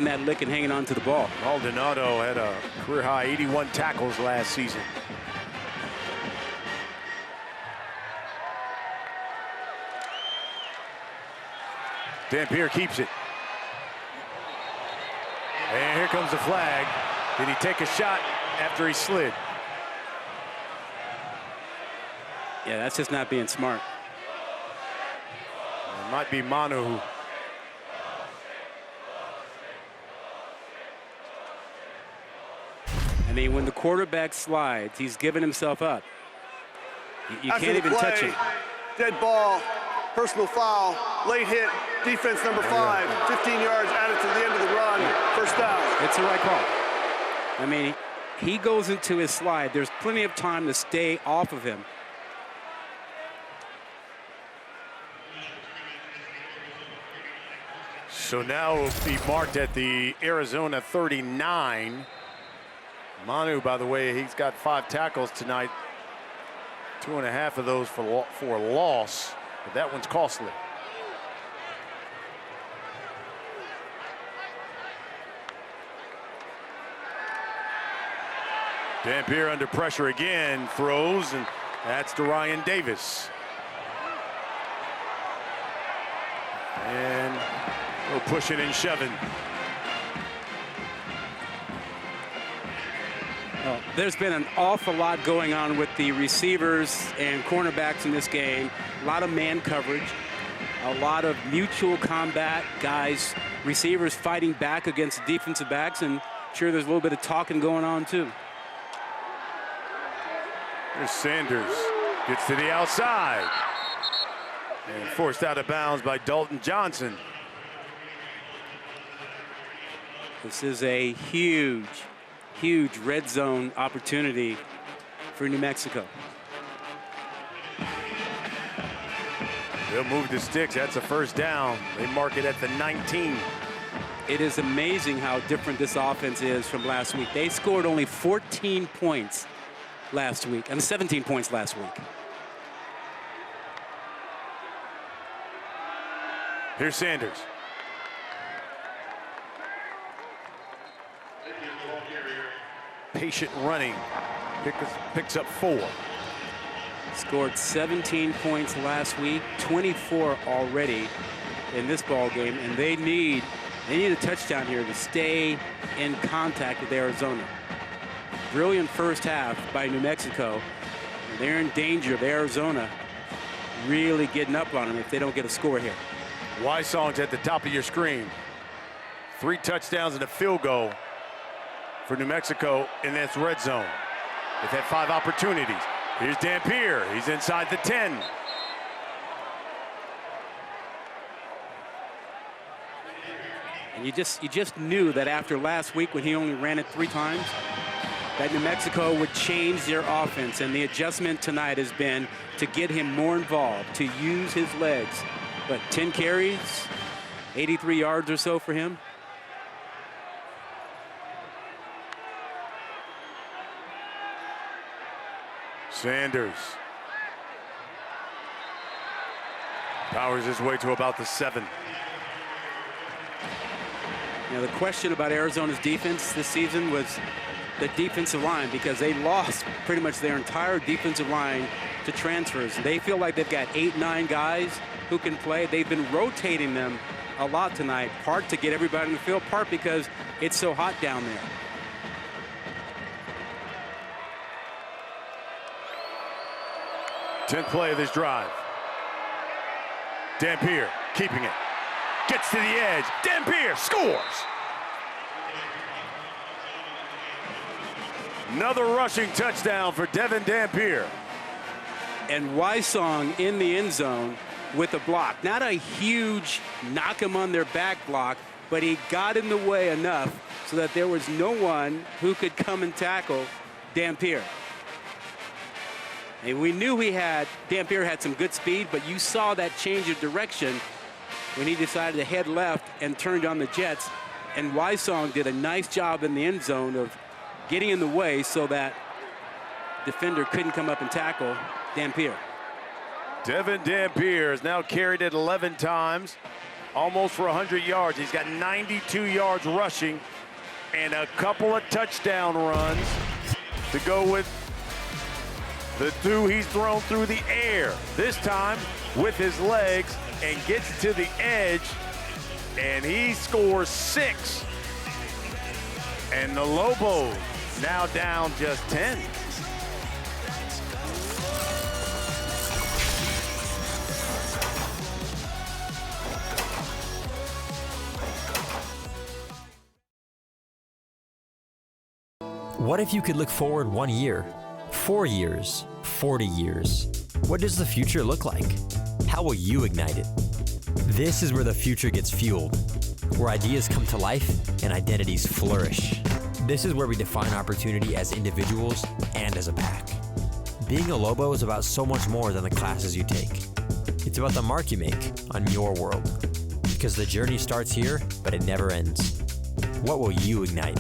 that lick and hanging on to the ball. Maldonado had a career-high 81 tackles last season. Dampier keeps it. And here comes the flag. Did he take a shot after he slid? Yeah, that's just not being smart. It might be Manu. I mean, when the quarterback slides, he's giving himself up. You can't even touch him. Dead ball, personal foul, late hit, defense number 5, 15 yards added to the end of the run, first down. It's the right call. I mean, he goes into his slide. There's plenty of time to stay off of him. So now will be marked at the Arizona 39. Manu, by the way, he's got 5 tackles tonight. 2.5 of those for a loss, but that one's costly. Dampier under pressure again, throws, and that's to Ryan Davis. And we're pushing and shoving. Well, there's been an awful lot going on with the receivers and cornerbacks in this game. A lot of man coverage, a lot of mutual combat, guys, receivers fighting back against defensive backs, and sure there's a little bit of talking going on too. There's Sanders, gets to the outside, and forced out of bounds by Dalton Johnson. This is a huge red zone opportunity for New Mexico. They'll move the sticks. That's a first down. They mark it at the 19. It is amazing how different this offense is from last week. They scored only 14 points last week and 17 points last week. Here's Sanders. Patient running, picks up 4. Scored 17 points last week, 24 already in this ball game, and they need a touchdown here to stay in contact with Arizona. Brilliant first half by New Mexico. They're in danger of Arizona really getting up on them if they don't get a score here. Wysong's at the top of your screen. 3 touchdowns and a field goal for New Mexico in this red zone. They've had 5 opportunities. Here's Dampier. He's inside the 10. And you just knew that after last week when he only ran it 3 times, that New Mexico would change their offense, and the adjustment tonight has been to get him more involved, to use his legs. But 10 carries, 83 yards or so for him. Sanders powers his way to about the 7. Now the question about Arizona's defense this season was the defensive line, because they lost pretty much their entire defensive line to transfers. They feel like they've got 8-9 guys who can play. They've been rotating them a lot tonight, part to get everybody in the field, part because it's so hot down there. Tenth play of this drive. Dampier keeping it. Gets to the edge. Dampier scores. Another rushing touchdown for Devin Dampier. And Wysong in the end zone with a block. Not a huge knock him on their back block, but he got in the way enough so that there was no one who could come and tackle Dampier. And we knew Dampier had some good speed, but you saw that change of direction when he decided to head left and turned on the jets. And Wysong did a nice job in the end zone of getting in the way so that defender couldn't come up and tackle Dampier. Devin Dampier has now carried it 11 times, almost for 100 yards. He's got 92 yards rushing and a couple of touchdown runs to go with the 2 he's thrown through the air. This time with his legs, and gets to the edge, and he scores 6. And the Lobos now down just 10. What if you could look forward 1 year, 4 years, 40 years? What does the future look like? How will you ignite it? This is where the future gets fueled, where ideas come to life and identities flourish. This is where we define opportunity as individuals and as a pack. Being a Lobo is about so much more than the classes you take. It's about the mark you make on your world. Because the journey starts here, but it never ends. What will you ignite?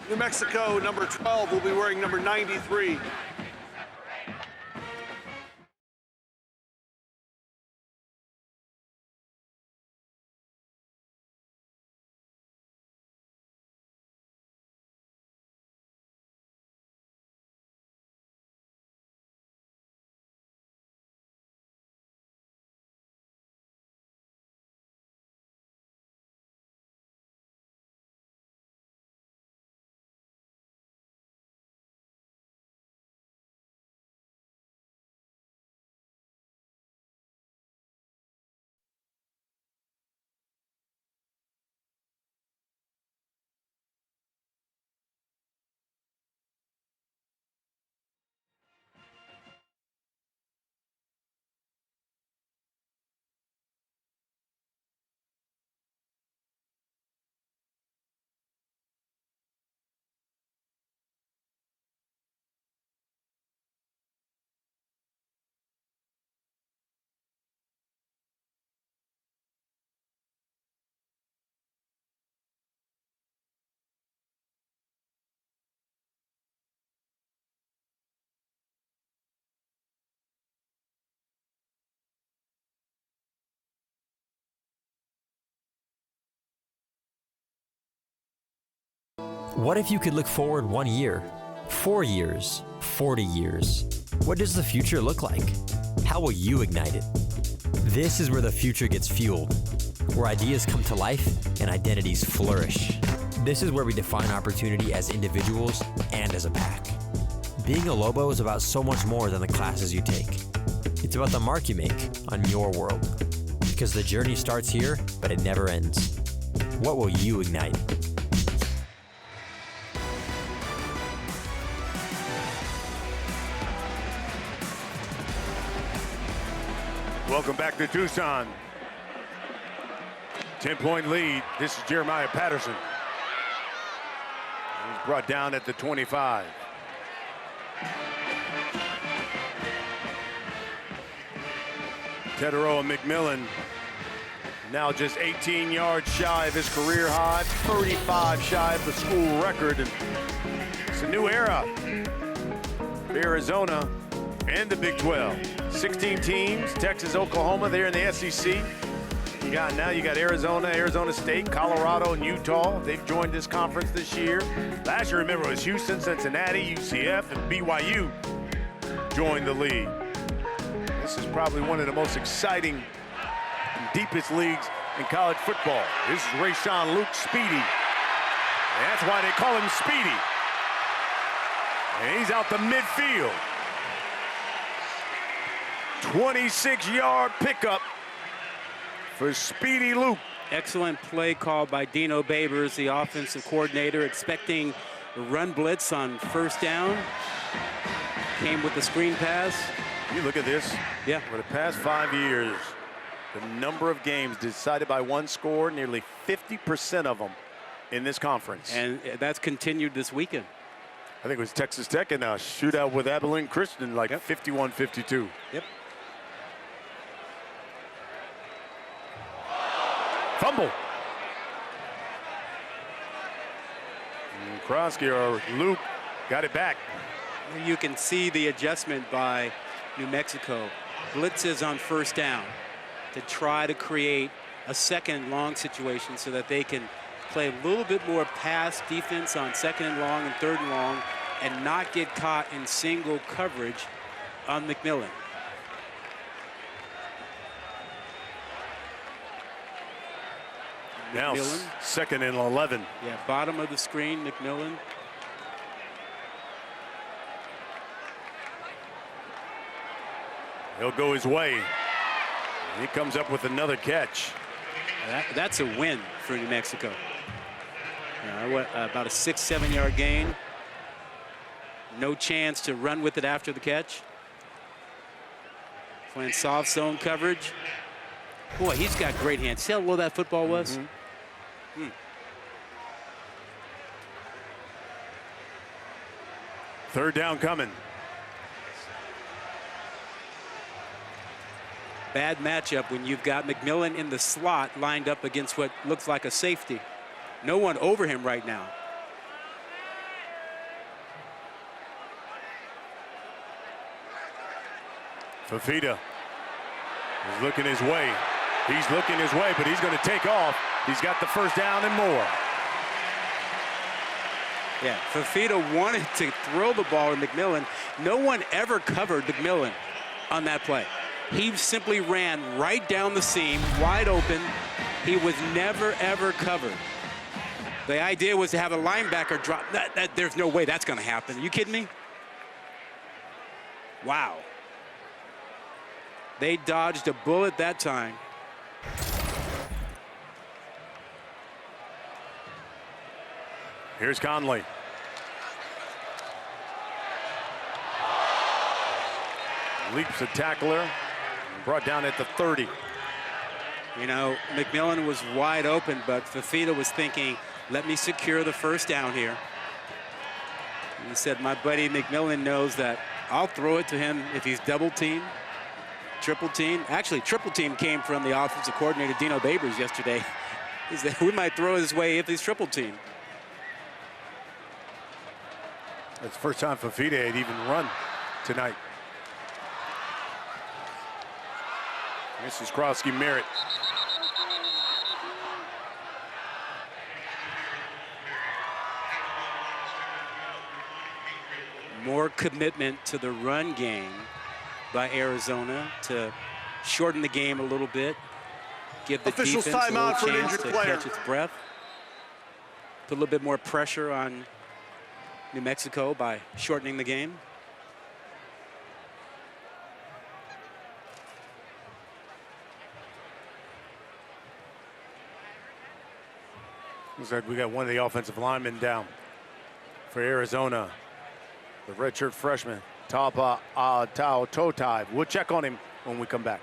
New Mexico, number 12, will be wearing number 93. What if you could look forward 1 year, 4 years, 40 years? What does the future look like? How will you ignite it? This is where the future gets fueled, where ideas come to life and identities flourish. This is where we define opportunity as individuals and as a pack. Being a Lobo is about so much more than the classes you take. It's about the mark you make on your world. Because the journey starts here, but it never ends. What will you ignite? Welcome back to Tucson. 10-point lead. This is Jeremiah Patterson. He's brought down at the 25. Teteroa McMillan now just 18 yards shy of his career high, 35 shy of the school record. And it's a new era for Arizona and the Big 12. 16 teams, Texas, Oklahoma, there in the SEC. You got Arizona, Arizona State, Colorado, and Utah. They've joined this conference this year. Last year, remember, it was Houston, Cincinnati, UCF, and BYU joined the league. This is probably one of the most exciting and deepest leagues in college football. This is Rayshawn Luke Speedy. And that's why they call him Speedy. And he's out the midfield. 26-yard pickup for Speedy Luke. Excellent play call by Dino Babers, the offensive coordinator, expecting a run blitz on first down. Came with the screen pass. You look at this. Yeah. For the past 5 years, the number of games decided by one score, nearly 50% of them in this conference. And that's continued this weekend. I think it was Texas Tech in a shootout with Abilene Christian, like 51-52. Yep. Fumble. And Krosky or Luke got it back. You can see the adjustment by New Mexico. Blitzes on first down to try to create a second long situation so that they can play a little bit more pass defense on second and long and third and long and not get caught in single coverage on McMillan. Now second and 11. Yeah, bottom of the screen, McMillan. He'll go his way. He comes up with another catch. That's a win for New Mexico. About a 6-7 yard gain. No chance to run with it after the catch. Playing soft zone coverage. Boy, he's got great hands. See how low that football was? Third down coming. Bad matchup when you've got McMillan in the slot lined up against what looks like a safety. No one over him right now. Fafita is looking his way. He's looking his way, but he's going to take off. He's got the first down and more. Yeah, Fafita wanted to throw the ball to McMillan. No one ever covered McMillan on that play. He simply ran right down the seam, wide open. He was never, ever covered. The idea was to have a linebacker drop. There's no way that's going to happen. Are you kidding me? Wow. They dodged a bullet that time. Here's Conley. Leaps a tackler. Brought down at the 30. You know, McMillan was wide open, but Fafita was thinking, let me secure the first down here. And he said, my buddy McMillan knows that I'll throw it to him if he's double teamed, triple team. Actually, triple team came from the offensive coordinator, Dino Babers, yesterday. He said, we might throw his way if he's triple teamed. That's the first time Fafita had even run tonight. This is Krosky Merritt. More commitment to the run game by Arizona to shorten the game a little bit, give the defense a little chance to catch its breath. Put a little bit more pressure on New Mexico by shortening the game. Looks like we got one of the offensive linemen down for Arizona. The redshirt freshman, Tapa Tao Totai. We'll check on him when we come back.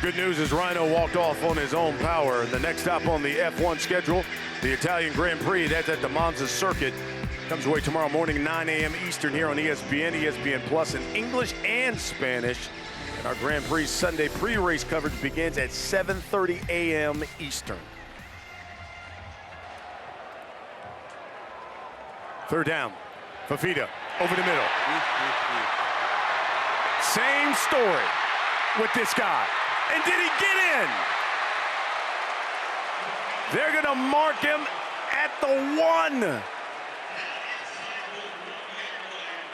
Good news is Rhino walked off on his own power. The next stop on the F1 schedule, the Italian Grand Prix. That's at the Monza Circuit. Comes away tomorrow morning, 9 a.m. Eastern here on ESPN, ESPN Plus in English and Spanish. And our Grand Prix Sunday pre-race coverage begins at 7:30 a.m. Eastern. Third down, Fafita over the middle. Same story with this guy. And did he get in? They're gonna mark him at the 1.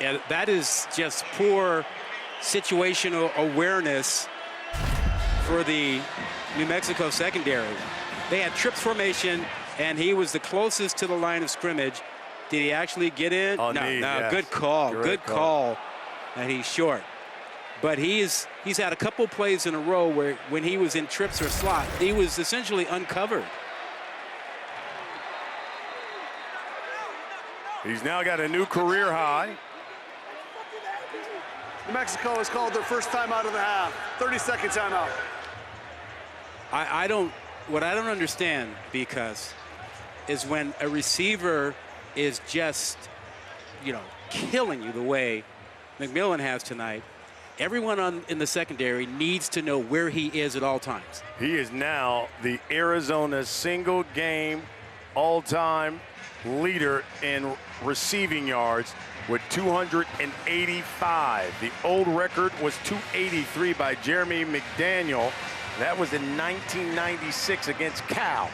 Yeah, that is just poor situational awareness for the New Mexico secondary. They had trips formation, and he was the closest to the line of scrimmage. Did he actually get in? Oh, no, yes. Good call. Great Good call. And he's short. But he's had a couple plays in a row where when he was in trips or slot, he was essentially uncovered. He's now got a new career high. New Mexico has called their first timeout of the half. 30-second timeout. What I don't understand, because is when a receiver is just, killing you the way McMillan has tonight, everyone in the secondary needs to know where he is at all times. He is now the Arizona single game all-time leader in receiving yards with 285. The old record was 283 by Jeremy McDaniel. That was in 1996 against Cal.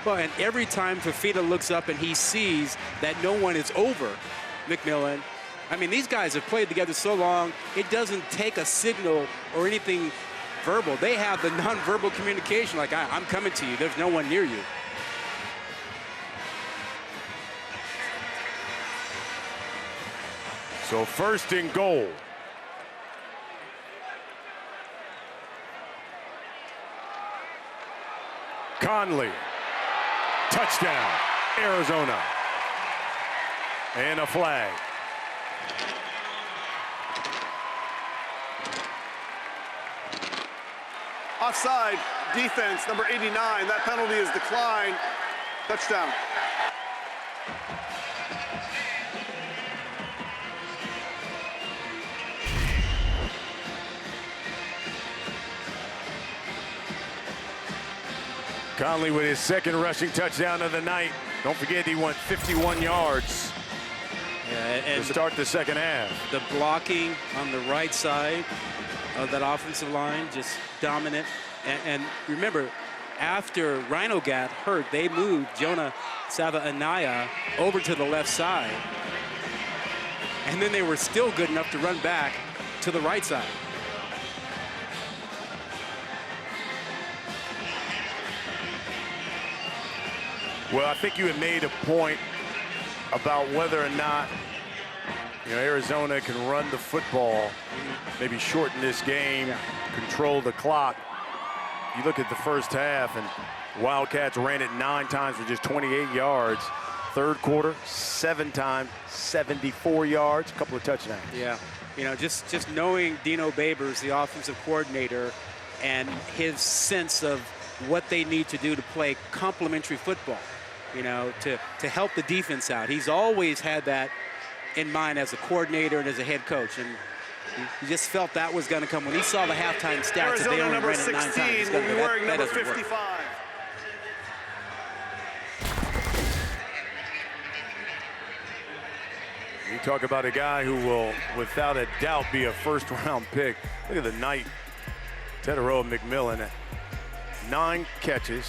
Well, and every time Fafita looks up and he sees that no one is over McMillan, I mean, these guys have played together so long, it doesn't take a signal or anything verbal. They have the nonverbal communication, like, I'm coming to you. There's no one near you. So first and goal. Conley. Touchdown, Arizona. And a flag. Offside, defense, number 89. That penalty is declined. Touchdown. Conley with his second rushing touchdown of the night. Don't forget, he went 51 yards to start the second half. The blocking on the right side of that offensive line, just dominant. And remember, after Rhino got hurt, they moved Jonah Sava-Anaya over to the left side. And then they were still good enough to run back to the right side. Well, I think you had made a point about whether or not Arizona can run the football, maybe shorten this game, control the clock. You look at the first half, and Wildcats ran it 9 times for just 28 yards. Third quarter, 7 times, 74 yards, a couple of touchdowns. Yeah, just knowing Dino Babers, the offensive coordinator, and his sense of what they need to do to play complementary football, to help the defense out. He's always had that in mind as a coordinator and as a head coach, and he just felt that was going to come when he saw the halftime stats. Arizona, that they only number ran it 9 16 times. will be wearing that number doesn't work. 55. You talk about a guy who will, without a doubt, be a first-round pick. Look at the night. Teteroa McMillan, 9 catches,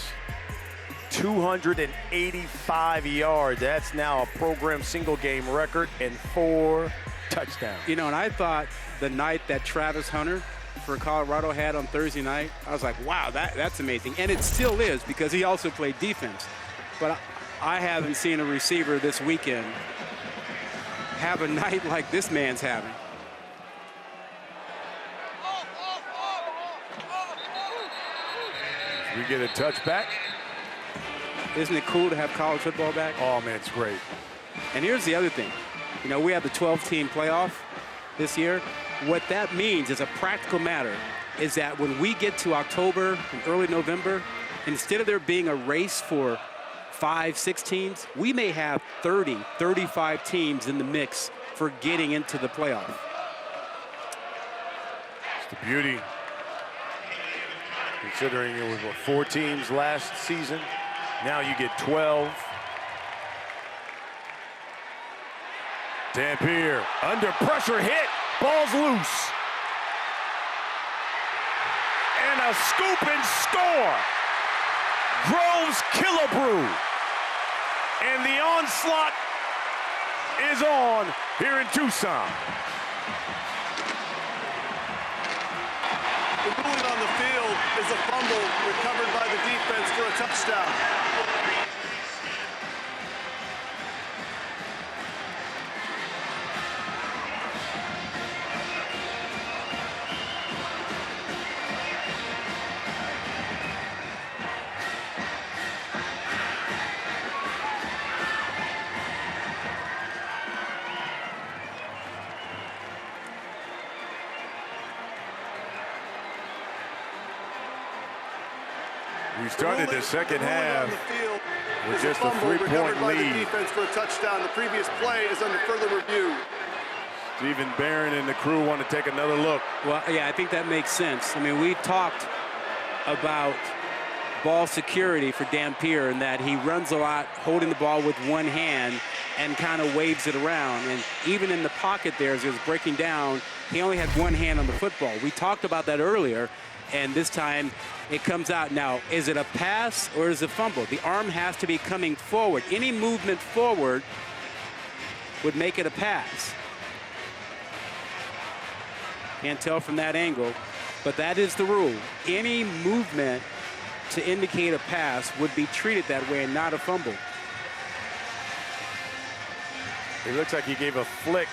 285 yards. That's now a program single-game record and 4 touchdowns. And I thought the night that Travis Hunter for Colorado had on Thursday night, I was like, wow, that's amazing. And it still is, because he also played defense. But I haven't seen a receiver this weekend have a night like this man's having. We get a touchback. Isn't it cool to have college football back? Oh, man, it's great. And here's the other thing. We have the 12-team playoff this year. What that means, as a practical matter, is that when we get to October and early November, instead of there being a race for 5, 6 teams, we may have 30, 35 teams in the mix for getting into the playoff. It's the beauty, considering it was, what, 4 teams last season. Now you get 12. Dampier, under pressure, hit, ball's loose. And a scoop and score. Groves Killebrew. And the onslaught is on here in Tucson. The ruling on the field is a fumble recovered by the defense for a touchdown. We started the second half with just a 3-point lead. Defense for a touchdown. The previous play is under further review. Stephen Barron and the crew want to take another look. Well, yeah, I think that makes sense. I mean, we talked about ball security for Dampier and that he runs a lot holding the ball with one hand and kind of waves it around. And even in the pocket there, as he was breaking down, he only had one hand on the football. We talked about that earlier, and this time it comes out. Now, is it a pass or is it a fumble? The arm has to be coming forward. Any movement forward would make it a pass. Can't tell from that angle, but that is the rule. Any movement to indicate a pass would be treated that way and not a fumble. It looks like he gave a flick.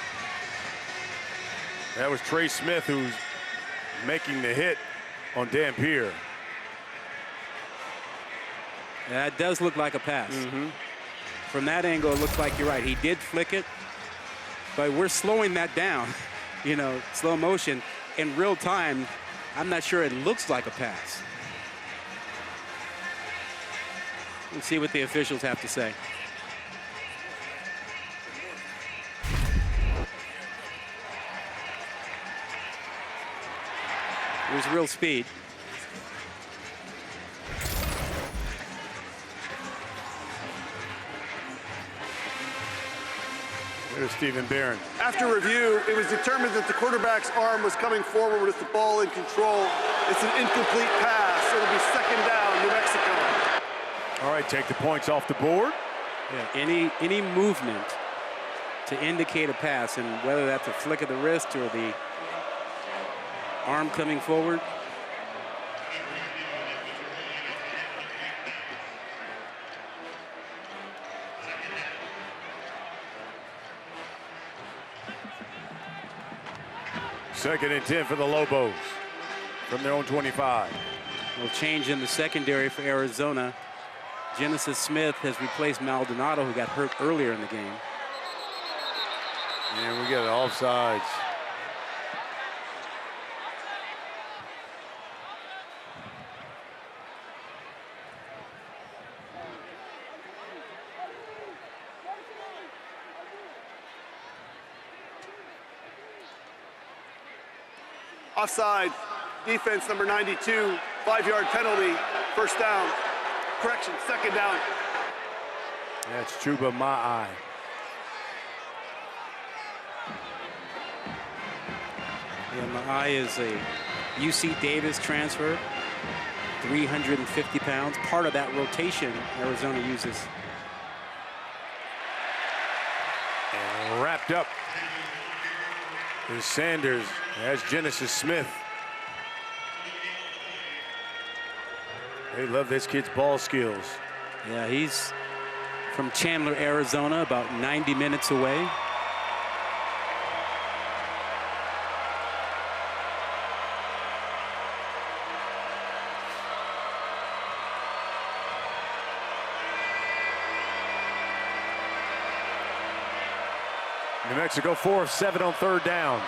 That was Trey Smith who's making the hit on Dampier. That does look like a pass. From that angle, it looks like you're right. He did flick it, but we're slowing that down. You know, slow motion. In real time, I'm not sure it looks like a pass. Let's see what the officials have to say. There's real speed. There's Stephen Barron. After review, it was determined that the quarterback's arm was coming forward with the ball in control. It's an incomplete pass. It'll be second down, New Mexico. All right, take the points off the board. Yeah, any movement to indicate a pass, and whether that's a flick of the wrist or the arm coming forward. Second and 10 for the Lobos from their own 25. Will change in the secondary for Arizona. Genesis Smith has replaced Maldonado, who got hurt earlier in the game. And we get offsides. Offside, defense number 92, 5-yard penalty, first down. Correction, second down. That's Chuba Ma'ai. Yeah, Ma'ai is a UC Davis transfer, 350 pounds, part of that rotation Arizona uses. And wrapped up is Sanders as Genesis Smith. They love this kid's ball skills. Yeah, he's from Chandler, Arizona, about 90 minutes away. New Mexico 4 of 7 on third down.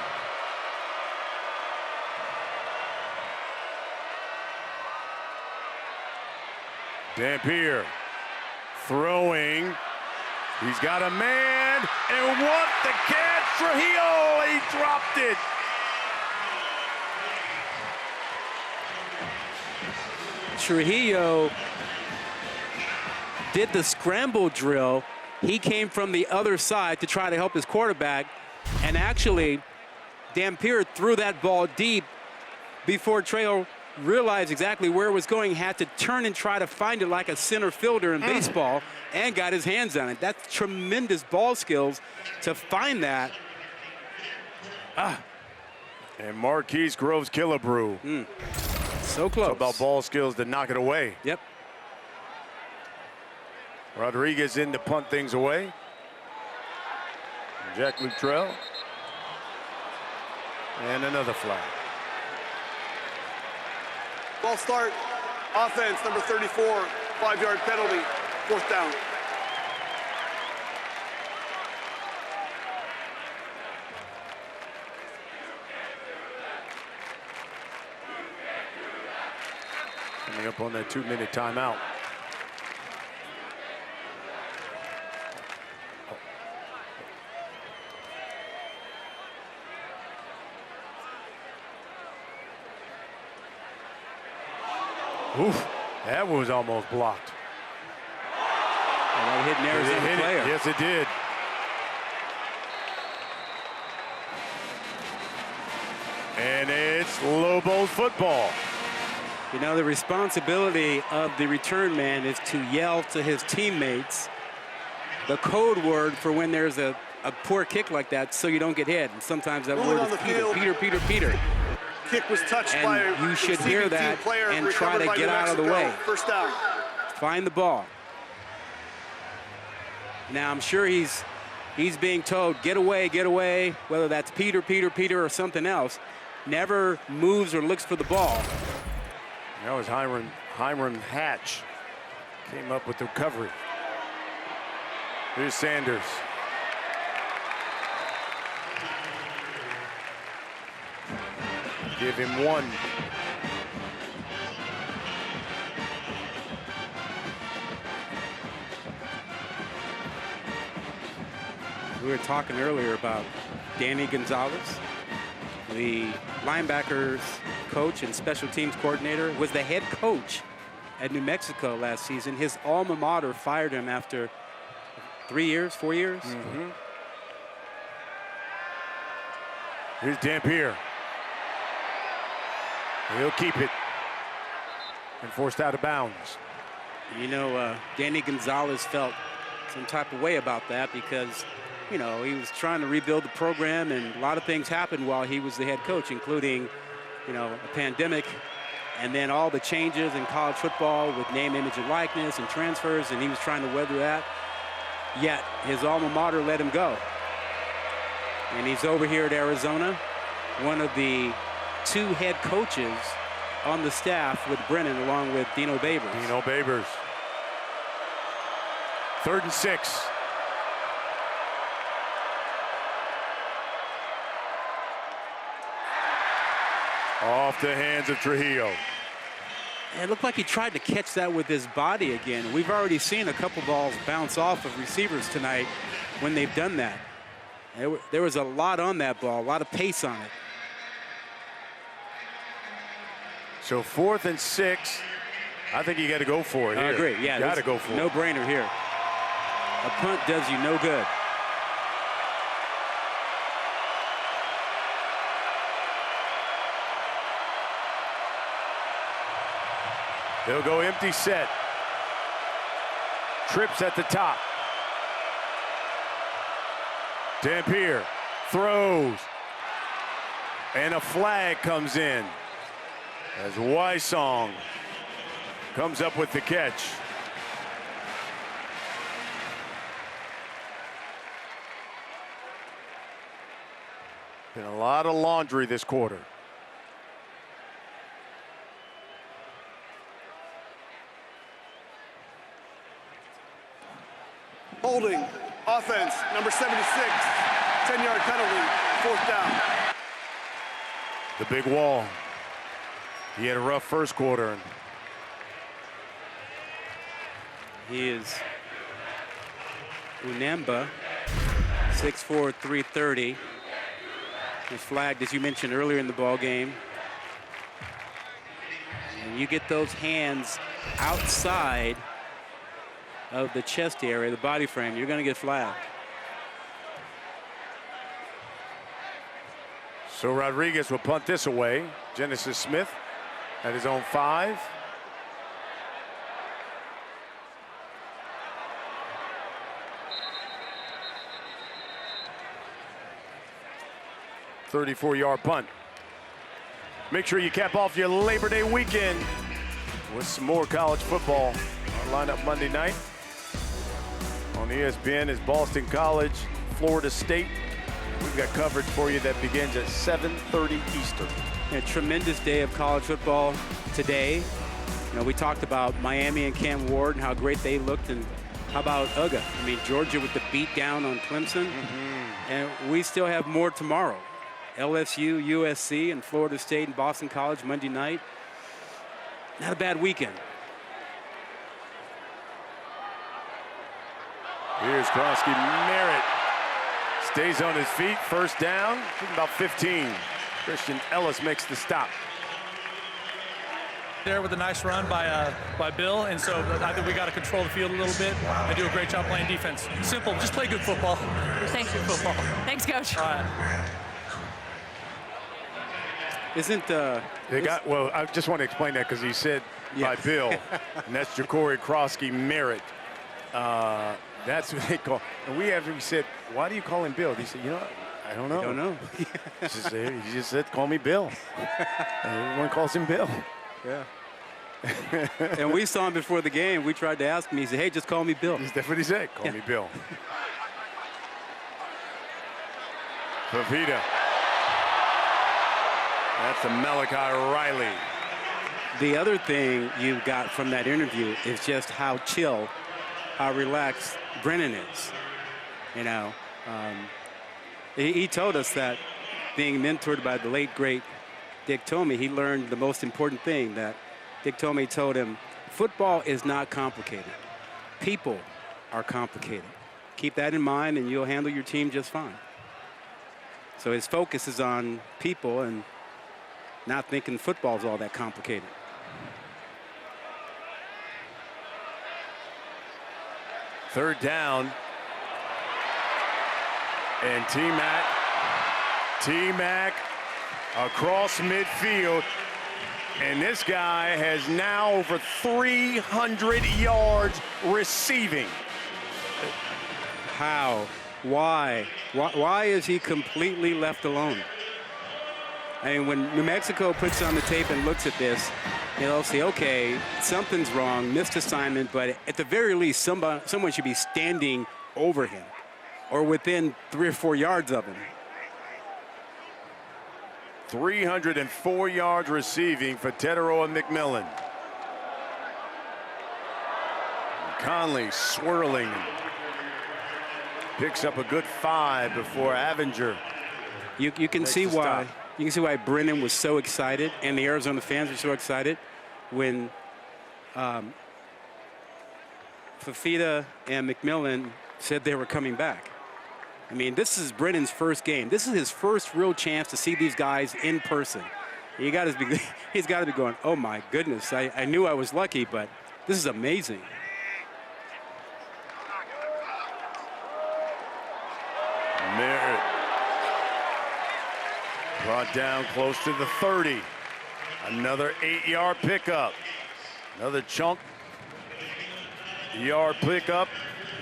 Dampier throwing. He's got a man, and what the catch, Trujillo, he dropped it. Trujillo did the scramble drill. He came from the other side to try to help his quarterback, and actually Dampier threw that ball deep before Trujillo realized exactly where it was going, had to turn and try to find it like a center fielder in baseball, and got his hands on it. That's tremendous ball skills to find that. And Marquise Groves Killebrew. So close. It's about ball skills to knock it away. Yep. Rodriguez in to punt things away. Jack Luttrell. And another flag. Ball start, offense, number 34, 5-yard penalty, 4th down. Coming up on that 2-minute timeout. Oof, that was almost blocked. And that hit an Arizona player. Yes, it did. And it's Lobos football. You know, the responsibility of the return man is to yell to his teammates the code word for when there's a poor kick like that so you don't get hit. And sometimes that word is Peter. Kick was touched and by you should hear that and try to get out of the way. 1st down. Find the ball. Now I'm sure he's being told, get away, whether that's Peter, or something else. Never moves or looks for the ball. That was Hiram Hatch. Came up with the recovery. Here's Sanders. Give him 1. We were talking earlier about Danny Gonzalez, the linebackers coach and special teams coordinator, was the head coach at New Mexico last season. His alma mater fired him after 4 years. Here's Dampier. He'll keep it. And forced out of bounds. You know, Danny Gonzalez felt some type of way about that because, you know, he was trying to rebuild the program, and a lot of things happened while he was the head coach, including, you know, a pandemic, and then all the changes in college football with name, image, and likeness and transfers, and he was trying to weather that. Yet his alma mater let him go. And he's over here at Arizona, one of the 2 head coaches on the staff with Brennan, along with Dino Babers. 3rd and 6. Off the hands of Trujillo. And it looked like he tried to catch that with his body again. We've already seen a couple balls bounce off of receivers tonight when they've done that. There was a lot on that ball, a lot of pace on it. So 4th and 6. I think you got to go for it here. I agree. Yeah, got to go for it. No-brainer here. A punt does you no good. They'll go empty set. Trips at the top. Dampier throws. And a flag comes in as Wysong comes up with the catch. Been a lot of laundry this quarter. Holding, offense, number 76, 10-yard penalty, 4th down. The big wall. He had a rough first quarter. He is Unamba, 6'4", 330. He's flagged, as you mentioned earlier in the ball game. And you get those hands outside of the chest area, the body frame, you're going to get flagged. So Rodriguez will punt this away. Genesis Smith at his own 5. "34-yard punt." Make sure you cap off your Labor Day weekend with some more college football. Our lineup Monday night on ESPN is Boston College, Florida State. We've got coverage for you that begins at 7:30 Eastern. A tremendous day of college football today. You know, we talked about Miami and Cam Ward and how great they looked, and how about UGA? I mean, Georgia with the beat down on Clemson. And we still have more tomorrow. LSU, USC, and Florida State and Boston College Monday night. Not a bad weekend. Here's Krosky Merritt. Stays on his feet, first down, about 15. Christian Ellis makes the stop. There with a nice run by Bill, and so I think we got to control the field a little bit and do a great job playing defense. Simple, just play good football. Thanks. Good football. Thanks, Coach. All right. Well, I just want to explain that because he said by Bill, and that's Ja'Cory Krosky Merritt. That's what they call. And we said, why do you call him Bill? He said, you know, I don't know. I don't know. He just said, call me Bill. Everyone calls him Bill. Yeah. And we saw him before the game. We tried to ask him. He said, hey, just call me Bill. That's what he said. Call me Bill. Fafita. That's the Malachi Riley. The other thing you got from that interview is just how chill, how relaxed Brennan is. You know, he told us that being mentored by the late, great Dick Tomey, he learned the most important thing, that Dick Tomey told him, football is not complicated. People are complicated. Keep that in mind and you'll handle your team just fine. So his focus is on people and not thinking football's all that complicated. Third down. And T-Mac across midfield. And this guy has now over 300 yards receiving. How? Why? Why is he completely left alone? I mean, when New Mexico puts on the tape and looks at this, they'll say, okay, something's wrong, missed assignment, but at the very least, someone should be standing over him or within 3 or 4 yards of him. 304 yards receiving for Teteroa McMillan. Conley swirling. Picks up a good 5 before Avenger. You can see why. You can see why Brennan was so excited and the Arizona fans were so excited when Fafita and McMillan said they were coming back. I mean, this is Brennan's first game. This is his first real chance to see these guys in person. He's got to be going, oh my goodness, I knew I was lucky, but this is amazing. Merritt brought down close to the 30. Another 8-yard pickup. Another chunk yard pickup.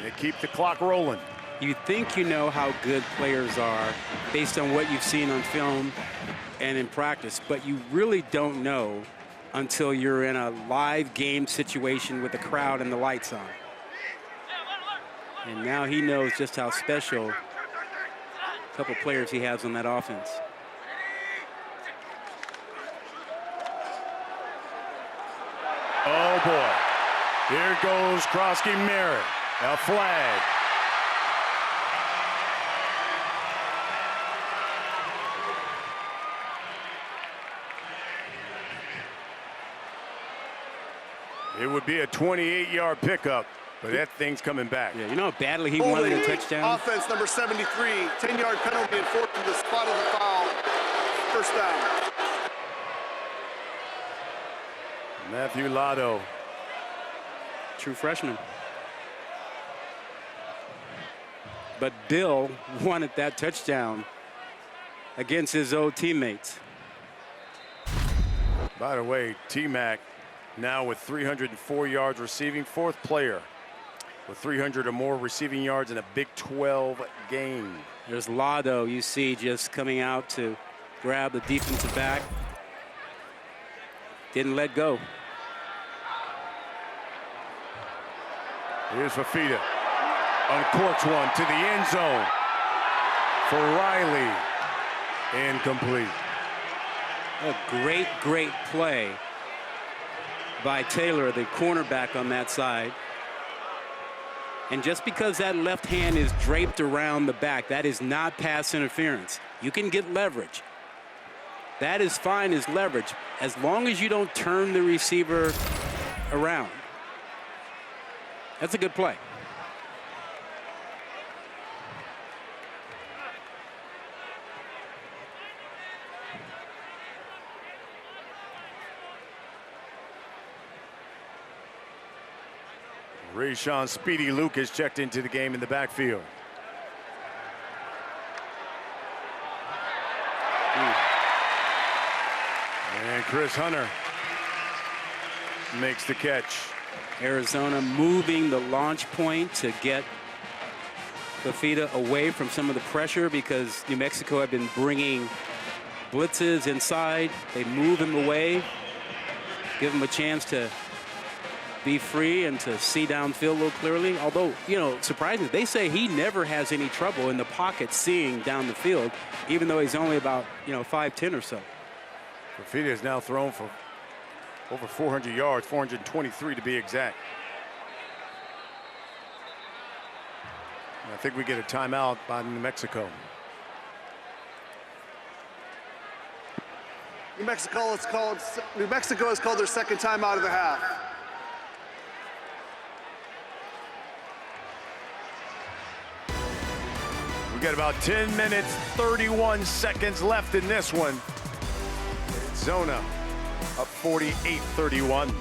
They keep the clock rolling. You think you know how good players are based on what you've seen on film and in practice, but you really don't know until you're in a live game situation with the crowd and the lights on. And now he knows just how special a couple players he has on that offense. Oh boy, here goes Krosky Merritt, a flag. It would be a 28-yard pickup. But that thing's coming back. Yeah, you know how badly he wanted a touchdown? Offense number 73, 10-yard penalty enforced from the spot of the foul. First down. Matthew Lotto. True freshman. But Bill wanted that touchdown against his old teammates. By the way, T-Mac now with 304 yards receiving, fourth player with 300 or more receiving yards in a Big 12 game. There's Lotto, you see, just coming out to grab the defensive back. Didn't let go. Here's Fafita. Uncorks one to the end zone for Riley. Incomplete. A great, great play by Taylor, the cornerback on that side. And just because that left hand is draped around the back, that is not pass interference. You can get leverage. That is fine as leverage, as long as you don't turn the receiver around. That's a good play. Rayshawn Speedy Lucas checked into the game in the backfield. And Chris Hunter makes the catch. Arizona moving the launch point to get Fafita away from some of the pressure because New Mexico had been bringing blitzes inside. They move him away, give him a chance to be free and to see downfield a little clearly. Although, you know, surprisingly, they say he never has any trouble in the pocket seeing down the field, even though he's only about, 5'10" or so. Fafita is now thrown for over 400 yards, 423 to be exact. And I think we get a timeout by New Mexico. New Mexico has called their second timeout of the half. We got about 10 minutes, 31 seconds left in this one. Arizona up 48-31.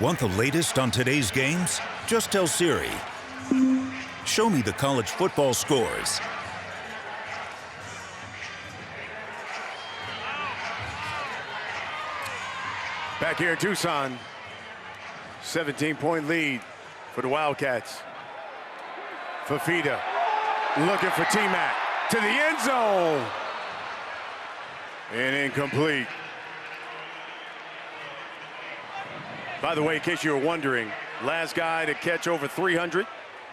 Want the latest on today's games? Just tell Siri, show me the college football scores. Back here in Tucson, 17-point lead for the Wildcats. Fafita looking for T-Mac to the end zone. And incomplete. By the way, in case you were wondering, last guy to catch over 300,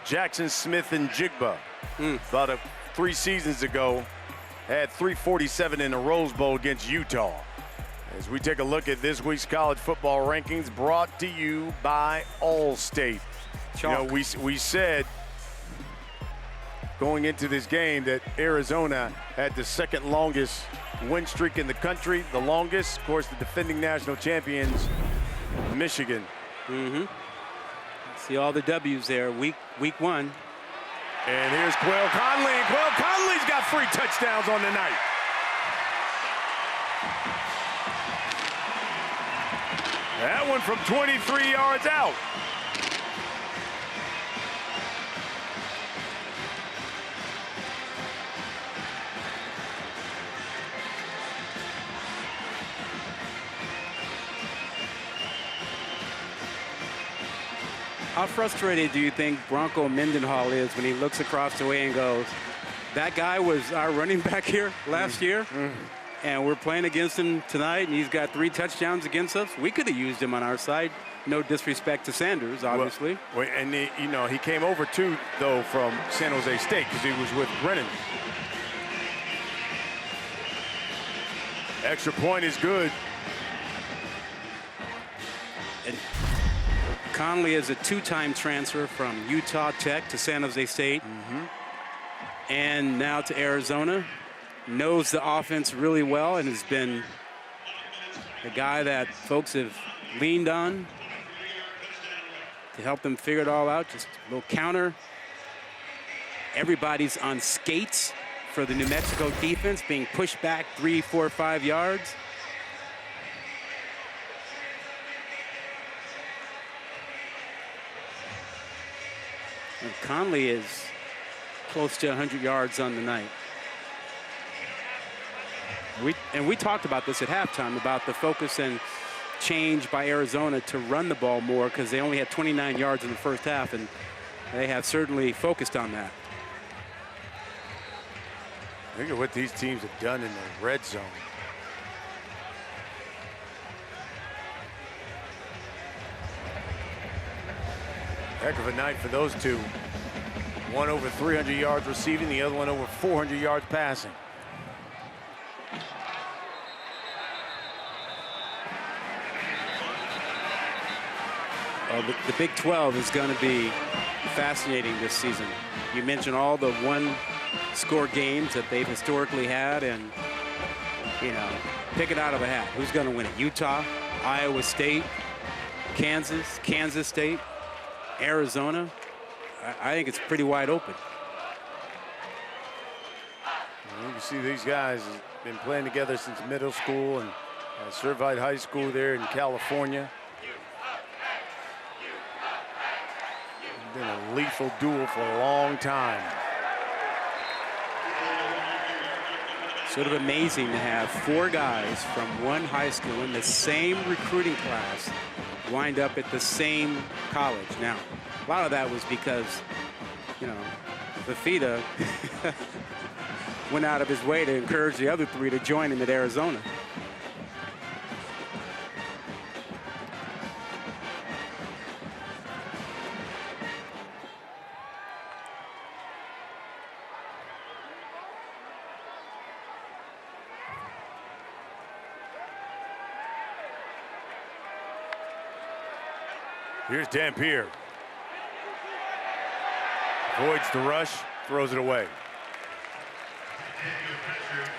Jackson Smith and Jigba. About 3 seasons ago, had 347 in the Rose Bowl against Utah. As we take a look at this week's college football rankings, brought to you by Allstate. You know, we said going into this game that Arizona had the second longest win streak in the country. The longest, of course, the defending national champions, Michigan. See all the W's there, week one. And here's Quail Conley. And Quail Conley's got 3 touchdowns on the night. That one from 23 yards out. How frustrated do you think Bronco Mendenhall is when he looks across the way and goes, that guy was our running back here last year, and we're playing against him tonight, and he's got 3 touchdowns against us? We could have used him on our side. No disrespect to Sanders, obviously. Well, and he came over too, though, from San Jose State because he was with Brennan. Extra point is good. And Conley is a 2-time transfer from Utah Tech to San Jose State, and now to Arizona. Knows the offense really well and has been a guy that folks have leaned on to help them figure it all out. Just a little counter. Everybody's on skates for the New Mexico defense, being pushed back 3, 4, 5 yards. And Conley is close to 100 yards on the night. We talked about this at halftime, about the focus and change by Arizona to run the ball more because they only had 29 yards in the first half, and they have certainly focused on that. Look at what these teams have done in the red zone. Heck of a night for those two. One over 300 yards receiving, the other one over 400 yards passing. The Big 12 is going to be fascinating this season. You mentioned all the one-score games that they've historically had, and, you know, pick it out of a hat. Who's going to win it? Utah, Iowa State, Kansas, Kansas State, Arizona. I think it's pretty wide open. You can see these guys have been playing together since middle school and Certified High School there in California. Been a lethal duel for a long time. Sort of amazing to have 4 guys from one high school in the same recruiting class wind up at the same college. Now, a lot of that was because, you know, Fafita went out of his way to encourage the other 3 to join him at Arizona. Here's Dampier. Avoids the rush, throws it away.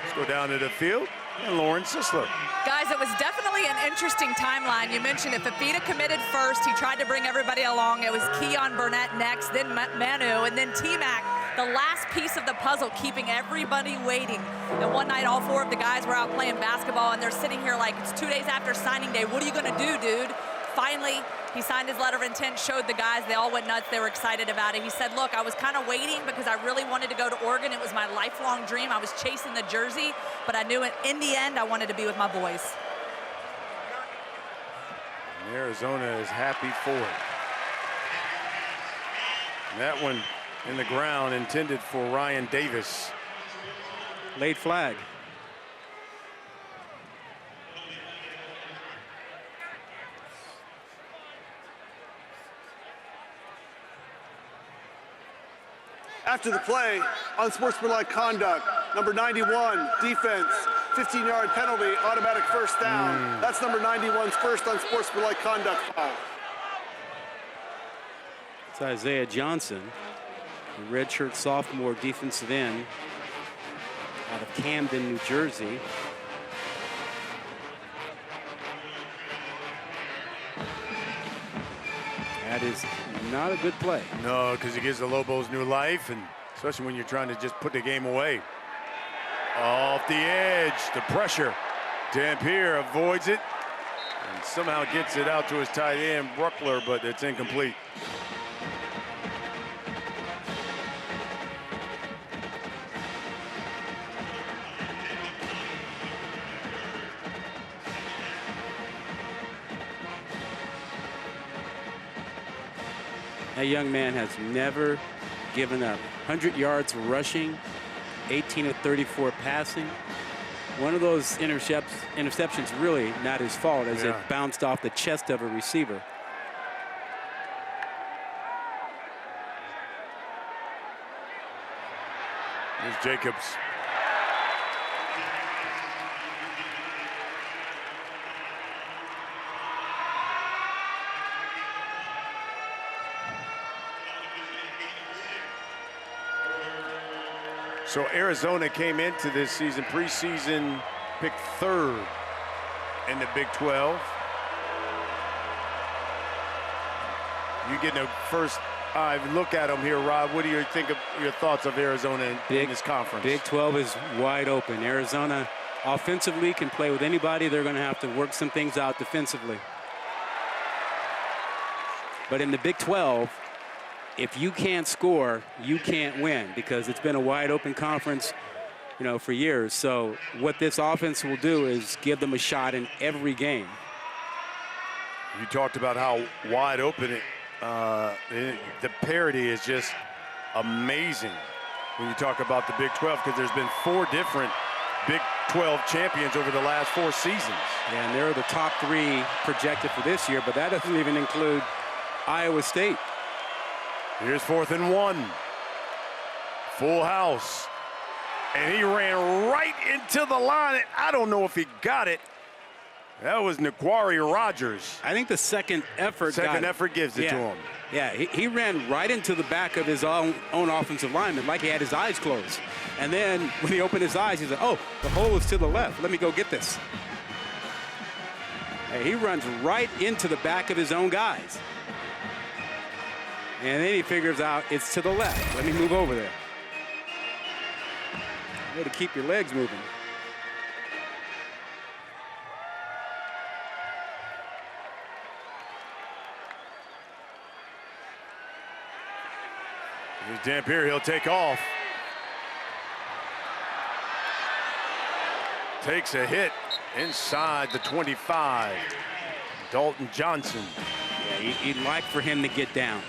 Let's go down to the field. And Lauren Sisler. Guys, it was definitely an interesting timeline. You mentioned it. Fafita committed first. He tried to bring everybody along. It was Keon Burnett next, then Manu, and then T-Mac, the last piece of the puzzle, keeping everybody waiting. And one night, all 4 of the guys were out playing basketball, and they're sitting here like, it's 2 days after signing day. What are you going to do, dude? Finally, He signed his letter of intent, showed the guys. They all went nuts. They were excited about it. He said, look, I was kind of waiting because I really wanted to go to Oregon. It was my lifelong dream. I was chasing the jersey, but I knew in the end I wanted to be with my boys. And Arizona is happy for it. And that one in the ground intended for Ryan Davis. Late flag. After the play, unsportsmanlike conduct, number 91, defense, 15-yard penalty, automatic first down. That's number 91's first unsportsmanlike conduct foul. It's Isaiah Johnson, a redshirt sophomore defensive end out of Camden, New Jersey. That is not a good play. No, because it gives the Lobos new life, and especially when you're trying to just put the game away. Off the edge, the pressure. Dampier avoids it and somehow gets it out to his tight end, Bruckler, but it's incomplete. That young man has never given up. 100 yards rushing, 18 of 34 passing. One of those interceptions really not his fault, as it bounced off the chest of a receiver. Here's Jacobs. So Arizona came into this season, preseason, picked 3rd in the Big 12. You getting a first look at them here, Rob. What do you think of your thoughts of Arizona in this conference? Big 12 is wide open. Arizona offensively can play with anybody. They're going to have to work some things out defensively. But in the Big 12, if you can't score, you can't win, because it's been a wide open conference, you know, for years. So what this offense will do is give them a shot in every game. You talked about how wide open the parity is just amazing when you talk about the Big 12, because there's been 4 different Big 12 champions over the last 4 seasons. Yeah, and they're the top 3 projected for this year, but that doesn't even include Iowa State. Here's 4th and 1. Full house. And he ran right into the line. I don't know if he got it. That was Nequari Rogers. I think the second effort gives it to him. Yeah, he ran right into the back of his own offensive lineman, like he had his eyes closed. And then when he opened his eyes, he said, oh, the hole is to the left. Let me go get this. Hey, he runs right into the back of his own guys. And then he figures out it's to the left. Let me move over there. You got to keep your legs moving. Here's Dampier, he'll take off. Takes a hit inside the 25. Dalton Johnson. Yeah, you'd like for him to get down.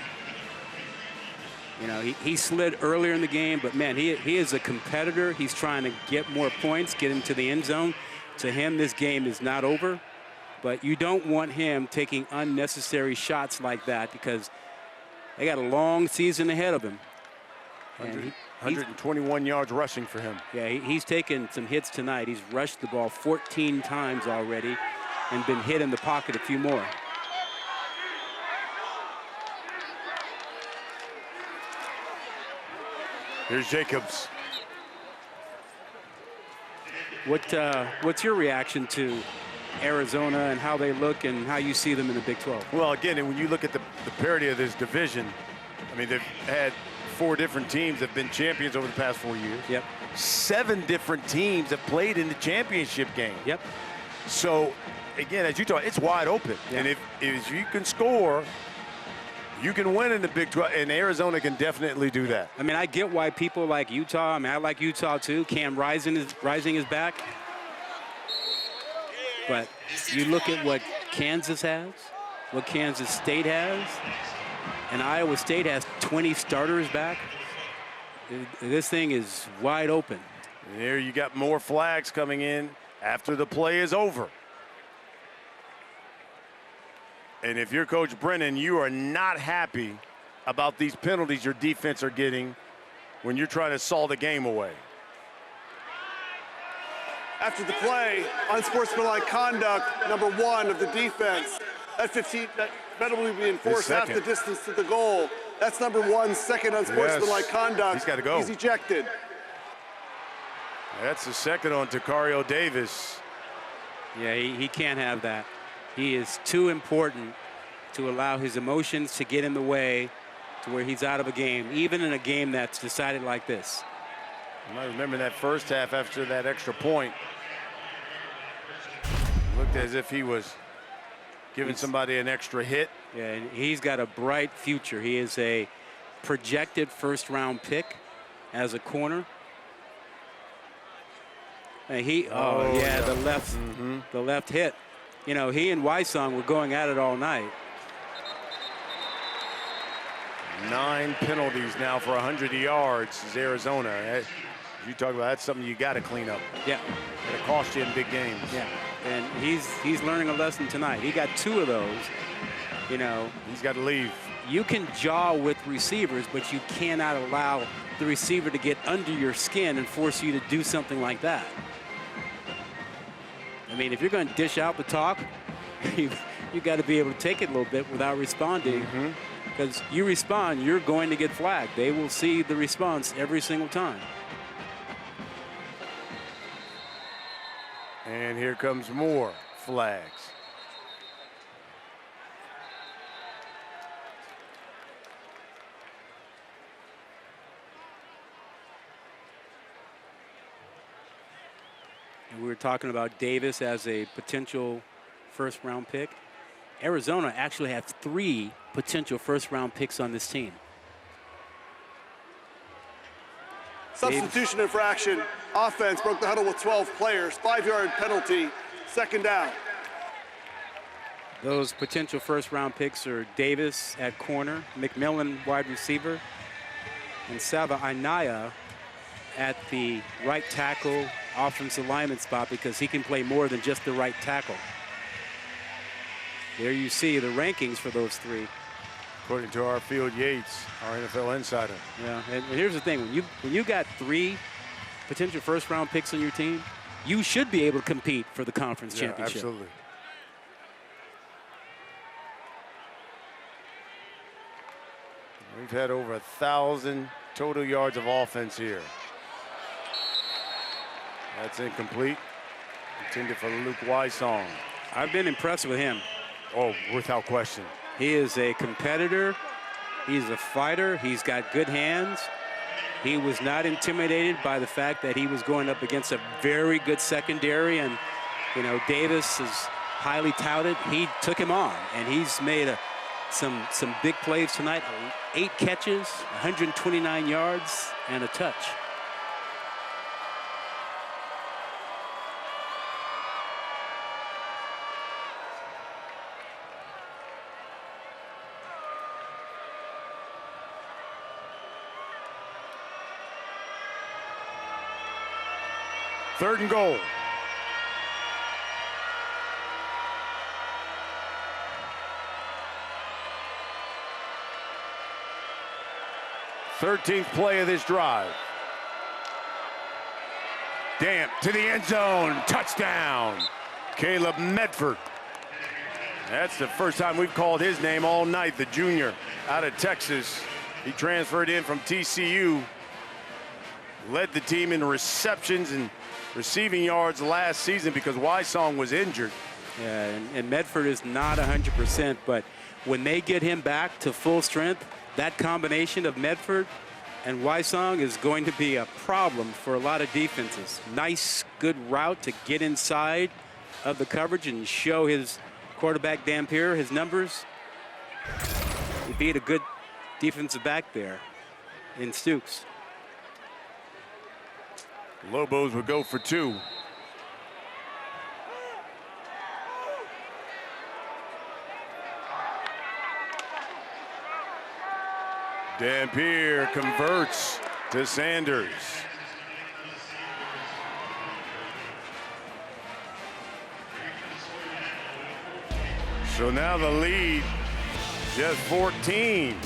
You know, he slid earlier in the game, but man, he is a competitor. He's trying to get more points, get into the end zone. To him, this game is not over, but you don't want him taking unnecessary shots like that, because they got a long season ahead of him. 121 yards rushing for him. Yeah, he's taken some hits tonight. He's rushed the ball 14 times already and been hit in the pocket a few more. Here's Jacobs. What's your reaction to Arizona and how they look and how you see them in the Big 12? Well, again, when you look at the parity of this division, I mean, they've had 4 different teams that have been champions over the past 4 years. Yep. 7 different teams have played in the championship game. Yep. So, again, as you talk, it's wide open. Yeah. And if you can score, you can win in the Big 12, and Arizona can definitely do that. I mean, I get why people like Utah. I mean, I like Utah too. Cam Rising is back. But you look at what Kansas has, what Kansas State has, and Iowa State has 20 starters back. This thing is wide open. And here you got more flags coming in after the play is over. And if you're Coach Brennan, you are not happy about these penalties your defense are getting when you're trying to saw the game away. After the play, unsportsmanlike conduct, number 1 of the defense. That 15, that better be enforced half the distance to the goal. That's number 1, second unsportsmanlike conduct. He's got to go. He's ejected. That's the second on Tacario Davis. Yeah, he can't have that. He is too important to allow his emotions to get in the way to where he's out of a game, even in a game that's decided like this. I remember that first half after that extra point. Looked as if he was giving somebody an extra hit. Yeah, and he's got a bright future. He is a projected first-round pick as a corner. And the left hit. You know, he and Wysong were going at it all night. 9 penalties now for 100 yards is Arizona. As you talk about, that's something you got to clean up. Yeah. It'll cost you in big games. Yeah, and he's learning a lesson tonight. He got 2 of those. You know, he's got to leave. You can jaw with receivers, but you cannot allow the receiver to get under your skin and force you to do something like that. I mean, if you're going to dish out the talk, you got to be able to take it a little bit without responding. Because you respond, you're going to get flagged. They will see the response every single time. And here comes more flags. And we were talking about Davis as a potential first-round pick. Arizona actually has 3 potential first-round picks on this team. Substitution infraction. Offense broke the huddle with 12 players. 5-yard penalty. Second down. Those potential first-round picks are Davis at corner, McMillan wide receiver, and Sava Anaya at the right tackle offensive lineman spot because he can play more than just the right tackle. There you see the rankings for those 3. According to our Field Yates, our NFL insider. Yeah, and here's the thing: when you got 3 potential first-round picks on your team, you should be able to compete for the conference championship. Absolutely. We've had over 1,000 total yards of offense here. That's incomplete. Intended for Luke Wysong. I've been impressed with him. Oh, without question. He is a competitor. He's a fighter. He's got good hands. He was not intimidated by the fact that he was going up against a very good secondary. And, you know, Davis is highly touted. He took him on, and he's made some big plays tonight. 8 catches, 129 yards, and a touch. Third and goal. Thirteenth play of this drive. Damp to the end zone. Touchdown. Caleb Medford. That's the first time we've called his name all night, the junior out of Texas. He transferred in from TCU. Led the team in receptions and receiving yards last season because Wysong was injured. Yeah, and Medford is not 100%, but when they get him back to full strength, that combination of Medford and Wysong is going to be a problem for a lot of defenses. Nice, good route to get inside of the coverage and show his quarterback Dampier his numbers. He beat a good defensive back there in Stooks. Lobos would go for 2. Dampier converts to Sanders. So now the lead, just 14.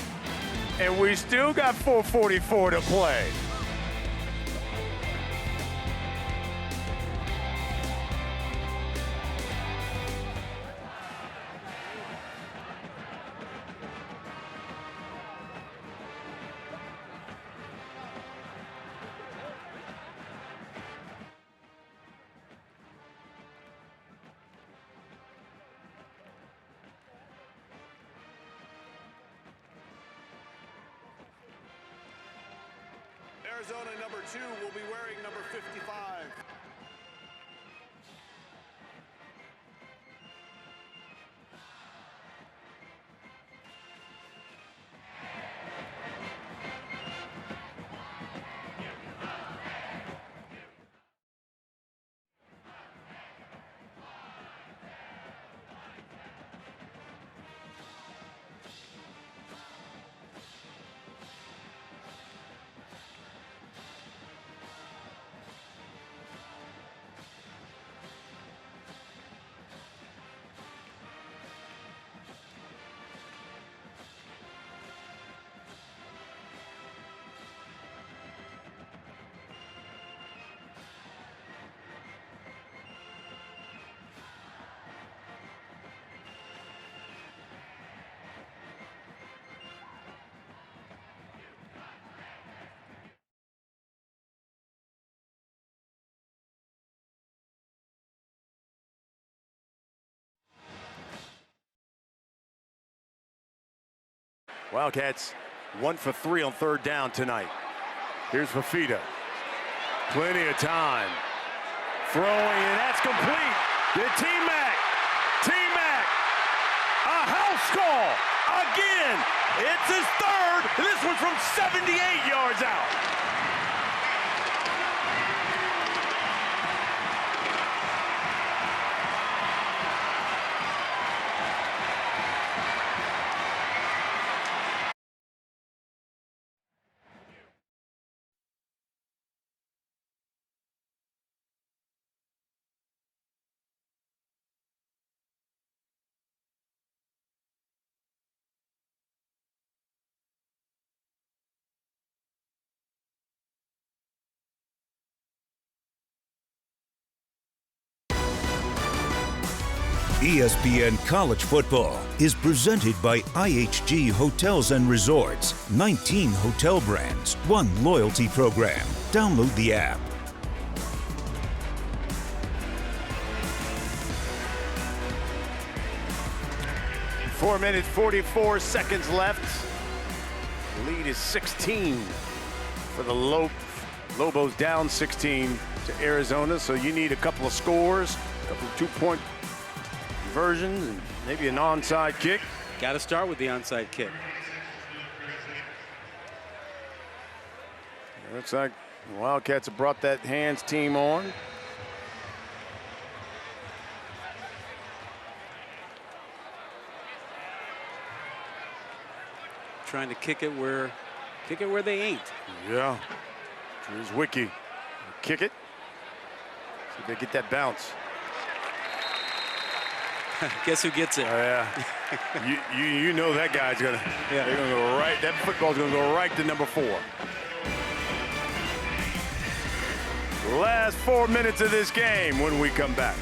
And we still got 4:44 to play. Arizona number 2 will be wearing number 55. Wildcats 1 for 3 on 3rd down tonight. Here's Fafita. Plenty of time. Throwing, and that's complete. To T-Mac. T-Mac. A house call. Again. It's his 3rd. This one's from 78 yards out. ESPN College Football is presented by IHG Hotels and Resorts. 19 hotel brands, 1 loyalty program. Download the app. Four minutes, 44 seconds left. The lead is 16 for the Lobos, down 16 to Arizona. So you need a couple of scores, a couple of 2-point conversions, and maybe an onside kick. Got to start with the onside kick. Looks like the Wildcats have brought that hands team on. Trying to kick it where they ain't. Yeah. Here's Wiki. Kick it. See if they get that bounce. Guess who gets it? Oh, yeah. you know that guy's gonna. Yeah. They're gonna go right. That football's gonna go right to number 4. Last 4 minutes of this game when we come back.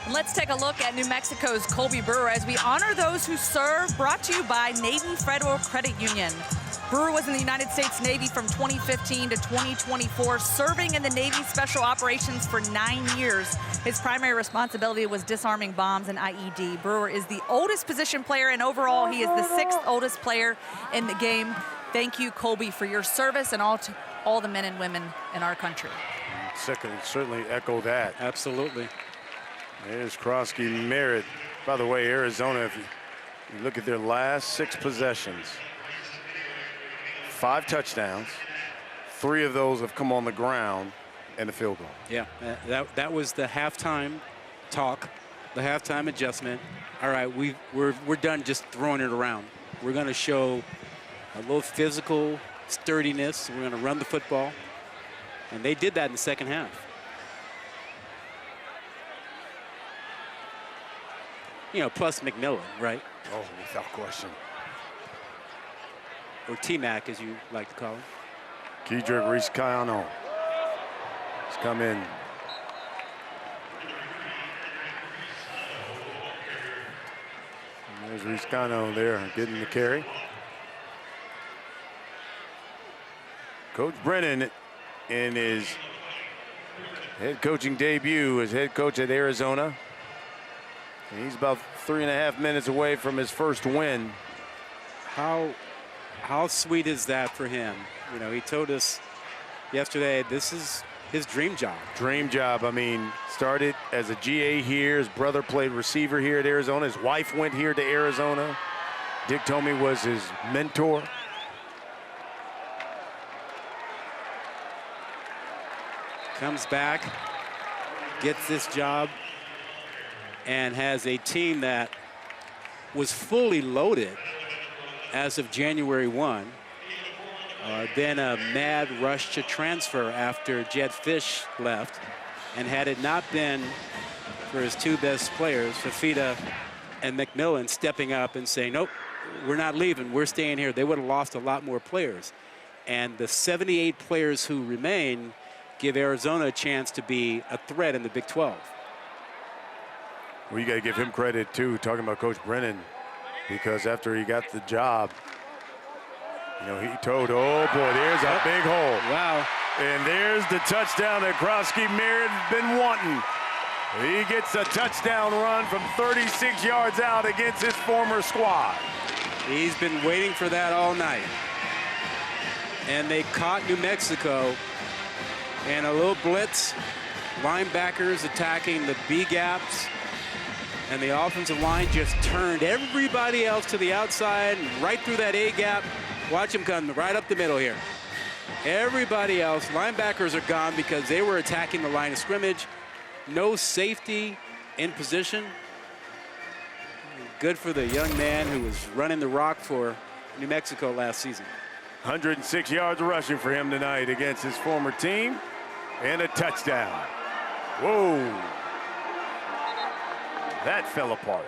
And let's take a look at New Mexico's Colby Brewer as we honor those who serve, brought to you by Navy Federal Credit Union. Brewer was in the United States Navy from 2015 to 2024, serving in the Navy Special Operations for 9 years. His primary responsibility was disarming bombs and IED. Brewer is the oldest position player, and overall, he is the 6th oldest player in the game. Thank you, Colby, for your service and all the men and women in our country. Second, certainly echo that. Absolutely. There's Krosky Merritt. By the way, Arizona, if you look at their last 6 possessions, 5 touchdowns, 3 of those have come on the ground and a field goal. Yeah, that was the halftime talk, the halftime adjustment. All right, we're done just throwing it around. We're going to show a little physical sturdiness. We're going to run the football. And they did that in the second half. You know, plus McMillan, right? Oh, without question. Or T-Mac, as you like to call him. Kedrick Reese-Cano has come in. And there's Reese-Cano there getting the carry. Coach Brennan in his head coaching debut as head coach at Arizona. And he's about 3.5 minutes away from his first win. How sweet is that for him? You know, he told us yesterday this is his dream job. Dream job. I mean, started as a GA here. His brother played receiver here at Arizona. His wife went here to Arizona. Dick Tomey was his mentor. Comes back, gets this job, and has a team that was fully loaded as of January 1. Then a mad rush to transfer after Jed Fish left. And had it not been for his 2 best players, Fafita and McMillan, stepping up and saying, nope, we're not leaving, we're staying here, they would have lost a lot more players. And the 78 players who remain give Arizona a chance to be a threat in the Big 12. Well, you got to give him credit, too, talking about Coach Brennan, because after he got the job, you know, he told, oh, boy, there's a big hole. Wow. And there's the touchdown that Krosky Merritt has been wanting. He gets a touchdown run from 36 yards out against his former squad. He's been waiting for that all night. And they caught New Mexico in a little blitz. Linebackers attacking the B gaps. And the offensive line just turned everybody else to the outside and right through that A gap. Watch him come right up the middle here. Everybody else, linebackers are gone because they were attacking the line of scrimmage. No safety in position. Good for the young man who was running the rock for New Mexico last season. 106 yards rushing for him tonight against his former team, and a touchdown. Whoa. That fell apart.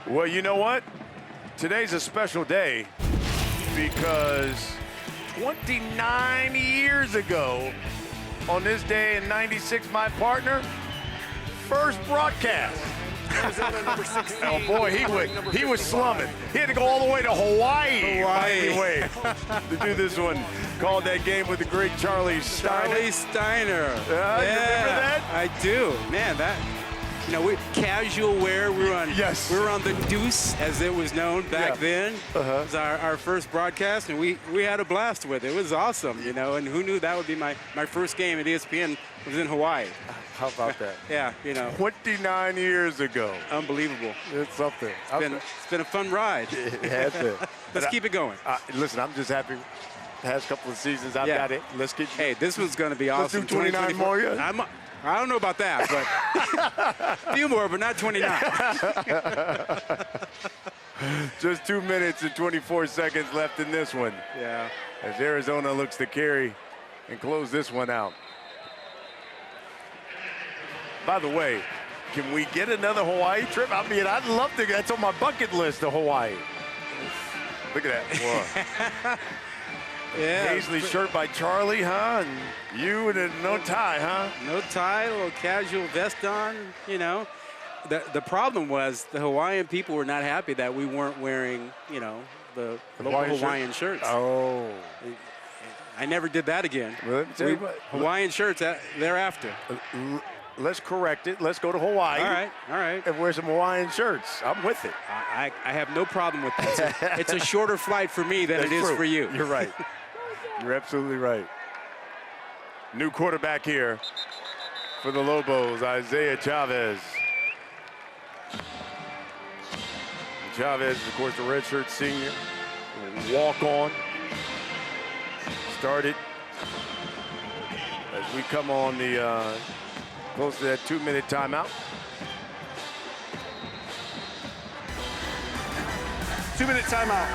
Well, you know what? Today's a special day because 29 years ago, on this day in '96, my partner, first broadcast. Oh boy, he was slumming. He had to go all the way to Hawaii. To do this one. Called that game with the great Charlie Steiner. Charlie Steiner. You remember that? I do. Man, that. You know, casual wear. We were on the Deuce, as it was known back then. It was our first broadcast, and we had a blast with it. It was awesome, you know. And who knew that would be my first game at ESPN was in Hawaii. How about that? Yeah, you know. 29 years ago. Unbelievable. It's something. It's been a fun ride. It has been. Let's keep it going. Listen, I'm just happy. Past couple of seasons, I've got it. Let's get. Hey, this one's going to be awesome. Let's do 29 more. I don't know about that, but a few more, but not 29. Just 2 minutes and 24 seconds left in this one. Yeah. As Arizona looks to carry and close this one out. By the way, Can we get another Hawaii trip? I mean, I'd love to. That's on my bucket list, to Hawaii. Look at that. Yeah. Paisley shirt by Charlie, huh? And you and no tie, huh? No tie, a little casual vest on, you know. The problem was the Hawaiian people were not happy that we weren't wearing, you know, the local Hawaiian shirts. Oh. I never did that again. Well, Hawaiian shirts thereafter. Let's correct it. Let's go to Hawaii. All right. And wear some Hawaiian shirts. I'm with it. I have no problem with that. It's a shorter flight for me than it is for you. You're right. You're absolutely right. New quarterback here for the Lobos, Isaiah Chavez. Chavez, of course, the redshirt senior. Walk on. Started as we come on the close to that 2-minute timeout. 2-minute timeout.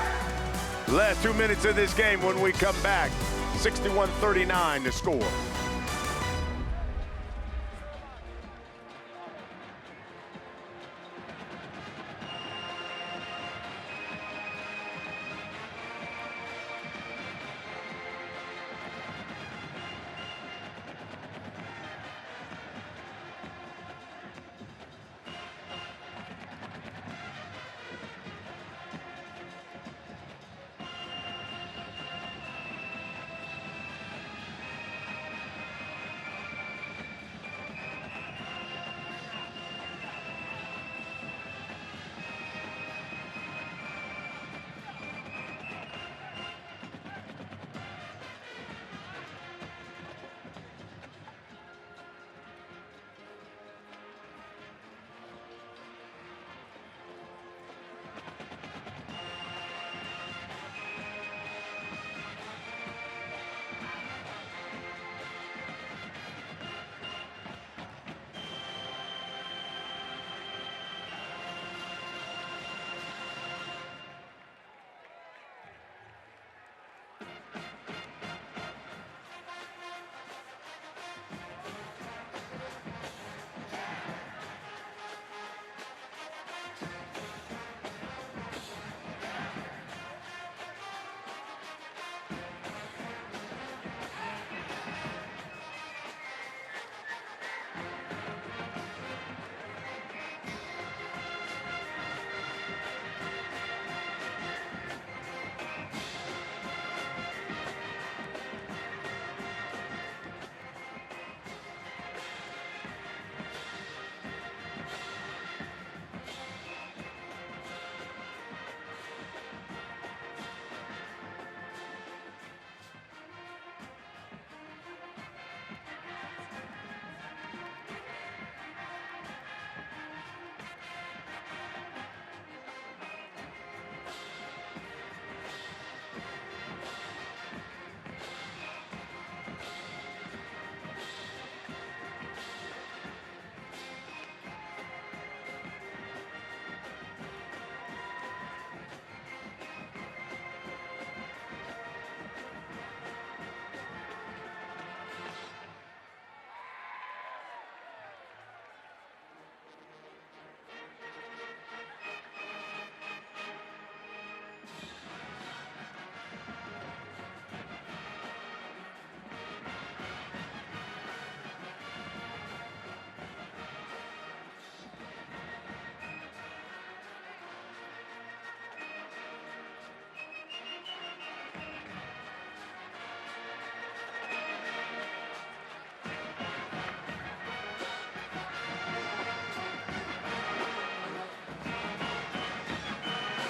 Last 2 minutes of this game when we come back. 61-39 to score.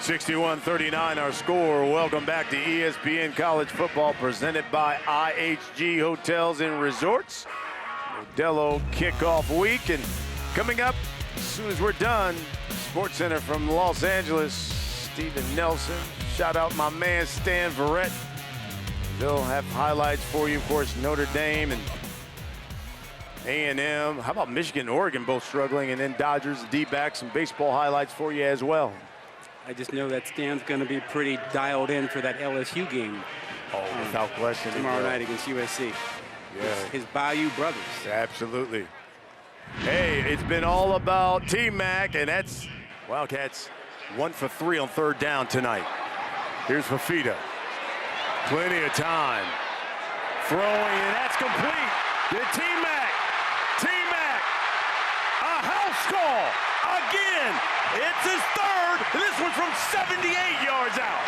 (61-39) our score. Welcome back to ESPN College Football, presented by IHG Hotels and Resorts. Modelo kickoff week, and coming up as soon as we're done, Sports Center from Los Angeles, Stephen Nelson. Shout out my man Stan Verrett. They'll have highlights for you, of course. Notre Dame and A&M. How about Michigan and Oregon both struggling, and then Dodgers, D-backs, some baseball highlights for you as well. I just know that Stan's going to be pretty dialed in for that LSU game. Oh, without question. Tomorrow night against USC. Yeah. His Bayou brothers. Absolutely. Hey, it's been all about T-Mac, and that's Wildcats 1 for 3 on 3rd down tonight. Here's Fafita. Plenty of time. Throwing, and that's complete. To T-Mac. T-Mac. A house call. Again. It's his 3rd. And this one's from 78 yards out.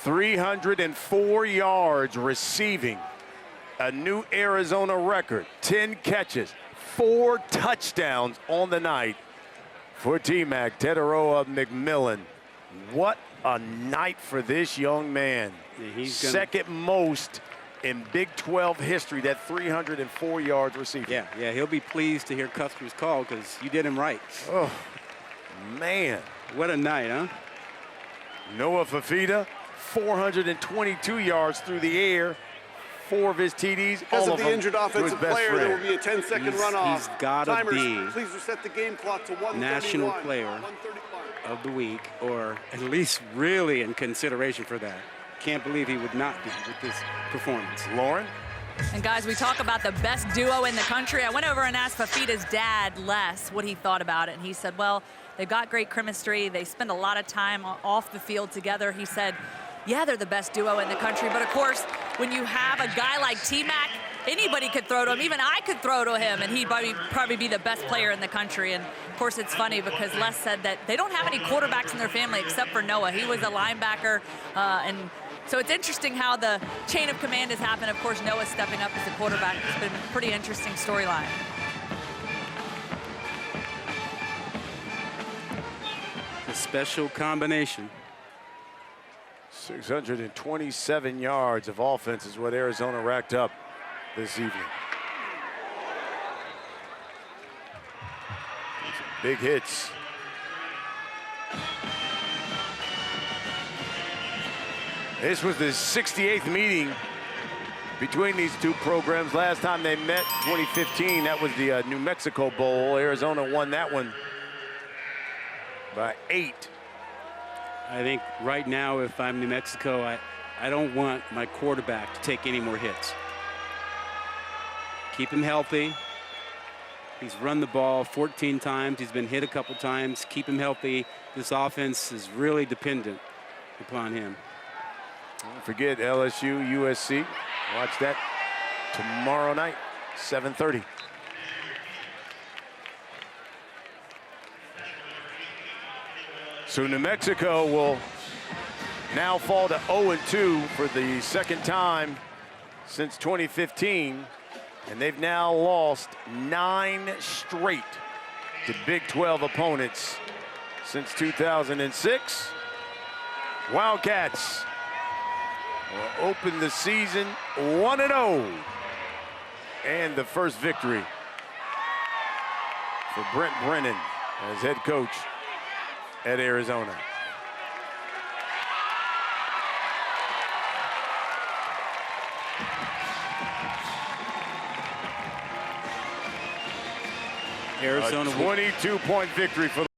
...304 yards receiving. A new Arizona record. 10 catches. 4 touchdowns on the night for T-Mac, Teteroa McMillan. What a night for this young man. Yeah, he's second most in Big 12 history, that 304 yards receiving. Yeah, he'll be pleased to hear Custer's call because you did him right. Oh, man. What a night, huh? Noah Fafita, 422 yards through the air. 4 of his TDs, because all of the injured offensive player, there will be a 10-second runoff. He's got to be please reset the game clock to 1:31. National Player of the Week, or at least really in consideration for that. Can't believe he would not be with this performance. Lauren? And guys, we talk about the best duo in the country. I went over and asked Fafita's dad, Les, what he thought about it. And he said, well, they've got great chemistry. They spend a lot of time off the field together. He said, yeah, they're the best duo in the country. But of course, when you have a guy like T-Mac, anybody could throw to him. Even I could throw to him, and he'd probably be the best player in the country. And of course, it's funny because Les said that they don't have any quarterbacks in their family except for Noah. He was a linebacker, and so it's interesting how the chain of command has happened. Of course, Noah stepping up as a quarterback. It's been a pretty interesting storyline. A special combination. 627 yards of offense is what Arizona racked up this evening. Big hits. This was the 68th meeting between these two programs. Last time they met, 2015, that was the New Mexico Bowl. Arizona won that one by 8. I think right now, if I'm New Mexico, I don't want my quarterback to take any more hits. Keep him healthy. He's run the ball 14 times. He's been hit a couple times. Keep him healthy. This offense is really dependent upon him. Don't forget LSU, USC. Watch that tomorrow night, 7:30. So New Mexico will now fall to 0-2 for the second time since 2015. And they've now lost 9 straight to Big 12 opponents since 2006. Wildcats will open the season 1-0. And the first victory for Brent Brennan as head coach at Arizona. Arizona, a 22-point victory for